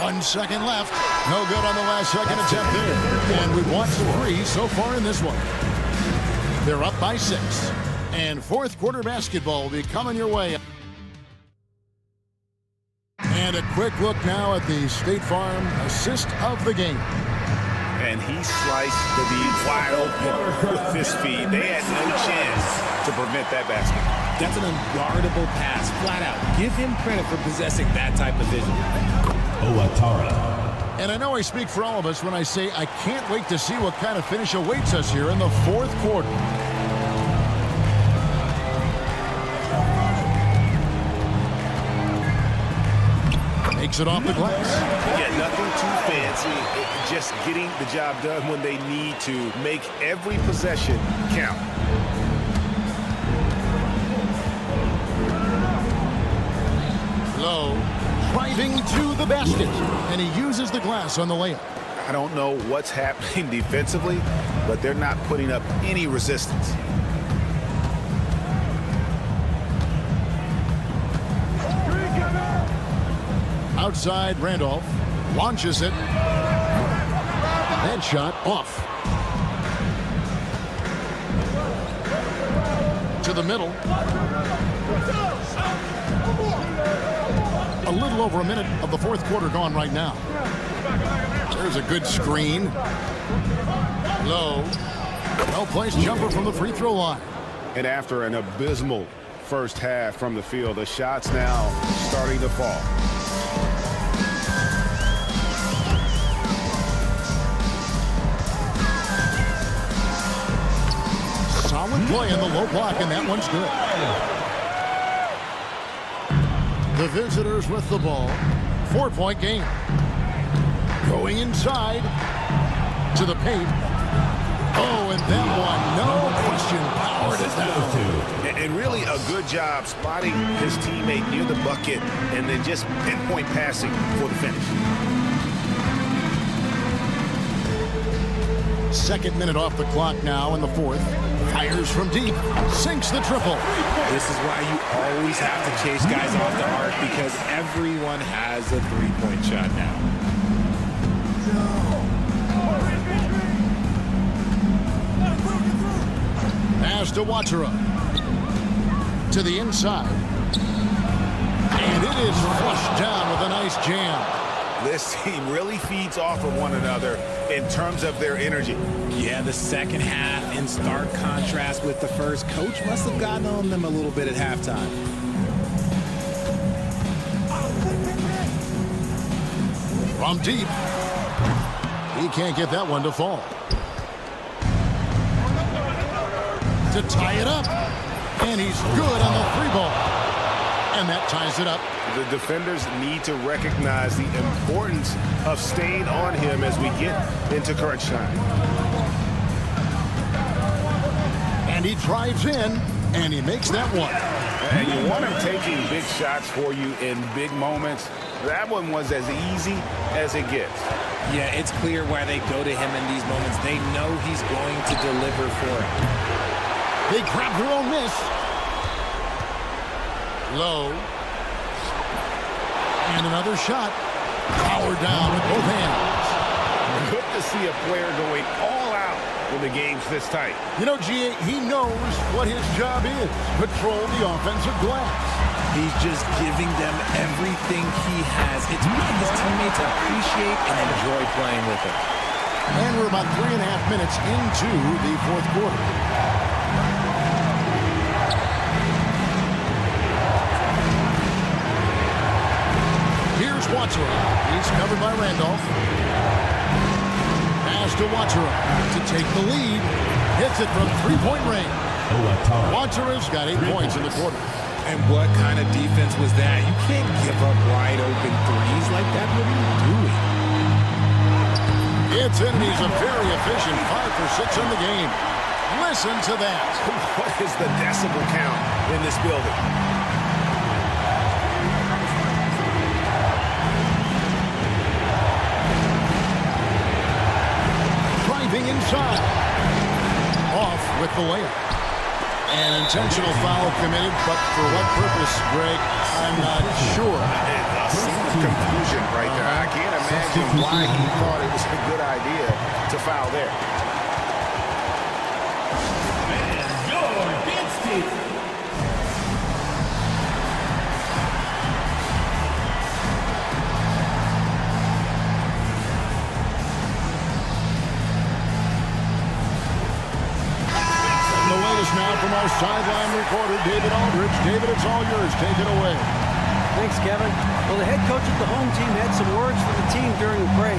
1 second left. No good on the last second attempt there. And we've watched 3 so far in this one. They're up by 6. And fourth quarter basketball will be coming your way. And a quick look now at the State Farm assist of the game. And he sliced the D wide open with his feet. They had no chance to prevent that basket. That's an unguardable pass, flat out. Give him credit for possessing that type of vision. Owatara. And I know I speak for all of us when I say I can't wait to see what kind of finish awaits us here in the fourth quarter. Makes it off the glass. Yeah, nothing too fancy. Just getting the job done when they need to. Make every possession count. Low, driving to the basket, and he uses the glass on the layup. I don't know what's happening defensively, but they're not putting up any resistance. Outside, Randolph launches it. That shot off. To the middle. A little over a minute of the fourth quarter gone right now. There's a good screen. Low. Well-placed jumper from the free throw line. And after an abysmal first half from the field, the shots now starting to fall. Solid play in the low block, and that one's good. The visitors with the ball. 4-point game. Going inside to the paint. Oh, and that one, no question, powered it down. And really a good job spotting his teammate near the bucket and then just pinpoint passing for the finish. Second minute off the clock now in the fourth. Fires from deep. Sinks the triple. This is why you always have to chase guys off the arc, because everyone has a three-point shot now. Pass to Watera. To the inside. And it is flushed down with a nice jam. This team really feeds off of one another in terms of their energy. Yeah, the second half in stark contrast with the first. Coach must have gotten on them a little bit at halftime. From deep. He can't get that one to fall. To tie it up. And he's good on the free ball. And that ties it up. The defenders need to recognize the importance of staying on him as we get into crunch time. And he drives in, and he makes that one. And you want him taking big shots for you in big moments. That one was as easy as it gets. Yeah, it's clear why they go to him in these moments. They know he's going to deliver for them. They grab their own miss. Low. And another shot. Power down with both hands. Good to see a player going all out when the game's this tight. You know, G.A., he knows what his job is. Patrol the offensive glass. He's just giving them everything he has. It's what his teammates appreciate and enjoy playing with him. And we're about 3.5 minutes into the fourth quarter. Here's Watera. He's covered by Randolph. Pass to Watera to take the lead. Hits it from three-point range. Watera's got 8 points in the quarter. And what kind of defense was that? You can't give up wide open threes like that. What are you doing? It's in, and he's a very efficient 5 for 6 in the game. Listen to that. What is the decibel count in this building? Driving inside. Off with the layup. An intentional foul committed, but for what purpose, Greg? I'm not sure. A scene of confusion right there. I can't imagine why he thought it was a good idea to foul there. Now from our sideline reporter, David Aldridge. David, it's all yours. Take it away. Thanks, Kevin. Well, the head coach of the home team had some words for the team during the break.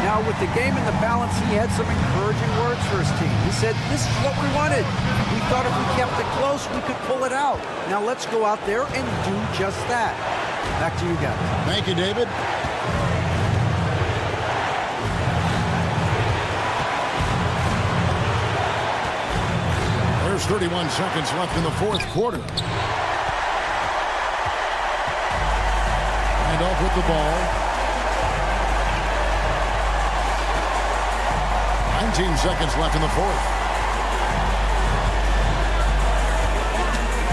Now, with the game in the balance, he had some encouraging words for his team. He said, this is what we wanted. We thought if we kept it close, we could pull it out. Now, let's go out there and do just that. Back to you guys. Thank you, David. There's 31 seconds left in the fourth quarter. Randolph with the ball. 19 seconds left in the fourth.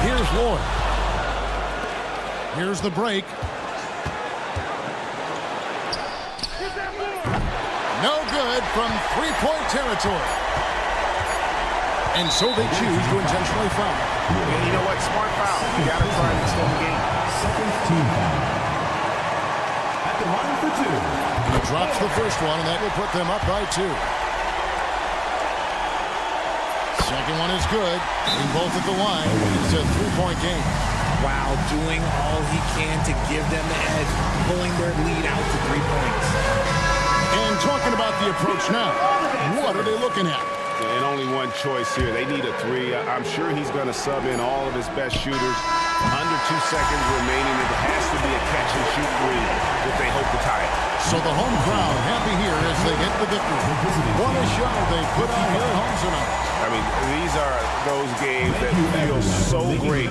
Here's Lloyd. Here's the break. No good from three-point territory. And so they choose to intentionally foul. And you know what? Smart foul. You got to try and extend the game. Second team foul. At the line for two. He drops the first one, and that will put them up by 2. Second one is good. In both at the line, it's a three-point game. Wow, doing all he can to give them the edge, pulling their lead out to 3 points. And talking about the approach now, what are they looking at? And only one choice here. They need a 3. I'm sure he's going to sub in all of his best shooters. Under 2 seconds remaining. It has to be a catch-and-shoot 3 if they hope to tie it. So the home crowd happy here as they get the victory. What a show they put on here at home tonight. I mean, these are those games that feel so great.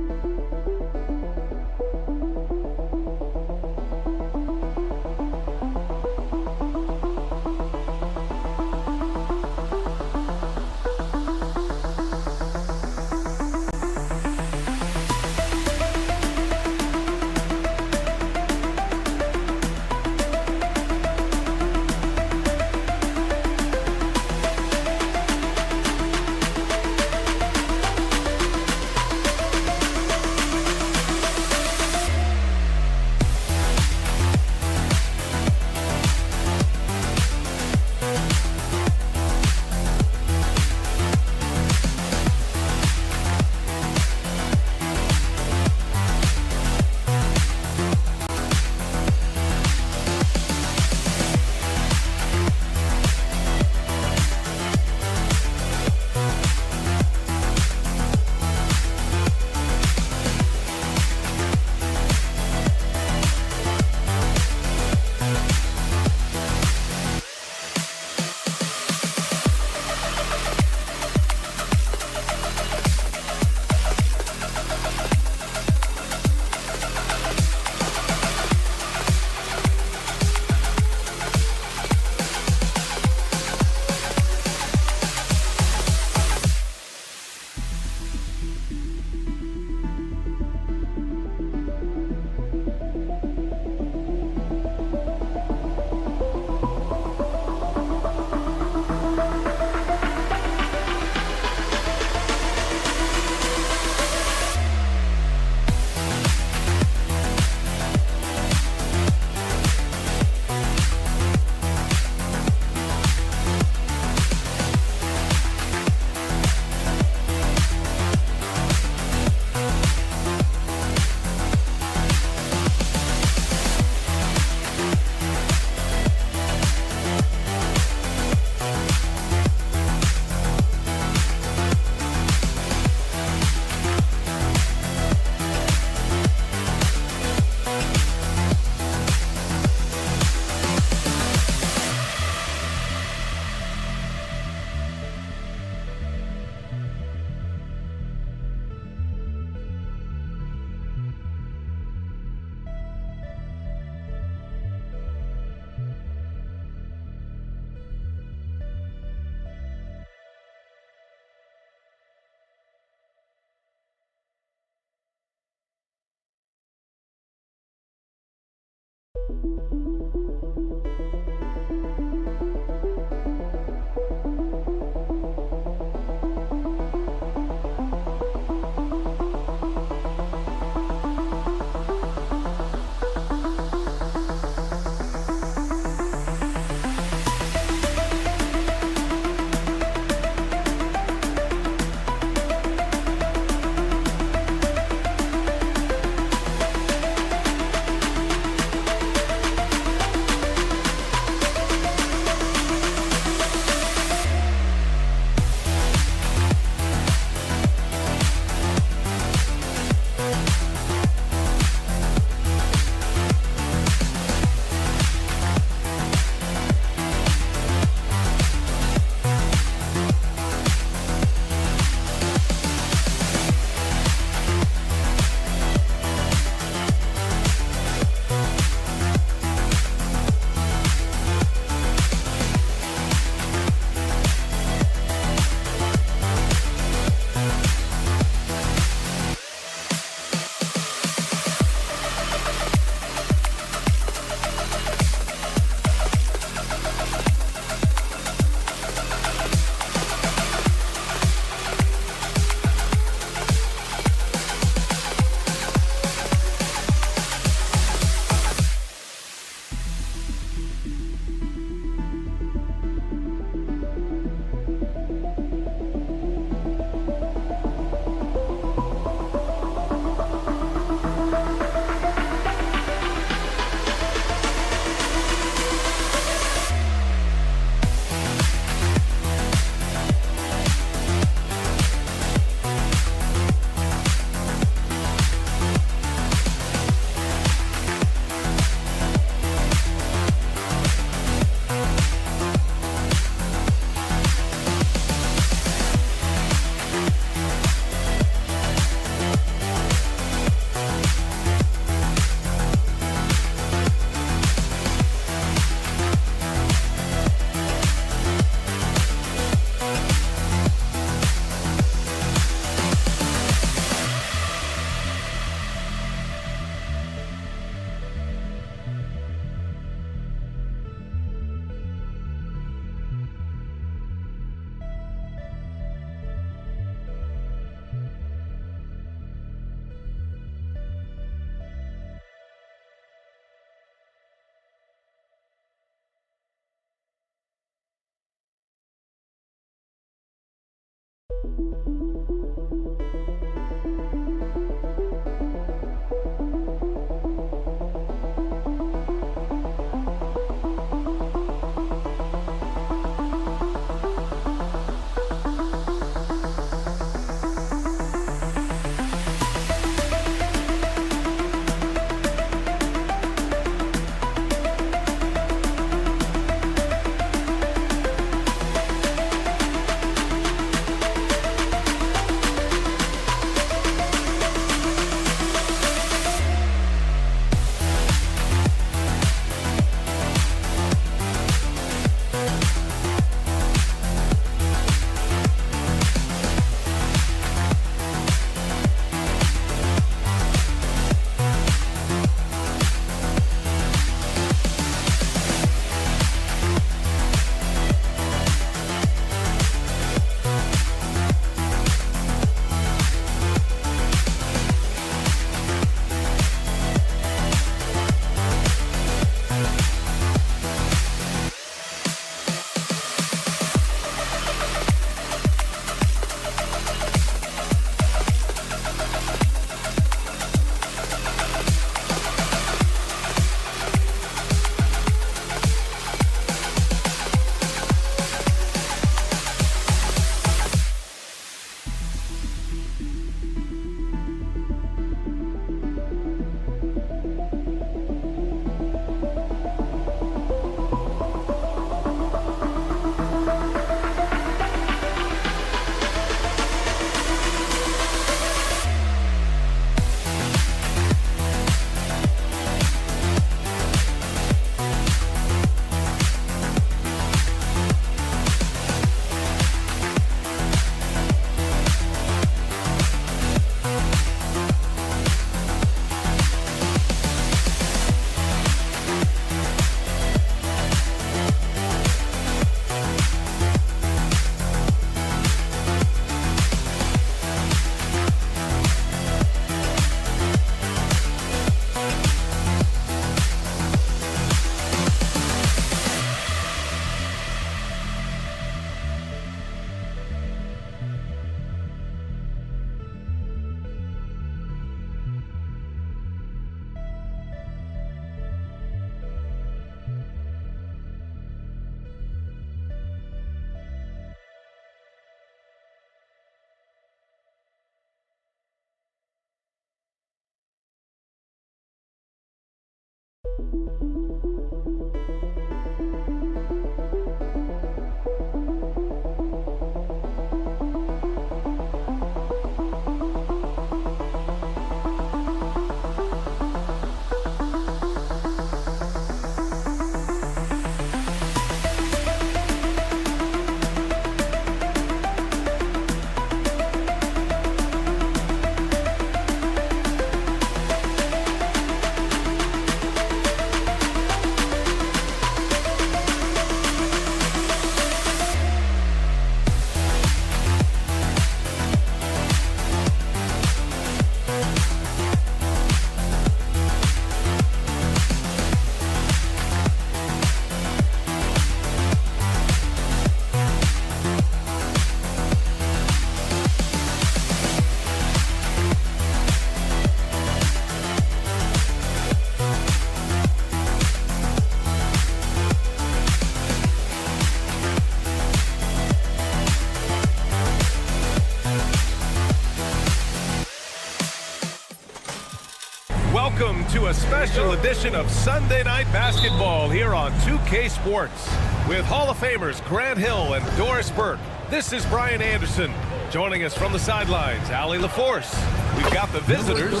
Welcome to a special edition of Sunday Night Basketball here on 2K Sports. With Hall of Famers Grant Hill and Doris Burke, this is Brian Anderson. Joining us from the sidelines, Allie LaForce. We've got the visitors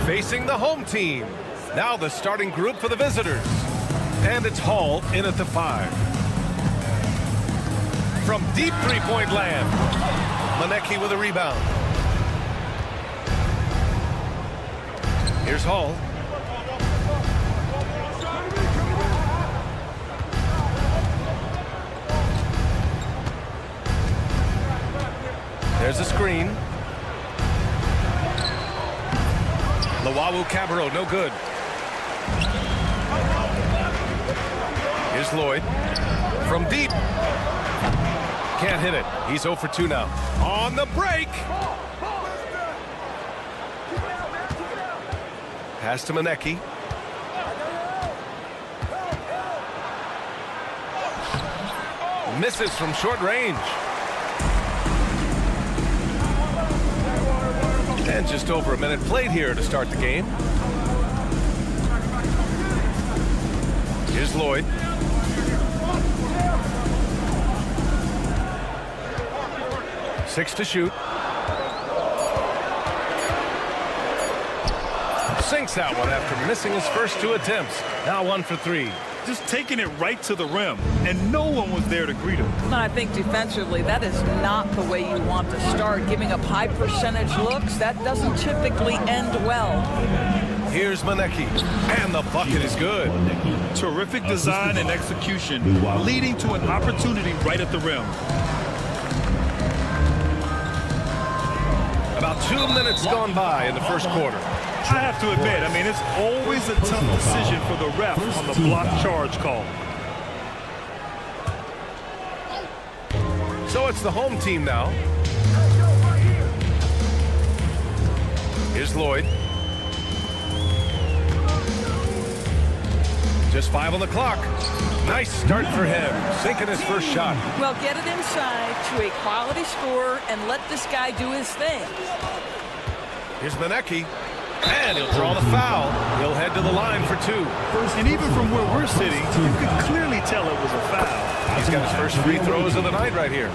facing the home team. Now the starting group for the visitors. And it's Hall in at the 5. From deep three-point land, Manecki with a rebound. Here's Hall. There's a screen. Cabarro, no good. Here's Lloyd. From deep. Can't hit it. He's 0 for 2 now. On the break. Pass to Manecki. Misses from short range. And just over a minute played here to start the game. Here's Lloyd. Six to shoot. Sinks that one after missing his first 2 attempts. Now 1 for 3. Just taking it right to the rim, and no one was there to greet him. And I think defensively, that is not the way you want to start. Giving up high percentage looks, that doesn't typically end well. Here's Manecki, and the bucket is good. Terrific design and execution, leading to an opportunity right at the rim. About 2 minutes gone by in the first quarter. I have to admit, I mean, it's always a tough decision for the ref on the block charge call. So it's the home team now. Here's Lloyd. Just 5 on the clock. Nice start for him, sinking his first shot. Well, get it inside to a quality scorer and let this guy do his thing. Here's Manecki. And he'll draw the foul. He'll head to the line for 2. And even from where we're sitting, you could clearly tell it was a foul. He's got his first free throws of the night right here.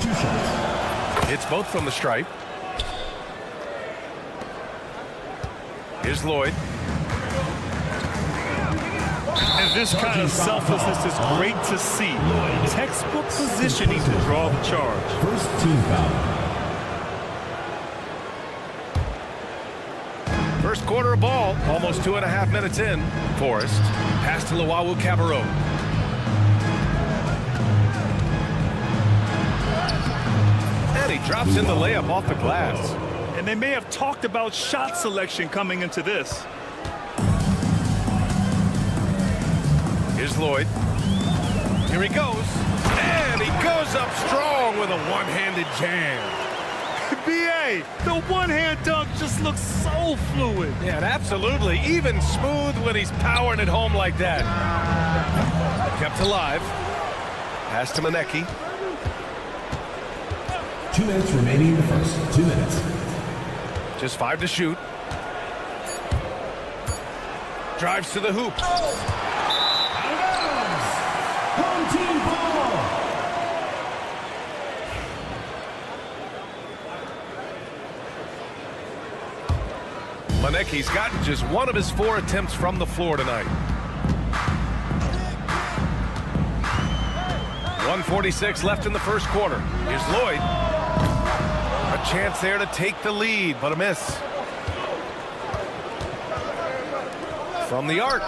2 shots. It's both from the stripe. Here's Lloyd. And this kind of selflessness is great to see. Textbook positioning to draw the charge. First team foul. First quarter of ball, almost 2.5 minutes in. Forrest, pass to Cabarro. And he drops in the layup off the glass. And they may have talked about shot selection coming into this. Here's Lloyd. Here he goes. And he goes up strong with a one-handed jam. B.A., the one-hand dunk just looks so fluid. Yeah, absolutely. Even smooth when he's powering it home like that. Kept alive. Pass to Manecki. 2 minutes remaining in the first. 2 minutes. Just 5 to shoot. Drives to the hoop. Home team ball. Manecki's gotten just one of his 4 attempts from the floor tonight. 1:46 left in the first quarter. Here's Lloyd. A chance there to take the lead, but a miss. From the arc.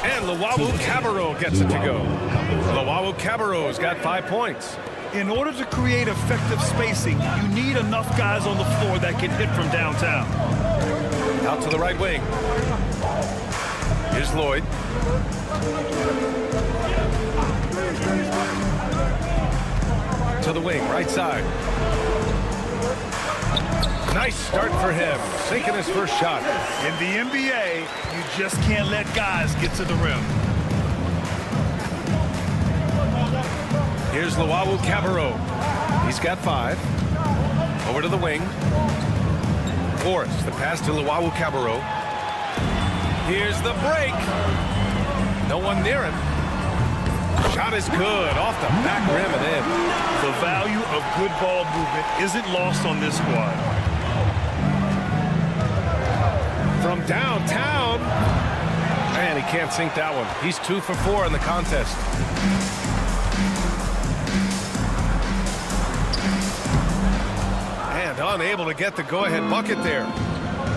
And Luwawu-Cabarrot gets it to go. Luwawu-Cabarrot's got 5 points. In order to create effective spacing, you need enough guys on the floor that can hit from downtown. Out to the right wing. Here's Lloyd. To the wing, right side. Nice start for him, sinking his first shot. In the NBA, you just can't let guys get to the rim. Here's Luwawu-Cabarrot. He's got 5. Over to the wing. Forrest, the pass to Luwawu-Cabarrot. Here's the break. No one near him. Shot is good, off the back rim and in. The value of good ball movement isn't lost on this squad. From downtown. Man, he can't sink that one. He's 2 for 4 in the contest. And unable to get the go-ahead bucket there.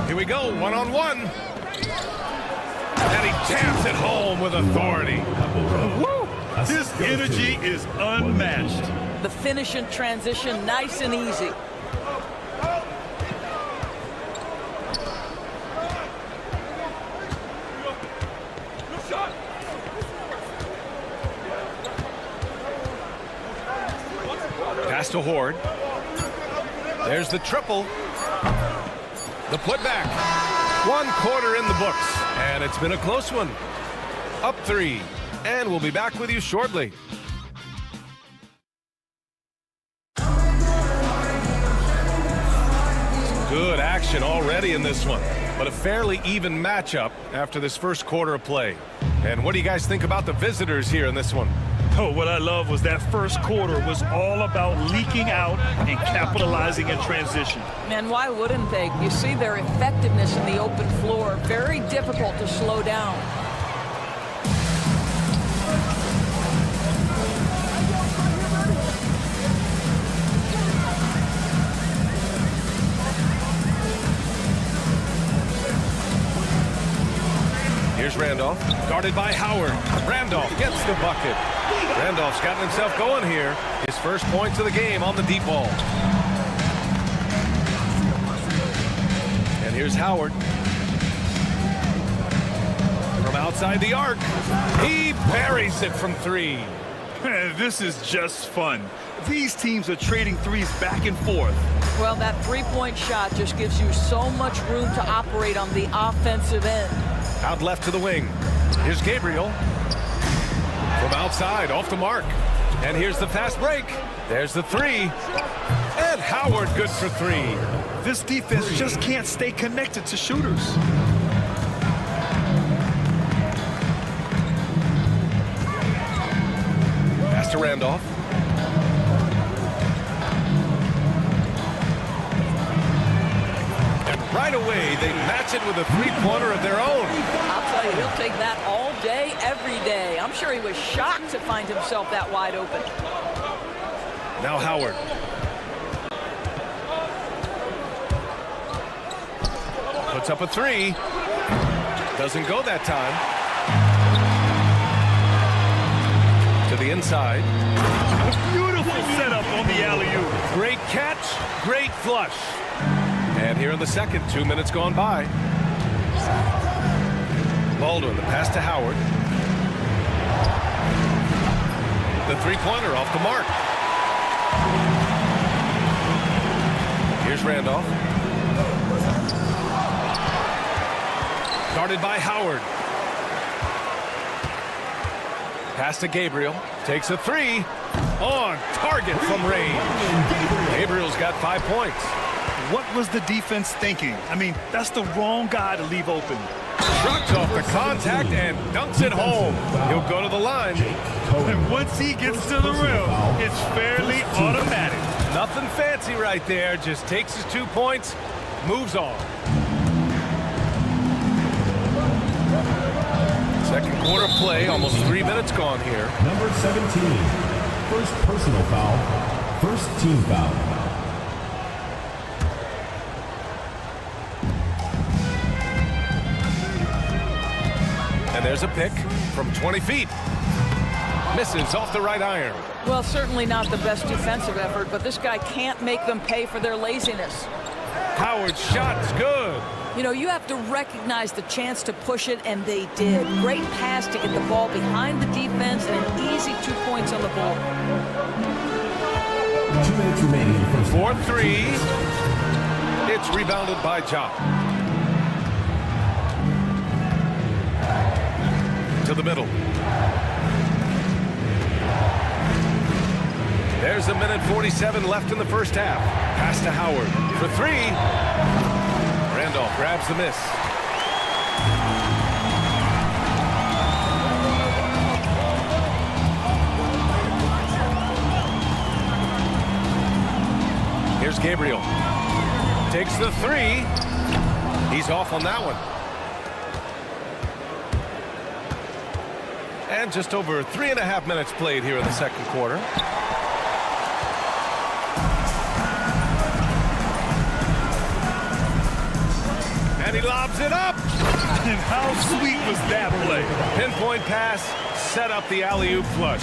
Here we go, one-on-one. And he taps it home with authority. Woo! His energy is unmatched. The finish in transition, nice and easy. Pass to Horde. There's the triple. The putback. 1 quarter in the books, and it's been a close one. Up 3, and we'll be back with you shortly. Good action already in this one, but a fairly even matchup after this first quarter of play. And what do you guys think about the visitors here in this one? Oh, what I love was that first quarter was all about leaking out and capitalizing in transition. And why wouldn't they? You see their effectiveness in the open floor. Very difficult to slow down. Here's Randolph, guarded by Howard. Randolph gets the bucket. Randolph's gotten himself going here. His first points of the game on the deep ball. And here's Howard. From outside the arc, he buries it from 3. This is just fun. These teams are trading threes back and forth. Well, that 3-point shot just gives you so much room to operate on the offensive end. Out left to the wing. Here's Gabriel. From outside, off the mark. And here's the fast break. There's the 3. And Howard good for 3. This defense just can't stay connected to shooters. Pass to Randolph. And right away, they match it with a 3-pointer of their own. I'll tell you, he'll take that all day, every day. I'm sure he was shocked to find himself that wide open. Now Howard. Puts up a 3. Doesn't go that time. To the inside. Beautiful setup on the alley-oop. Great catch, great flush. And here in the second, 2 minutes gone by. Baldwin, the pass to Howard. The 3-pointer off the mark. Here's Randolph. Guarded by Howard. Pass to Gabriel. Takes a 3. On target from range. Gabriel's got 5 points. What was the defense thinking? I mean, that's the wrong guy to leave open. Shrugs off the contact and dunks it home. He'll go to the line. And once he gets to the rim, it's fairly automatic. Nothing fancy right there. Just takes his 2 points, moves on. Second quarter play, almost 3 minutes gone here. Number 17, first personal foul, first team foul. And there's a pick from 20 feet. Misses off the right iron. Well, certainly not the best defensive effort, but this guy can't make them pay for their laziness. Howard's shot's good. You know, you have to recognize the chance to push it, and they did. Great pass to get the ball behind the defense, and an easy 2 points on the board. 2 minutes remaining. 4-3. It's rebounded by Ja. To the middle. There's a minute 47 left in the first half. Pass to Howard for 3. Randolph grabs the miss. Here's Gabriel. Takes the 3. He's off on that one. And just over 3.5 minutes played here in the second quarter. And he lobs it up. And how sweet was that play? Pinpoint pass, set up the alley-oop flush.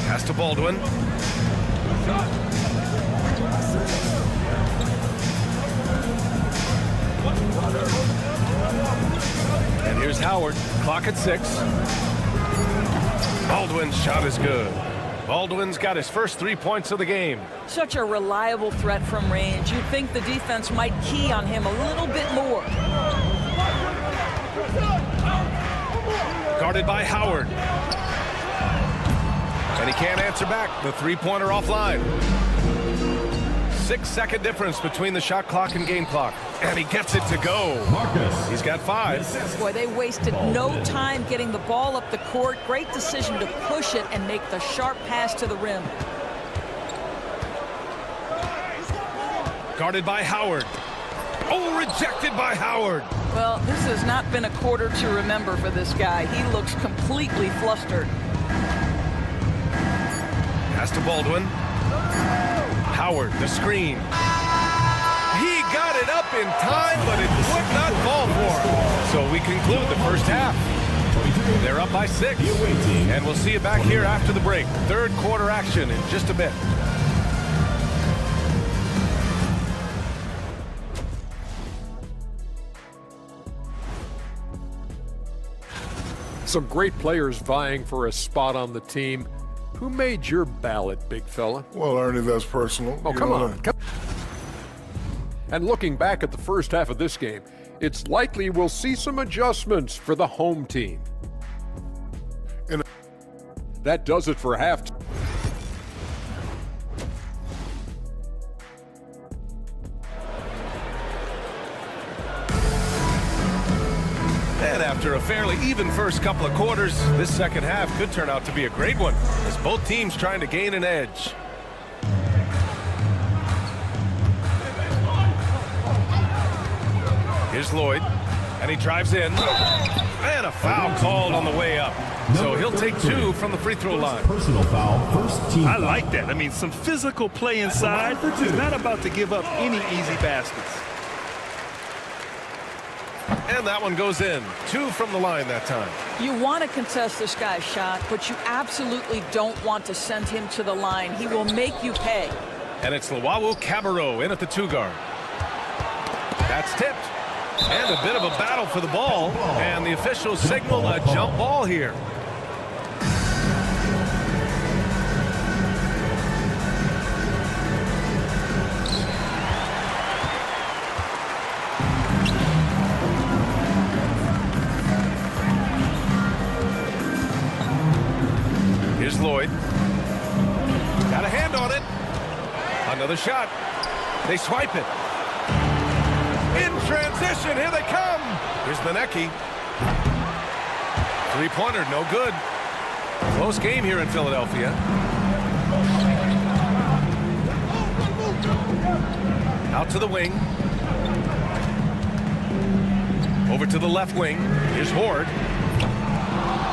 Pass to Baldwin. And here's Howard, clock at 6. Baldwin's shot is good. Baldwin's got his first 3 points of the game. Such a reliable threat from range. You'd think the defense might key on him a little bit more. Guarded by Howard. And he can't answer back. The three-pointer offline. 6-second difference between the shot clock and game clock. And he gets it to go. Marcus. He's got 5. Boy, they wasted no time getting the ball up the court. Great decision to push it and make the sharp pass to the rim. Guarded by Howard. Oh, rejected by Howard. Well, this has not been a quarter to remember for this guy. He looks completely flustered. Pass to Baldwin. Howard, the screen. He got it up in time, but it would not fall for him. So we conclude the first half. They're up by 6. And we'll see you back here after the break. Third quarter action in just a bit. Some great players vying for a spot on the team. Who made your ballot, big fella? Well, Ernie, that's personal. Oh, come on. And looking back at the first half of this game, it's likely we'll see some adjustments for the home team. That does it for halftime. And after a fairly even first couple of quarters, this second half could turn out to be a great one, as both teams trying to gain an edge. Here's Lloyd, and he drives in, and a foul called on the way up. So he'll take 2 from the free throw line. Personal foul, first team. I like that. I mean, some physical play inside. He's not about to give up any easy baskets. And that one goes in. 2 from the line that time. You want to contest this guy's shot, but you absolutely don't want to send him to the line. He will make you pay. And it's Luau Cabarro in at the 2-guard. That's tipped. And a bit of a battle for the ball. And the officials signal a jump ball here. Here's Lloyd. Another shot. They swipe it. In transition, here they come. Here's Manecki. Three-pointer, no good. Close game here in Philadelphia. Out to the wing. Over to the left wing. Here's Horde.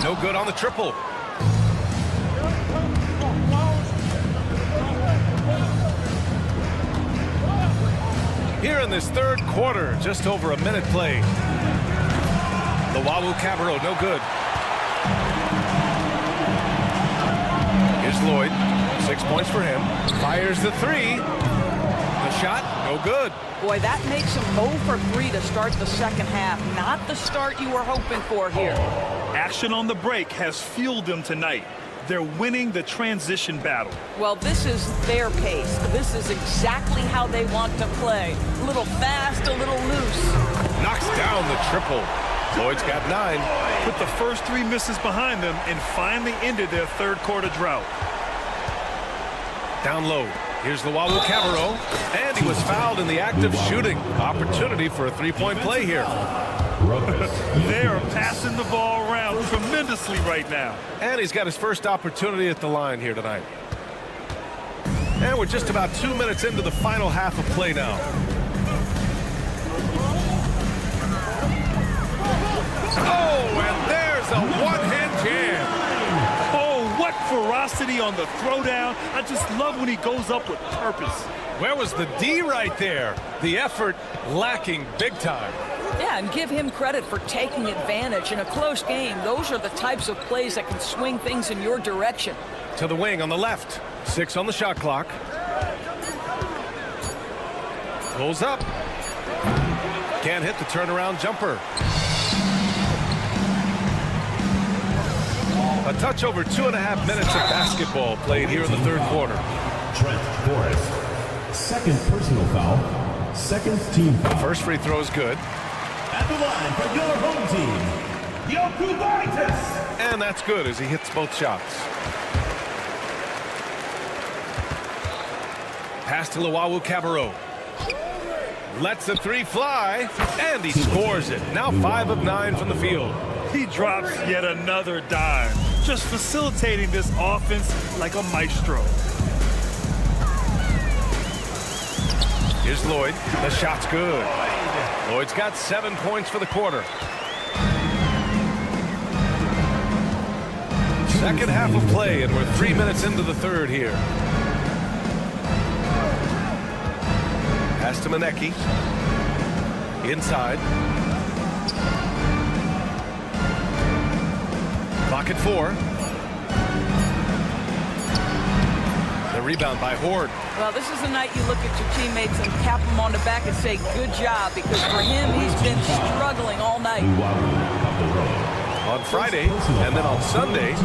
No good on the triple. Here in this third quarter, just over a minute played. Luwawu Cabarrot, no good. Here's Lloyd. 6 points for him. Fires the three. The shot, no good. Boy, that makes him 0 for 3 to start the second half. Not the start you were hoping for here. Action on the break has fueled them tonight. They're winning the transition battle. Well, this is their pace. This is exactly how they want to play. A little fast, a little loose. Knocks down the triple. Lloyd's got 9. Put the first 3 misses behind them and finally ended their third quarter drought. Down low. Here's Luwawu Cabarrot. And he was fouled in the act of shooting. Opportunity for a three-point play here. They're passing the ball around tremendously right now. And he's got his first opportunity at the line here tonight. And we're just about 2 minutes into the final half of play now. Oh, and there's a one-hand jam. Oh, what ferocity on the throwdown. I just love when he goes up with purpose. Where was the D right there? The effort lacking big time. Yeah, and give him credit for taking advantage in a close game. Those are the types of plays that can swing things in your direction. To the wing on the left. 6 on the shot clock. Pulls up. Can't hit the turnaround jumper. A touch over 2.5 minutes of basketball played here in the third quarter. Trent Forrest. Second personal foul. Second team foul. First free throw is good. At the line for your home team, Yoru. And that's good as he hits both shots. Pass to Luwawu Cabarrot. Lets the three fly, and he scores it. Now 5 of 9 from the field. He drops yet another dime, just facilitating this offense like a maestro. Here's Lloyd. The shot's good. Lloyd's got 7 points for the quarter. Second half of play, and we're 3 minutes into the third here. Pass to Manecki. Inside. Clock at 4. The rebound by Horde. Well, this is the night you look at your teammates and tap them on the back and say, good job, because for him, he's been struggling all night. On Friday, and then on Sunday.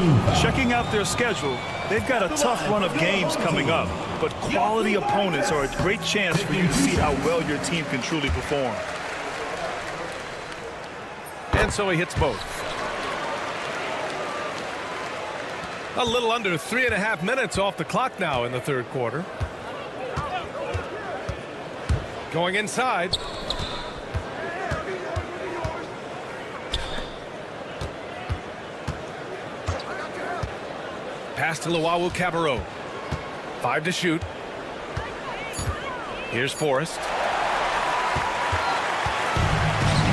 Checking out their schedule, they've got a tough run of games coming up, but quality opponents are a great chance for you to see how well your team can truly perform. And so he hits both. A little under 3.5 minutes off the clock now in the third quarter. Going inside. Pass to Luwawu Cabarrot. 5 to shoot. Here's Forrest.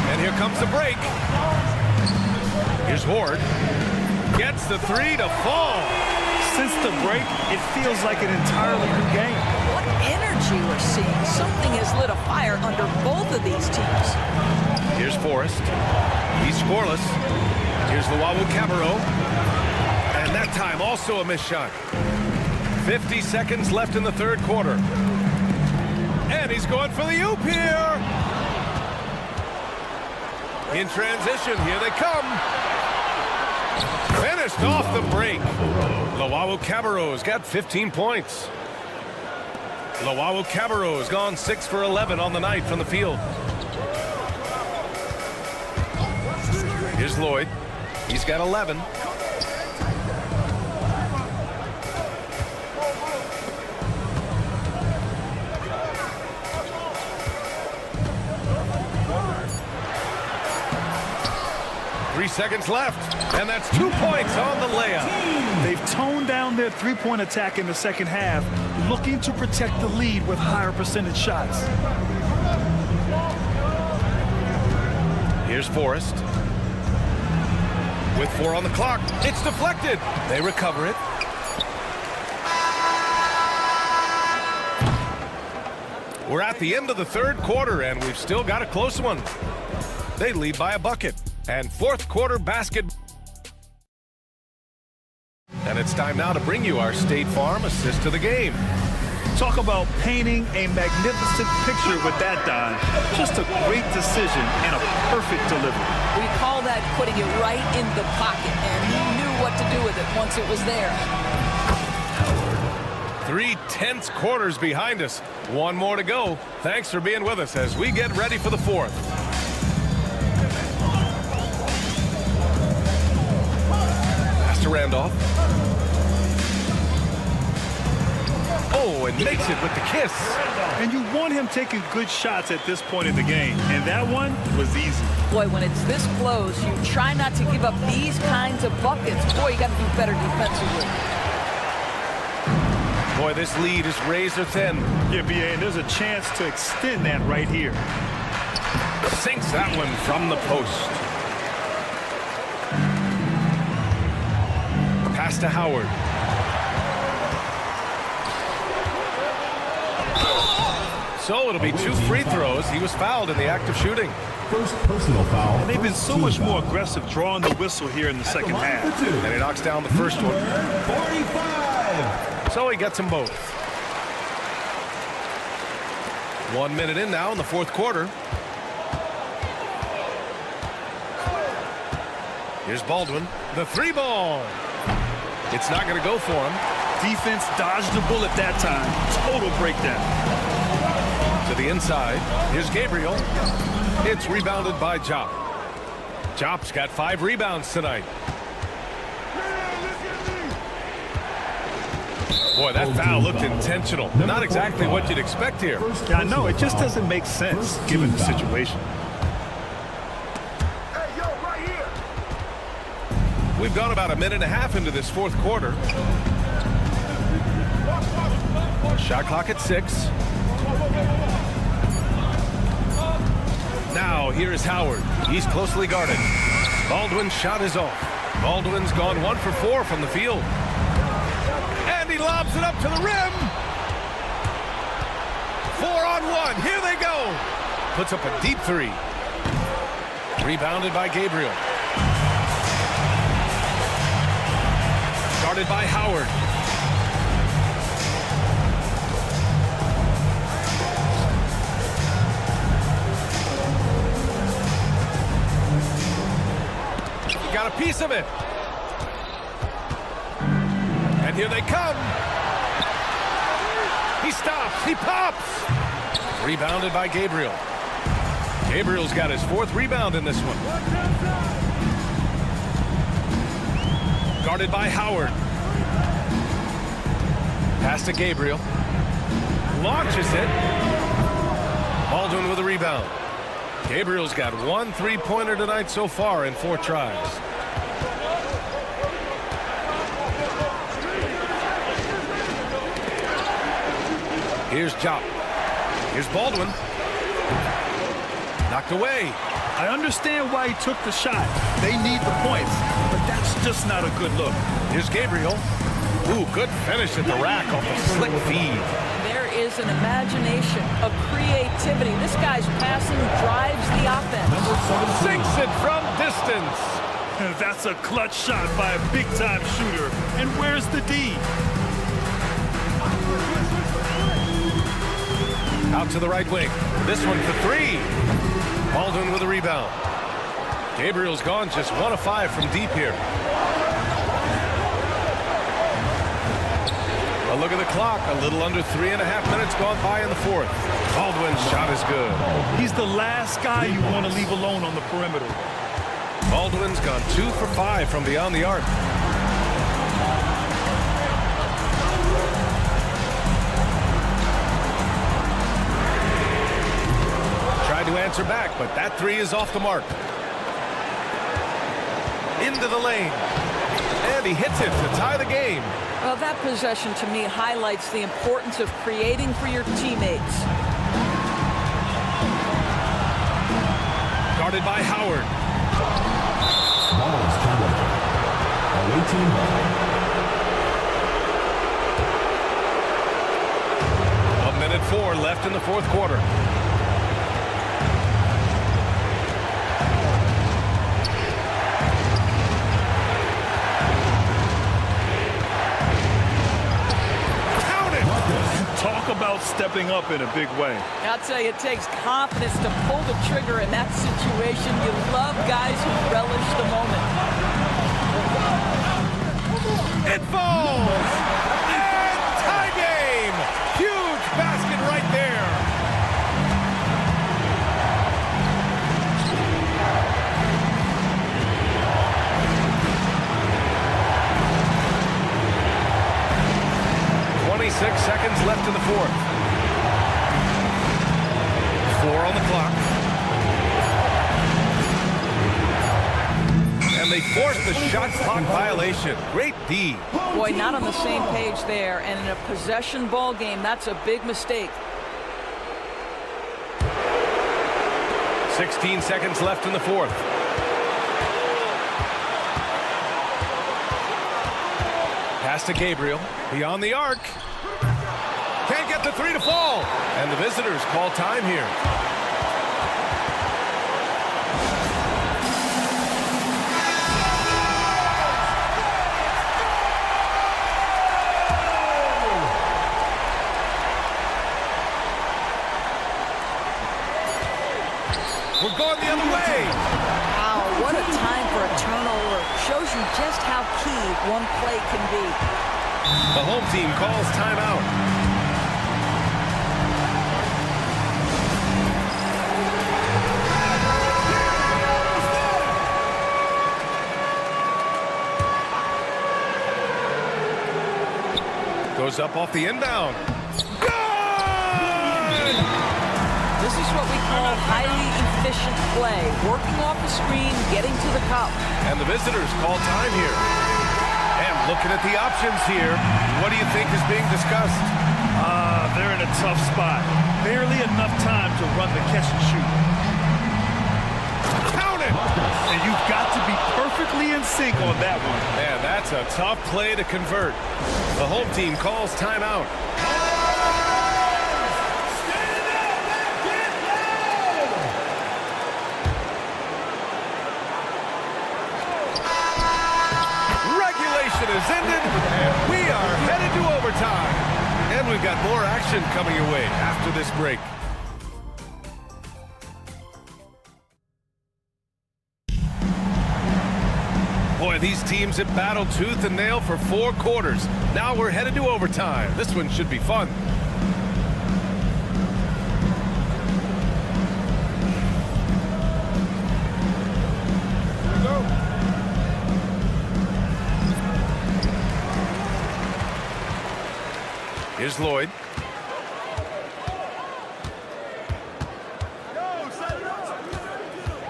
And here comes the break. Here's Horde. Gets the 3 to fall. Since the break, it feels like an entirely new game. What energy we're seeing. Something has lit a fire under both of these teams. Here's Forrest. He's scoreless. Here's Luwawu Cabarrot. And that time also a missed shot. 50 seconds left in the third quarter. And he's going for the oop here. In transition, here they come. Finished off the break. Luwawu Cabarrot's got 15 points. Luwawu Cabarrot's gone 6 for 11 on the night from the field. Here's Lloyd. He's got 11. 3 seconds left, and that's 2 points on the layup. They've toned down their three-point attack in the second half, looking to protect the lead with higher percentage shots. Here's Forrest. With 4 on the clock, it's deflected. They recover it. We're at the end of the third quarter, and we've still got a close one. They lead by a bucket. And fourth quarter basket. And it's time now to bring you our State Farm assist of the game. Talk about painting a magnificent picture with that, Don. Just a great decision and a perfect delivery. We call that putting it right in the pocket, and he knew what to do with it once it was there. 3 tense quarters behind us. 1 more to go. Thanks for being with us as we get ready for the fourth. Pass to Randolph. Oh, and makes it with the kiss. And you want him taking good shots at this point in the game, and that one was easy. Boy, when it's this close, you try not to give up these kinds of buckets. Boy, you got to do better defensively. Boy, this lead is razor thin. Yeah, B.A., and there's a chance to extend that right here. Sinks that one from the post. Pass to Howard. So it'll be 2 free throws. He was fouled in the act of shooting. First personal foul. And they've been so much more aggressive drawing the whistle here in the second half. And he knocks down the first one. 45. So he gets them both. 1 minute in now in the fourth quarter. Here's Baldwin. The 3-ball. It's not going to go for him. Defense dodged the bullet that time. Total breakdown. To the inside. Here's Gabriel. It's rebounded by Jop. Jop's got 5 rebounds tonight. Boy, that foul looked intentional. Not exactly what you'd expect here. Yeah, I know. It just doesn't make sense given the situation. We've gone about 1.5 minutes into this fourth quarter. Shot clock at 6. Now here is Howard. He's closely guarded. Baldwin's shot is off. Baldwin's gone 1 for 4 from the field. And he lobs it up to the rim. 4 on 1. Here they go. Puts up a deep 3. Rebounded by Gabriel. Guarded by Howard. He got a piece of it. And here they come. He stops. He pops. Rebounded by Gabriel. Gabriel's got his 4th rebound in this one. Guarded by Howard. Pass to Gabriel. Launches it. Baldwin with a rebound. Gabriel's got 1 3-pointer tonight so far in 4 tries. Here's Jop. Here's Baldwin. Knocked away. I understand why he took the shot. They need the points, but that's just not a good look. Here's Gabriel. Ooh, good finish at the rack off a slick feed. There is an imagination, a creativity. This guy's passing drives the offense. Sinks it from distance. That's a clutch shot by a big-time shooter. And where's the D? Out to the right wing. This one for 3. Baldwin with a rebound. Gabriel's gone just 1 of 5 from deep here. A look at the clock. A little under 3.5 minutes gone by in the fourth. Baldwin's shot is good. He's the last guy you want to leave alone on the perimeter. Baldwin's gone 2 for 5 from beyond the arc. Tried to answer back, but that 3 is off the mark. into the lane. And he hits it to tie the game. Well, that possession to me highlights the importance of creating for your teammates. Guarded by Howard. Ball is turned over. Away team ball. A minute 4 left in the fourth quarter. Talk about stepping up in a big way. I'll tell you, it takes confidence to pull the trigger in that situation. You love guys who relish the moment. It falls! And tie game! Huge basket right there. Seconds left in the fourth. 4 on the clock. And they force the shot clock violation. Great D. Boy, not on the same page there. And in a possession ball game, that's a big mistake. 16 seconds left in the fourth. Pass to Gabriel. Beyond the arc. Can't get the 3 to fall. And the visitors call time here. We're going the other way. Wow, what a time for a turnover. Shows you just how key one play can be. The home team calls timeout. Goes up off the inbound. Good! This is what we call highly efficient play. Working off the screen, getting to the cup. And the visitors call time here. And looking at the options here, what do you think is being discussed? They're in a tough spot. Barely enough time to run the catch and shoot. Count it! And you've got to be perfectly in sync on that one. Man, that's a tough play to convert. The home team calls timeout. Regulation is ended, and we are headed to overtime. And we've got more action coming your way after this break. Boy, these teams have battled tooth and nail for 4 quarters. Now we're headed to overtime. This one should be fun. Here we go. Here's Lloyd.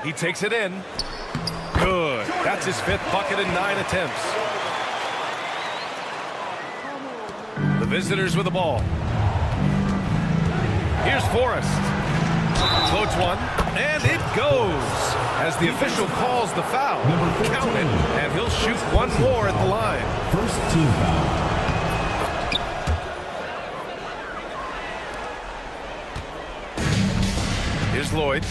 He takes it in. Good. That's his 5th bucket in 9 attempts. The visitors with the ball. Here's Forrest. Floats one, and it goes. As the official calls the foul, count it, and he'll shoot one more at the line. First team foul. Here's Lloyd.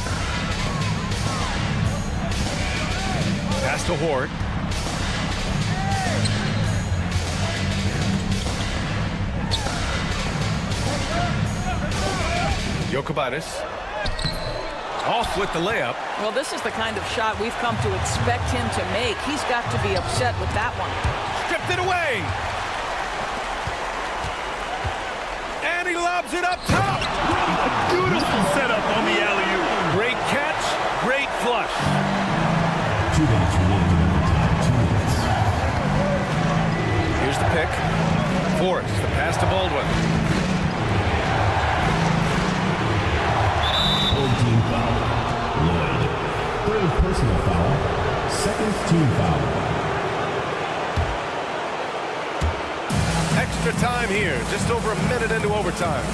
Pass to Hort. Jokibatis. Off with the layup. Well, this is the kind of shot we've come to expect him to make. He's got to be upset with that one. Stripped it away. And he lobs it up top. Beautiful setup on the alley-oop. Great catch, great flush. 2 minutes remaining in overtime. 2 minutes. Here's the pick. Forrest, the pass to Baldwin. Home team foul. Lloyd. 3rd personal foul. Second team foul. Extra time here, just over a minute into overtime.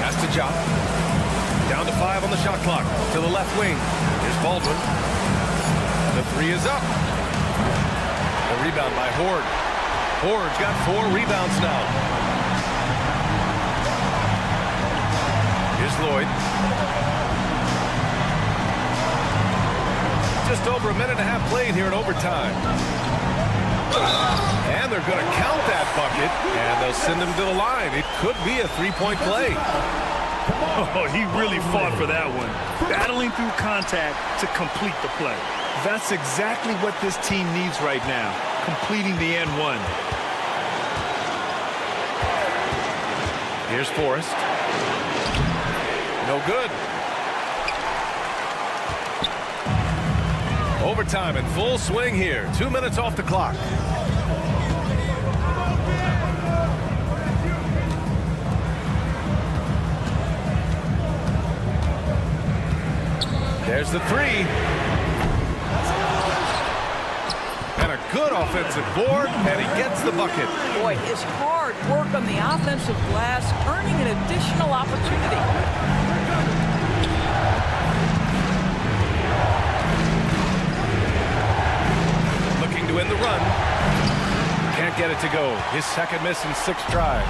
Pass to Jock. Down to 5 on the shot clock. To the left wing. Here's Baldwin. The three is up. The rebound by Horde. Horde's got 4 rebounds now. Here's Lloyd. Just over a minute and a half played here in overtime. And they're going to count that bucket, and they'll send him to the line. It could be a three-point play. Oh, he really fought for that one. Battling through contact to complete the play. That's exactly what this team needs right now, completing the N1. Here's Forrest. No good. Overtime in full swing here. 2 minutes off the clock. There's the three. And a good offensive board, and he gets the bucket. Boy, his hard work on the offensive glass, earning an additional opportunity. Looking to win the run. Can't get it to go. His second miss in 6 tries.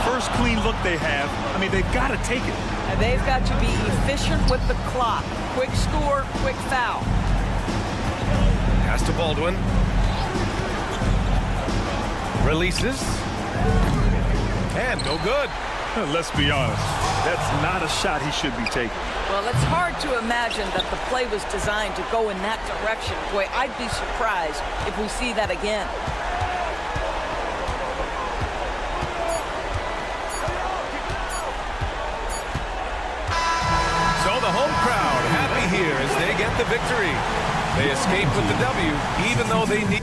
First clean look they have. I mean, they've got to take it. And they've got to be efficient with the clock. Quick score, quick foul. Pass to Baldwin. Releases. And no good. Let's be honest. That's not a shot he should be taking. Well, it's hard to imagine that the play was designed to go in that direction. Boy, I'd be surprised if we see that again. So the home crowd happy here as they get the victory. They escape with the W, even though they need...